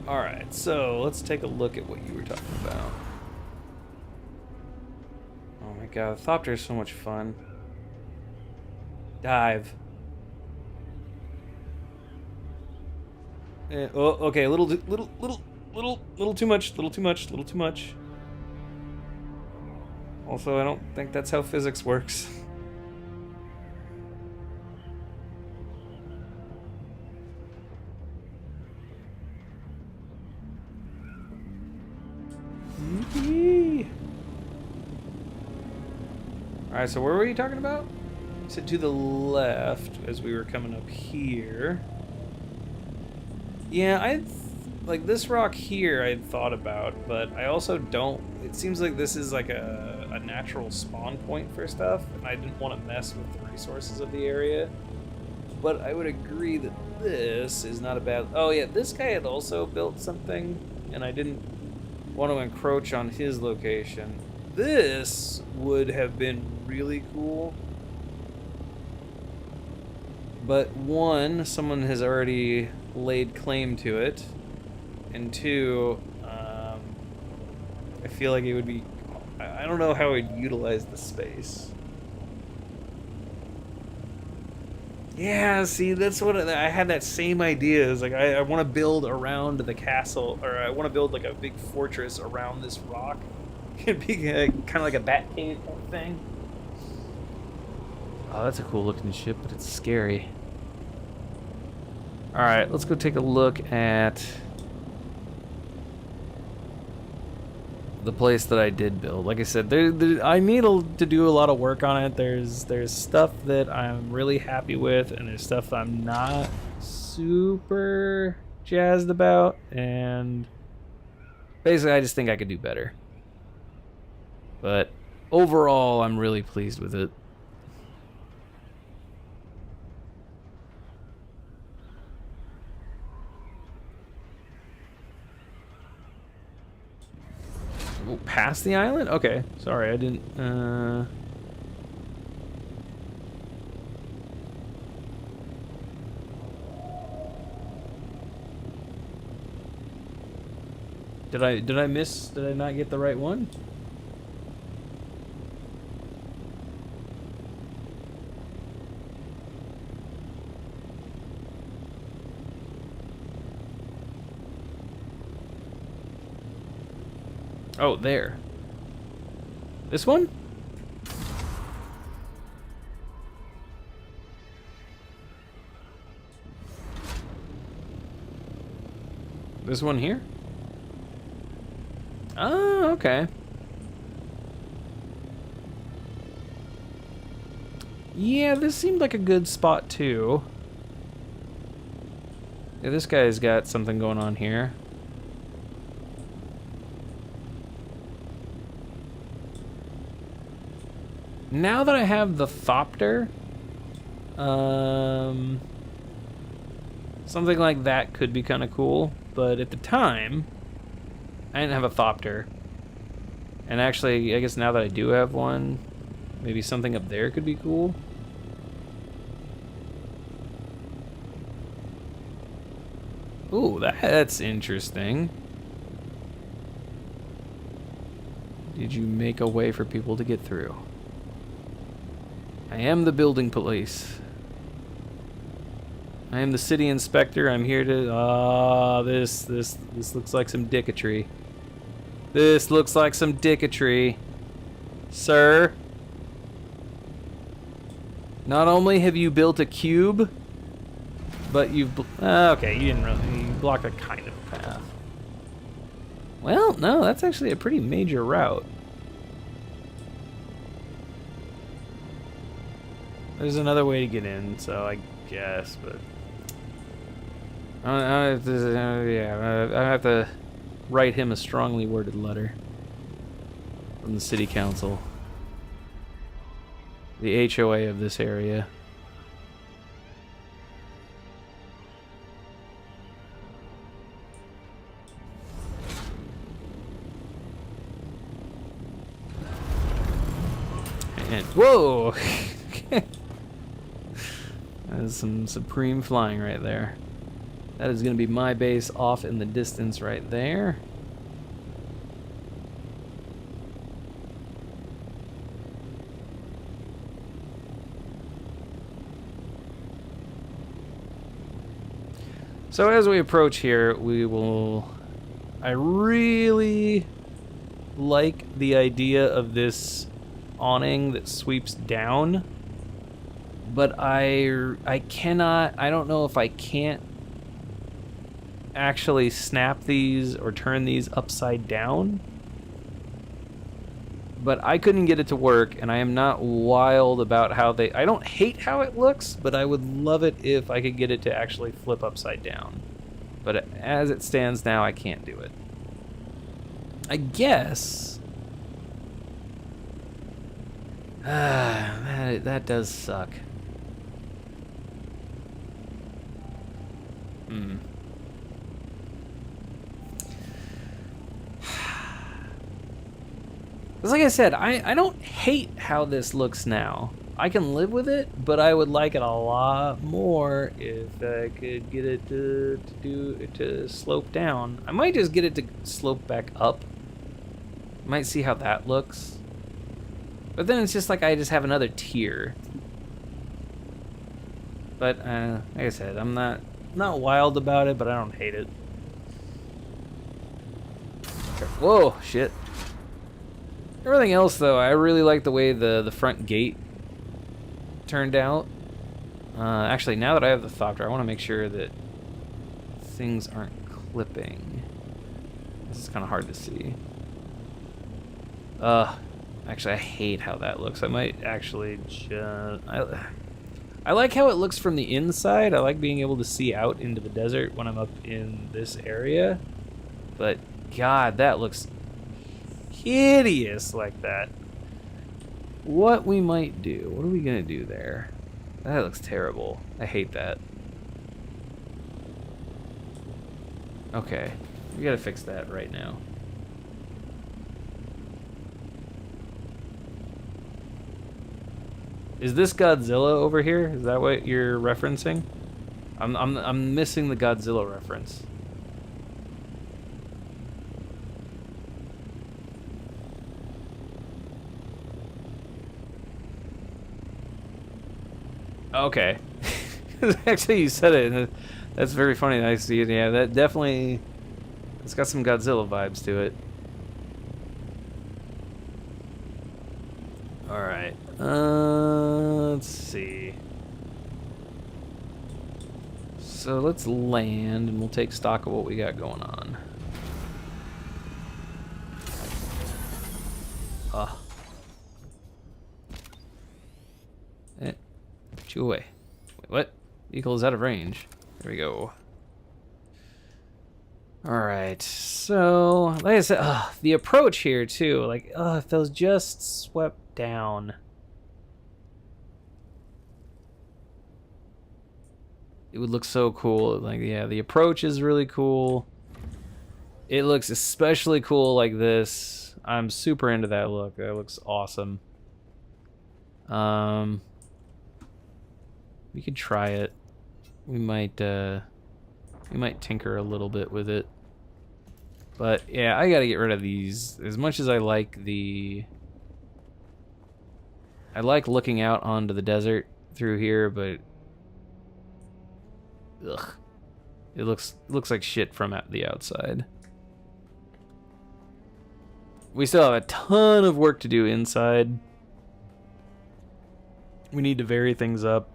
Alright, so let's take a look at what you were talking about. Oh my god, Thopter is so much fun. Dive. Oh, okay, a little too much. Also, I don't think that's how physics works. Alright, so where were you talking about? You said to the left as we were coming up here. Yeah, like this rock here I had thought about, but I also don't... It seems like this is like a natural spawn point for stuff, and I didn't want to mess with the resources of the area. But I would agree that this is not a bad... Oh yeah, this guy had also built something, and I didn't want to encroach on his location. This would have been really cool. But one, someone has already laid claim to it. And two, I feel like it would be... I don't know how I'd utilize the space. Yeah, see, that's what I had that same idea. Is like I want to build around the castle, or I want to build like a big fortress around this rock. It'd be kind of like a bat cave type thing. Oh, that's a cool looking ship, but it's scary. All right, let's go take a look at the place that I did build. Like I said, I need to do a lot of work on it. There's stuff that I'm really happy with, and there's stuff I'm not super jazzed about, and basically I just think I could do better. But overall, I'm really pleased with it. Oh, past the island? Okay, sorry, I didn't... Did I miss? Did I not get the right one? Oh, there. This one? This one here? Oh, okay. Yeah, this seemed like a good spot too. Yeah, this guy's got something going on here. Now that I have the Thopter, something like that could be kind of cool. But at the time, I didn't have a Thopter. And actually, I guess now that I do have one, maybe something up there could be cool. Ooh, that's interesting. Did you make a way for people to get through? I am the building police. I am the city inspector. I'm here to... this looks like some dicketry. This looks like some dicketry. Sir. Not only have you built a cube, but you've... okay, you didn't really... You blocked a kind of path. Well, no, that's actually a pretty major route. There's another way to get in, so I guess, but... I have to write him a strongly worded letter from the city council. The HOA of this area. And whoa! That is some supreme flying right there. That is going to be my base off in the distance right there. So as we approach here, I really like the idea of this awning that sweeps down. But I don't know if I can't actually snap these or turn these upside down. But I couldn't get it to work, and I am not wild about how I don't hate how it looks, but I would love it if I could get it to actually flip upside down. But as it stands now, I can't do it. I guess... that does suck. Because like I said, I don't hate how this looks now. I can live with it, but I would like it a lot more if I could get it to slope down. I might just get it to slope back up. Might see how that looks. But then it's just like I just have another tier. But like I said, I'm not wild about it, but I don't hate it. Whoa, shit. Everything else, though, I really like the way the front gate turned out. Actually, now that I have the Thopter, I want to make sure that things aren't clipping. This is kind of hard to see. Actually, I hate how that looks. I might actually just... I like how it looks from the inside. I like being able to see out into the desert when I'm up in this area. But, God, that looks hideous like that. What we might do... What are we going to do there? That looks terrible. I hate that. Okay. We got to fix that right now. Is this Godzilla over here? Is that what you're referencing? I'm missing the Godzilla reference. Okay. Actually, you said it. And that's very funny. I see it. Yeah, that definitely. It's got some Godzilla vibes to it. All right. Let's see. So let's land, and we'll take stock of what we got going on. Chew away. Wait, what? Vehicle is out of range. There we go. Alright, so, like I said, the approach here, too. Like, if those just swept down. It would look so cool. Like, yeah, the approach is really cool. It looks especially cool like this. I'm super into that look. That looks awesome. We could try it. We might tinker a little bit with it. But yeah, I gotta get rid of these. As much as I like looking out onto the desert through here, but ugh, it looks like shit from the outside. We still have a ton of work to do inside. We need to vary things up.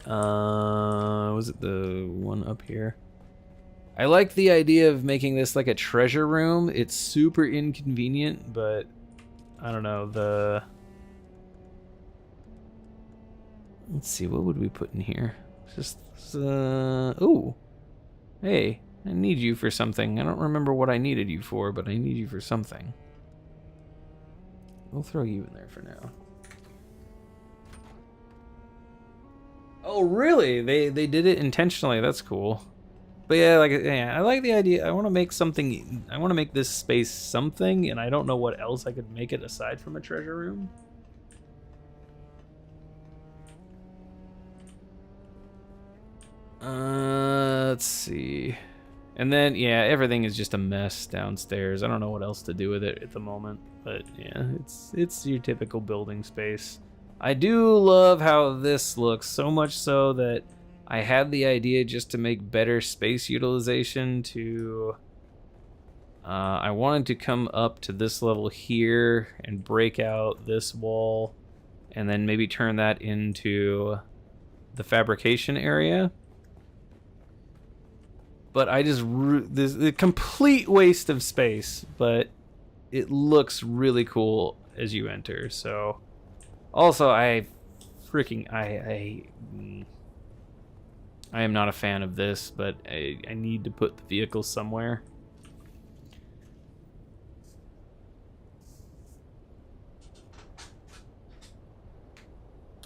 Was it the one up here? I like the idea of making this like a treasure room. It's super inconvenient, but I don't know, let's see, what would we put in here? Just oh, hey, I need you for something. I don't remember what I needed you for, but I need you for something. We'll throw you in there for now. Oh, really? They did it intentionally. That's cool. But yeah, I like the idea. I want to make something. I want to make this space something, and I don't know what else I could make it aside from a treasure room. Let's see. And then, yeah, everything is just a mess downstairs. I don't know what else to do with it at the moment. But yeah, it's your typical building space. I do love how this looks, so much so that I had the idea just to make better space utilization to... I wanted to come up to this level here and break out this wall and then maybe turn that into the fabrication area. But I just... this is a complete waste of space, but it looks really cool as you enter, so... Also, I am not a fan of this, but I need to put the vehicle somewhere.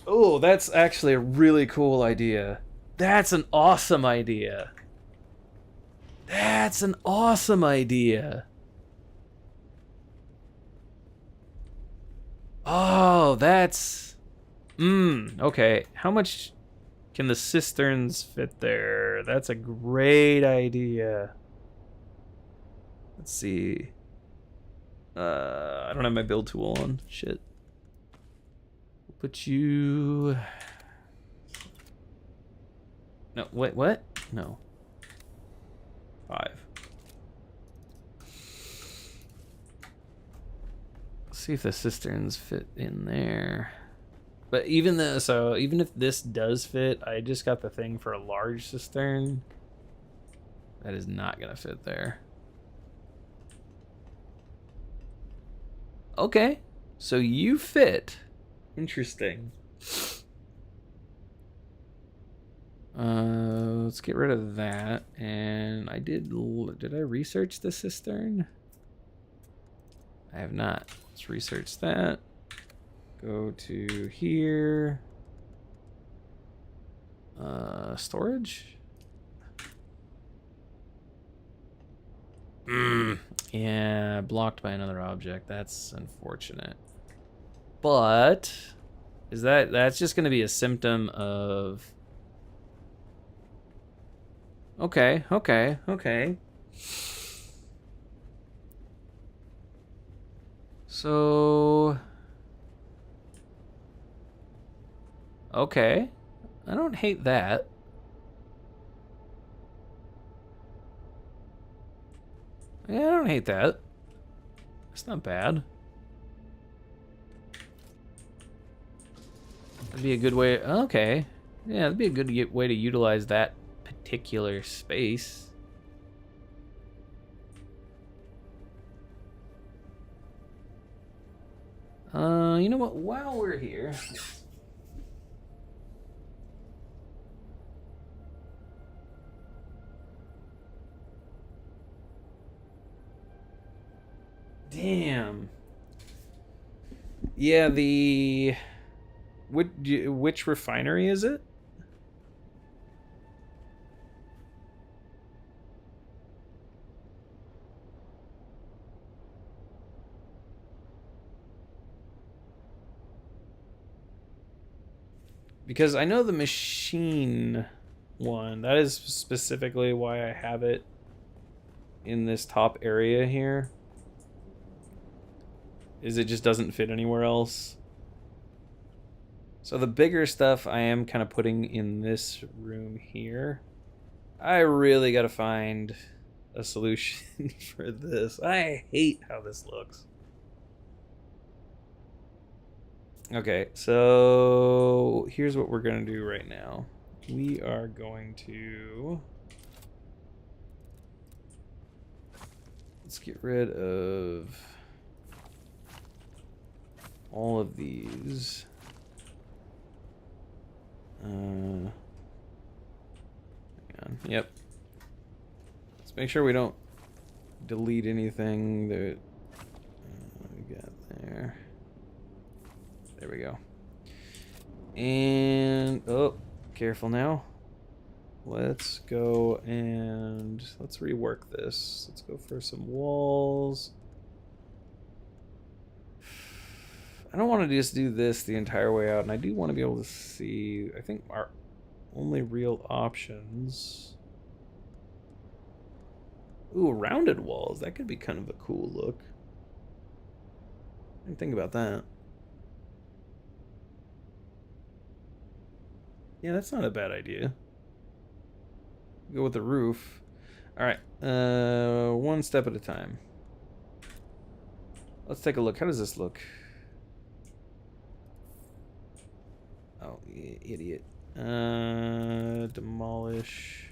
Oh, that's actually a really cool idea. That's an awesome idea. That's an awesome idea. Oh, that's... okay. How much can the cisterns fit there? That's a great idea. Let's see. I don't have my build tool on. Shit. We'll put you... No, wait, what? No. 5. See if the cisterns fit in there. But even if this does fit, I just got the thing for a large cistern. That is not gonna fit there. Okay, so you fit. Interesting. Let's get rid of that. And did I research the cistern? I have not. Let's research that. Go to here. Storage? Yeah, blocked by another object. That's unfortunate. But that's just gonna be a symptom of... Okay. So... Okay. I don't hate that. Yeah, I don't hate that. It's not bad. That'd be a good way. Okay. Yeah, that'd be a good way to utilize that particular space. You know what? While we're here, damn. Yeah, which refinery is it? Because I know the machine one. That is specifically why I have it in this top area here. Is it just doesn't fit anywhere else. So the bigger stuff I am kind of putting in this room here. I really got to find a solution for this. I hate how this looks. Okay, so here's what we're going to do right now. We are going to... Let's get rid of all of these. Hang on. Yep. Let's make sure we don't delete anything that we got there. There we go. And oh, careful now. Let's go and let's rework this. Let's go for some walls. I don't want to just do this the entire way out, and I do want to be able to see. I think our only real options. Ooh, rounded walls. That could be kind of a cool look. I didn't think about that. Yeah, that's not a bad idea. Go with the roof. All right, one step at a time. Let's take a look. How does this look? Oh, idiot. Demolish.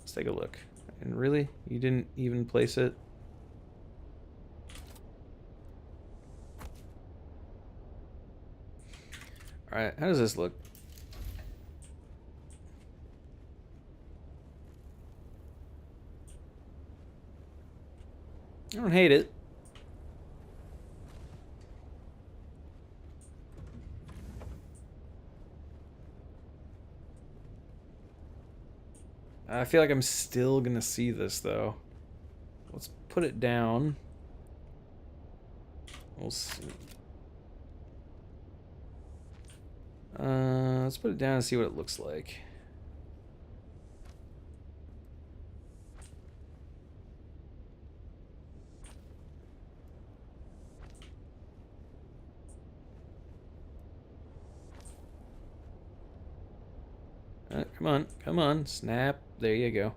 Let's take a look. And really? You didn't even place it? Alright, how does this look? I don't hate it. I feel like I'm still gonna see this though. Let's put it down. We'll see. Let's put it down and see what it looks like. Come on, snap. There you go.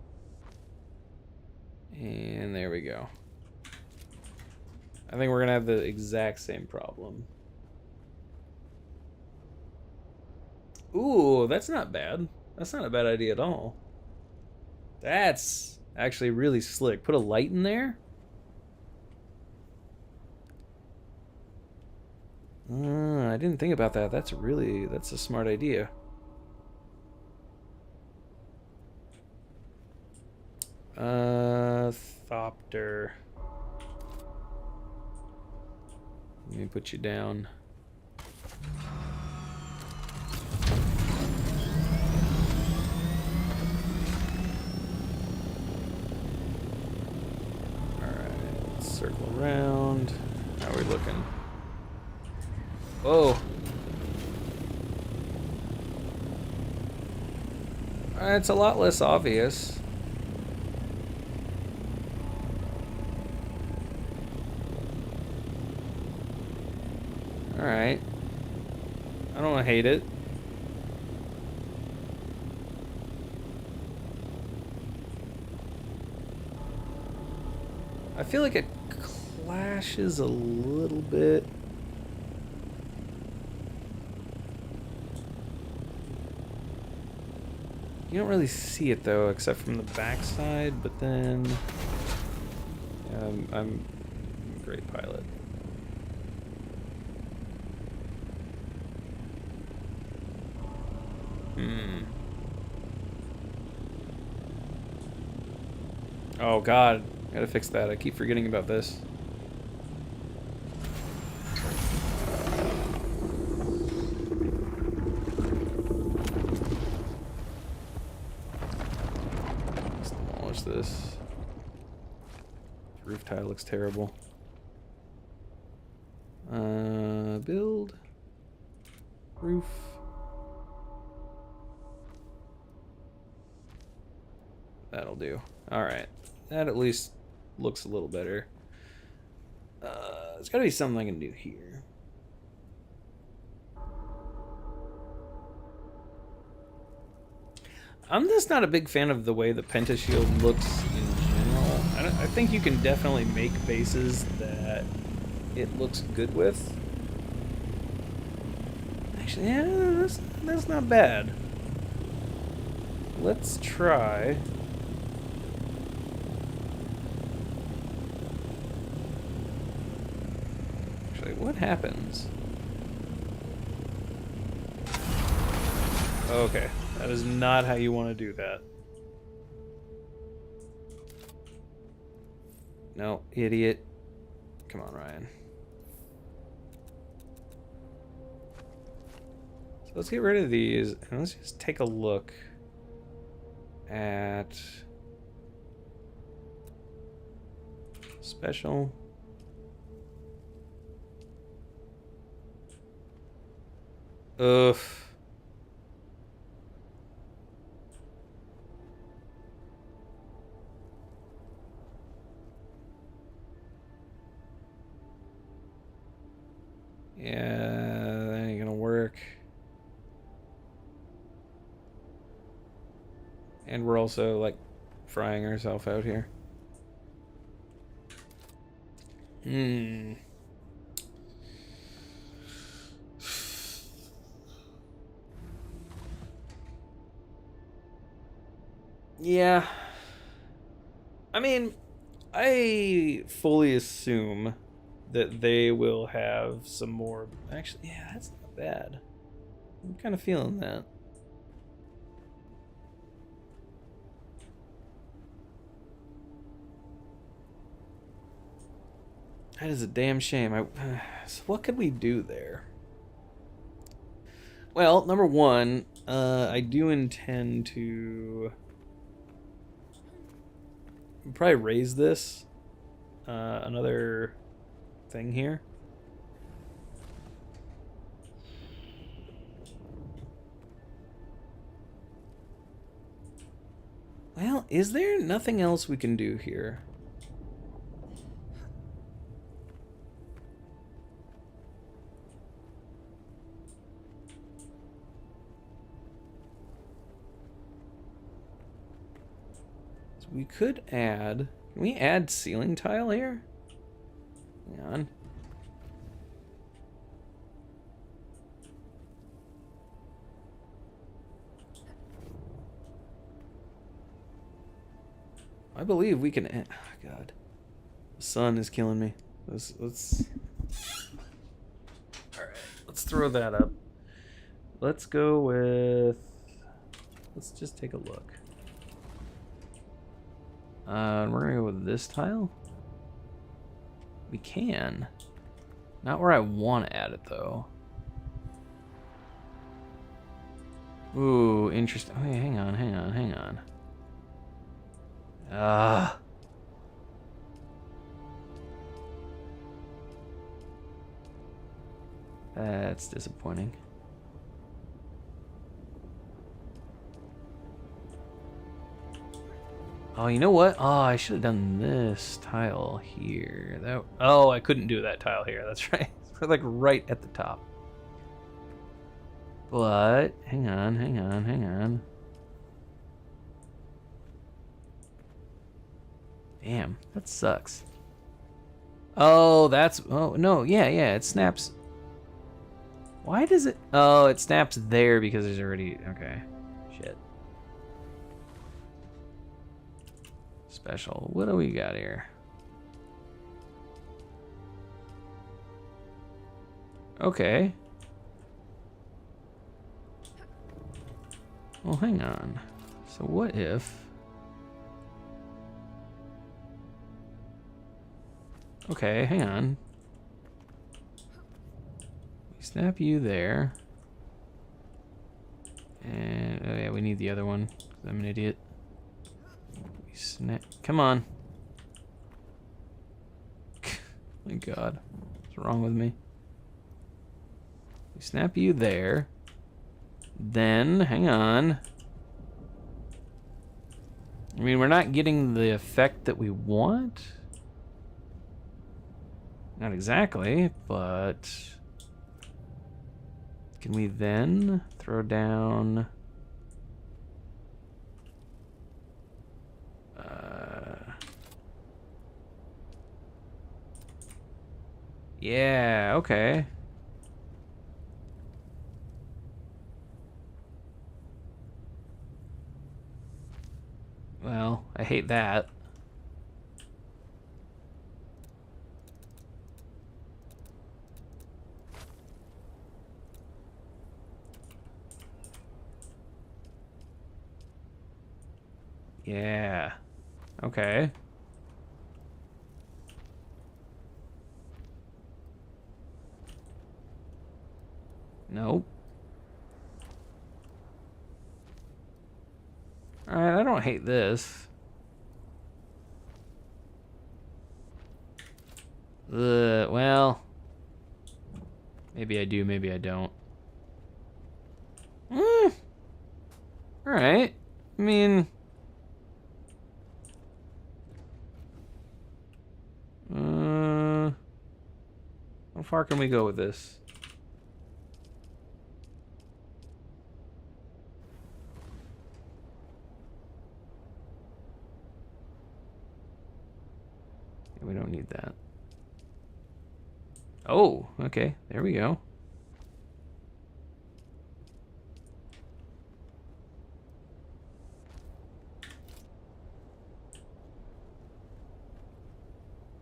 And there we go. I think we're gonna have the exact same problem. Ooh, that's not bad. That's not a bad idea at all. That's actually really slick. Put a light in there? I didn't think about that. That's a smart idea. Thopter. Let me put you down. Circle around. How are we looking? Whoa. It's a lot less obvious. Alright. I don't hate it. I feel like it clashes a little bit. You don't really see it though, except from the backside, but then I'm a great pilot. Oh god, gotta fix that. I keep forgetting about this. Let's demolish this. Roof tile looks terrible. Build. Roof. That'll do. Alright. That at least looks a little better. There's gotta be something I can do here. I'm just not a big fan of the way the pentashield looks in general. I think you can definitely make bases that it looks good with. Actually, yeah, that's not bad. Let's try. Actually, what happens? Okay, that is not how you want to do that. No, idiot. Come on, Ryan. So let's get rid of these and let's just take a look at special. Oof. Yeah, that ain't gonna work. And we're also, like, frying ourselves out here. Yeah. I mean, I fully assume that they will have some more. Actually, yeah, that's not bad. I'm kind of feeling that. That is a damn shame. So what could we do there? Well, number one, I do intend to probably raise this another thing here. Well, is there nothing else we can do here? So we could add... Can we add ceiling tile here? Hang on. I believe we can add... Oh, God. The sun is killing me. Let's... Alright, let's throw that up. Let's go with... Let's just take a look. We're gonna go with this tile. We can. Not where I want to add it, though. Ooh, interesting. Oh, yeah, hang on. That's disappointing. Oh, you know what? Oh, I should have done this tile here. Oh, I couldn't do that tile here. That's right. like right at the top. But hang on. Damn, that sucks. Oh, no, yeah, it snaps. Why does it? Oh, it snaps there because there's already, okay. Shit. Special. What do we got here? Okay. Well, hang on. So what if... Okay, hang on. We snap you there. And, oh yeah, we need the other one, 'cause I'm an idiot. We snap... Come on. My god. What's wrong with me? We snap you there. Then, hang on. I mean, we're not getting the effect that we want. Not exactly, but... Can we then throw down... Yeah, okay. Well, I hate that. Yeah. Okay. Nope. Alright, I don't hate this. Well... Maybe I do, maybe I don't. Alright. I mean... How far can we go with this? We don't need that. Oh, okay. There we go.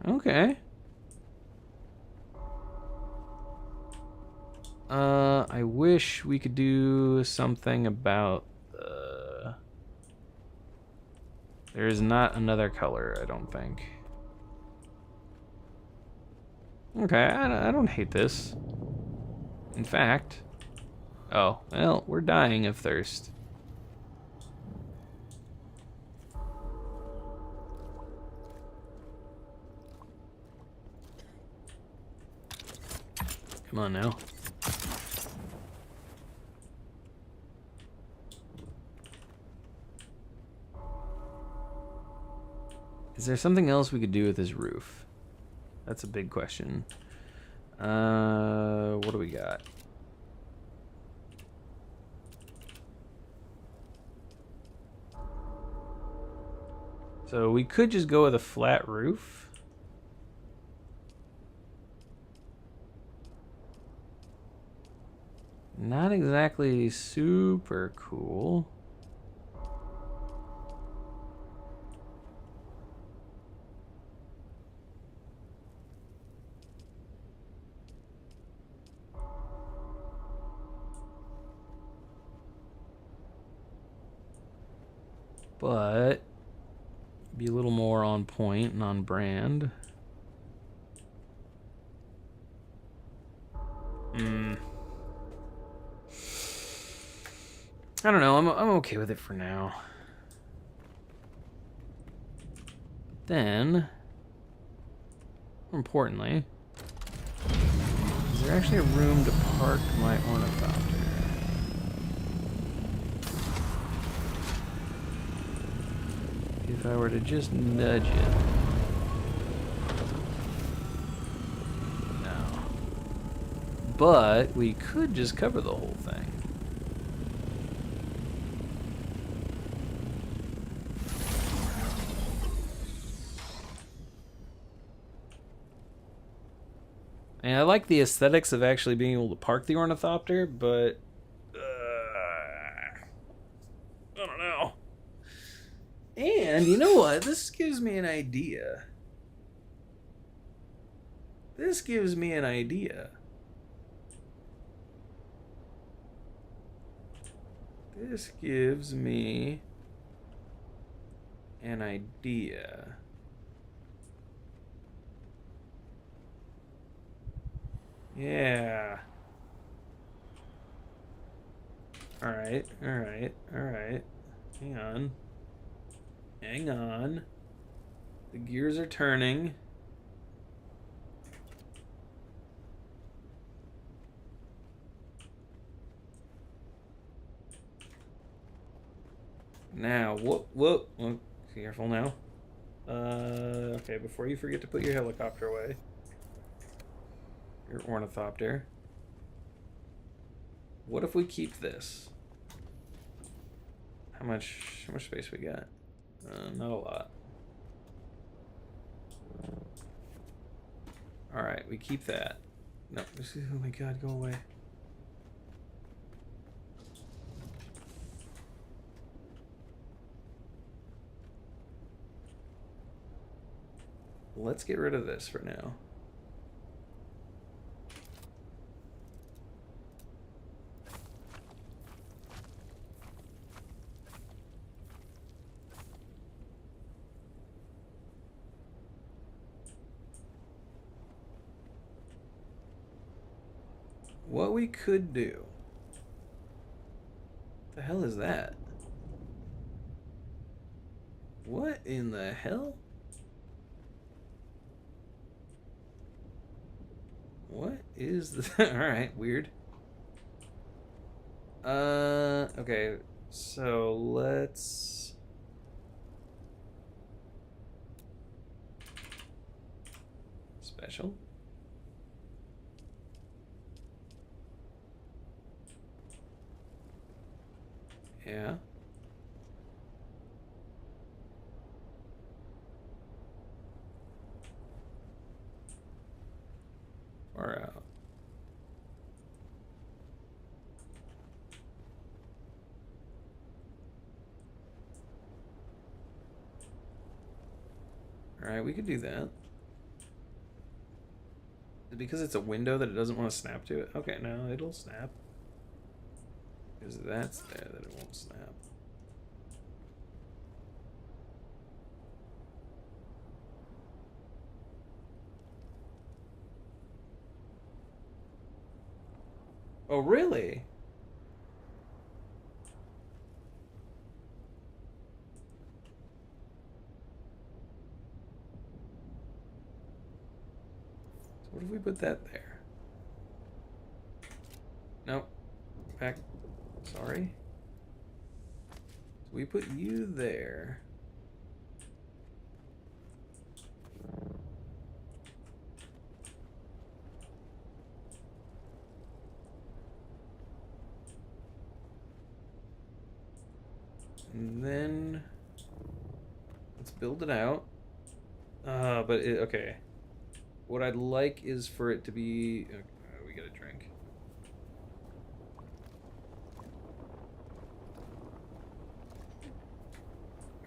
Okay. I wish we could do something about the... There's not another color, I don't think. Okay, I don't hate this. In fact... Oh, well, we're dying of thirst. Come on now. Is there something else we could do with this roof? That's a big question. What do we got? So we could just go with a flat roof. Not exactly super cool. But be a little more on point and on brand. I don't know. I'm okay with it for now. Then, more importantly, is there actually a room to park my ornithopter? If I were to just nudge it. No. but we could just cover the whole thing. And I like the aesthetics of actually being able to park the ornithopter, but I don't know. And you know what? This gives me an idea. This gives me an idea. This gives me an idea. Yeah. Alright, alright, alright. Hang on. Hang on. The gears are turning. Now, whoop. Oh, careful now. Okay, before you forget to put your helicopter away. Your ornithopter. What if we keep this? How much space we got? Not a lot. Alright, we keep that. No, oh my god, go away. Let's get rid of this for now. What we could do. What the hell is that? What in the hell? What is this? Alright, weird. Okay, so let's... Special? Yeah. Far out. Alright, we could do that. Because it's a window that it doesn't want to snap to it? Okay, no, it'll snap. Because that's there that it won't snap. Oh, really? So what if we put that there? Nope. Back. Sorry. So we put you there. And then let's build it out. Okay. What I'd like is for it to be. We got a drink.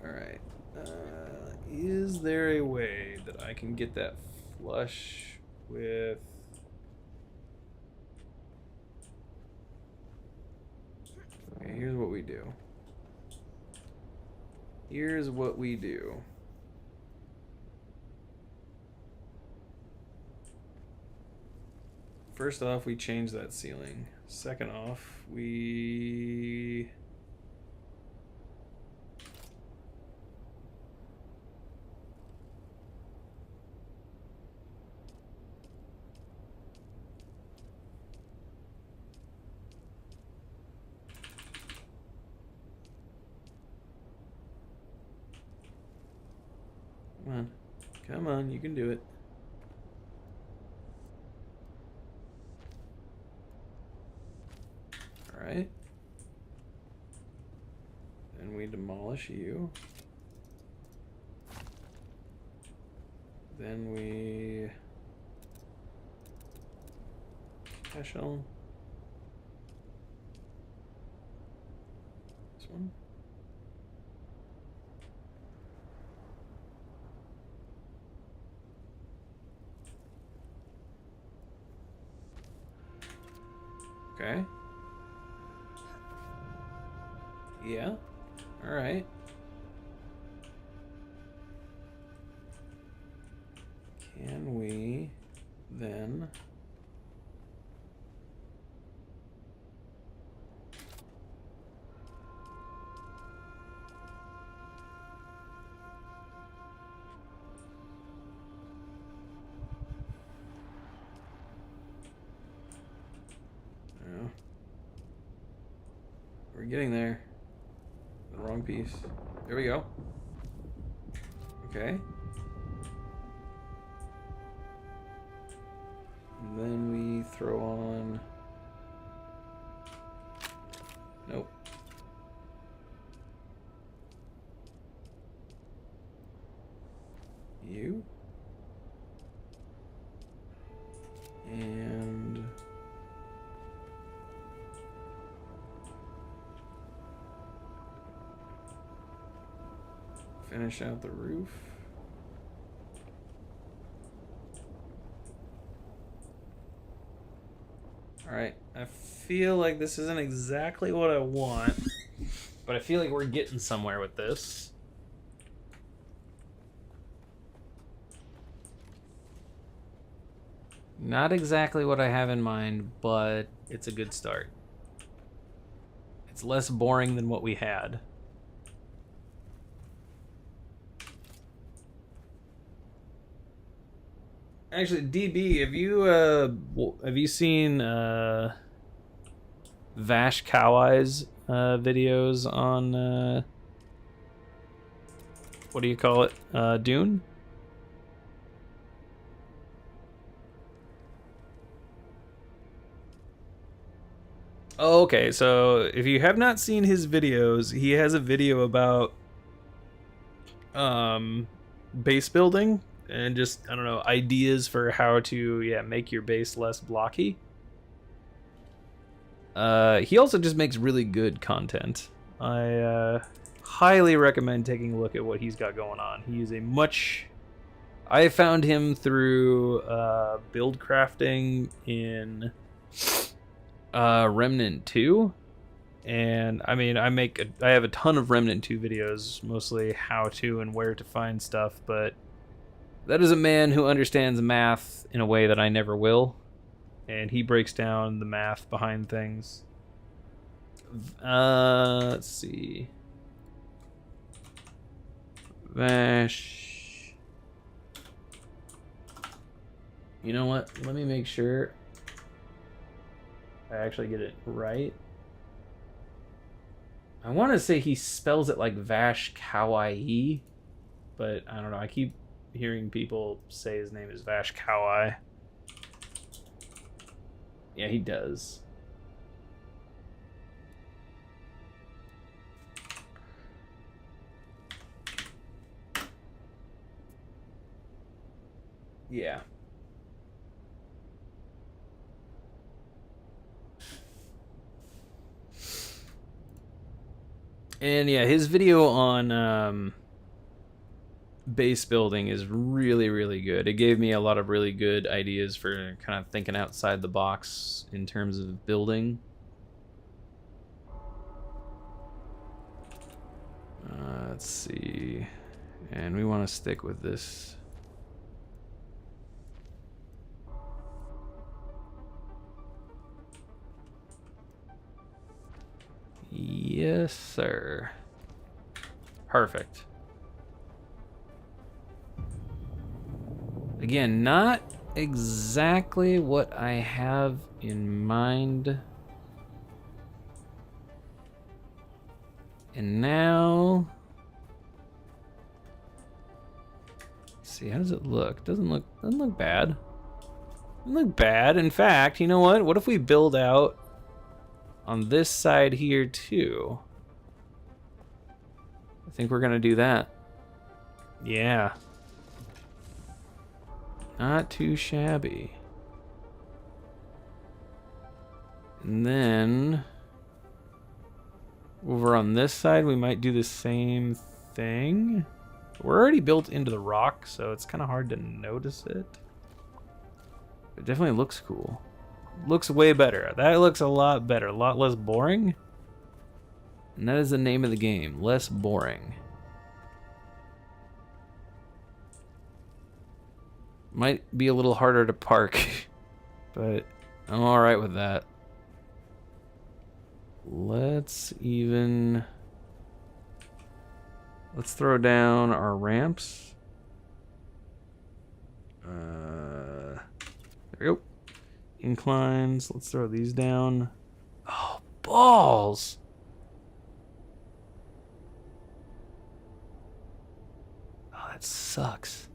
All right. Is there a way that I can get that flush with? Okay, here's what we do. Here's what we do. First off, we change that ceiling. Second off, we... Come on. Come on, you can do it. Alright. Then we demolish you. Then we... special. This one. Okay. Yeah. All right. Can we then we're getting there. The wrong piece. There we go. Okay. And then we throw on... Nope. You. And... finish out the roof. Alright, I feel like this isn't exactly what I want, but I feel like we're getting somewhere with this. Not exactly what I have in mind, but it's a good start. It's less boring than what we had. Actually, DB, have you seen Vash Kawai's videos on what do you call it? Dune? Oh, okay, so if you have not seen his videos, he has a video about base building. And just, I don't know, ideas for how to, make your base less blocky. He also just makes really good content. I highly recommend taking a look at what he's got going on. He is a much... I found him through build crafting in Remnant 2. And, I mean, I have a ton of Remnant 2 videos, mostly how to and where to find stuff, but... that is a man who understands math in a way that I never will. And he breaks down the math behind things. Let's see. Vash. You know what? Let me make sure I actually get it right. I want to say he spells it like Vash Kawai, but I don't know. I keep hearing people say his name is Vash Kawai. Yeah, he does. Yeah. And yeah, his video on base building is really, really good. It gave me a lot of really good ideas for kind of thinking outside the box in terms of building. Let's see. And we want to stick with this. Yes, sir. Perfect. Again, not exactly what I have in mind. And now... let's see, how does it look? Doesn't look bad. Doesn't look bad. In fact, you know what? What if we build out on this side here too. I think we're gonna do that. Yeah. Not too shabby. And then over on this side, we might do the same thing. We're already built into the rock, so it's kind of hard to notice it. It definitely looks cool. Looks way better. That looks a lot better, a lot less boring. And that is the name of the game, less boring. Might be a little harder to park, but I'm alright with that. Let's throw down our ramps. There we go. Inclines. Let's throw these down. Oh, balls! Oh, that sucks.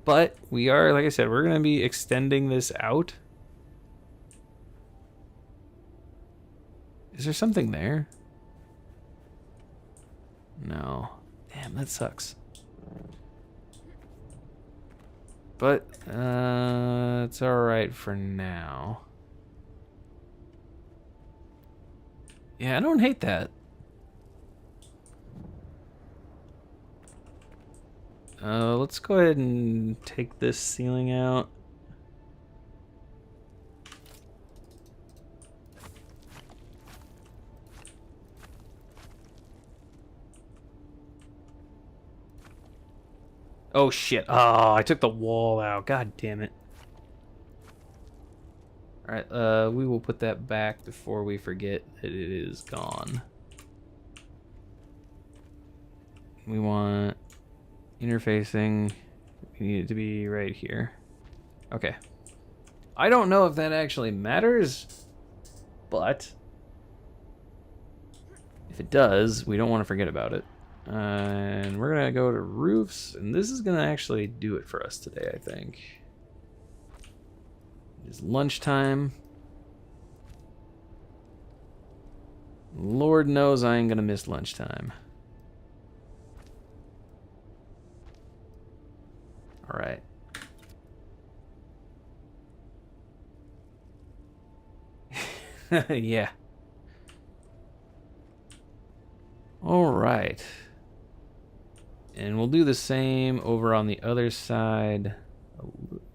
But we are, like I said, we're going to be extending this out. Is there something there? No. Damn, that sucks. But, it's alright for now. Yeah, I don't hate that. Let's go ahead and take this ceiling out. Oh shit. Oh, I took the wall out. God damn it. Alright, we will put that back before we forget that it is gone. We want interfacing. We need it to be right here. Okay. I don't know if that actually matters, but if it does, we don't want to forget about it. And we're gonna go to roofs, and this is gonna actually do it for us today, I think. It's lunchtime. Lord knows I ain't gonna miss lunchtime. All right. Yeah. All right. And we'll do the same over on the other side.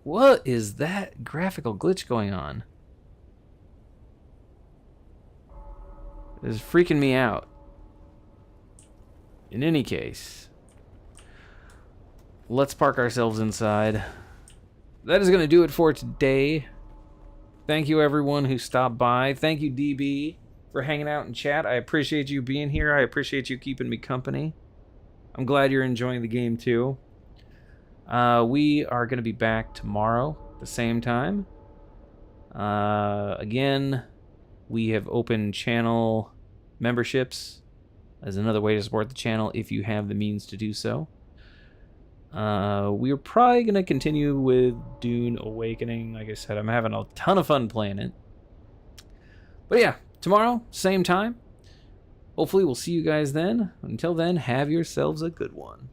What is that graphical glitch going on? This is freaking me out. In any case, let's park ourselves inside. That is going to do it for today. Thank you everyone who stopped by. Thank you DB for hanging out in chat. I appreciate you being here. I appreciate you keeping me company. I'm glad you're enjoying the game too. We are going to be back tomorrow at the same time. Again, we have opened channel memberships as another way to support the channel if you have the means to do so. We're probably going to continue with Dune Awakening. Like I said, I'm having a ton of fun playing it. But yeah, tomorrow, same time. Hopefully we'll see you guys then. Until then, have yourselves a good one.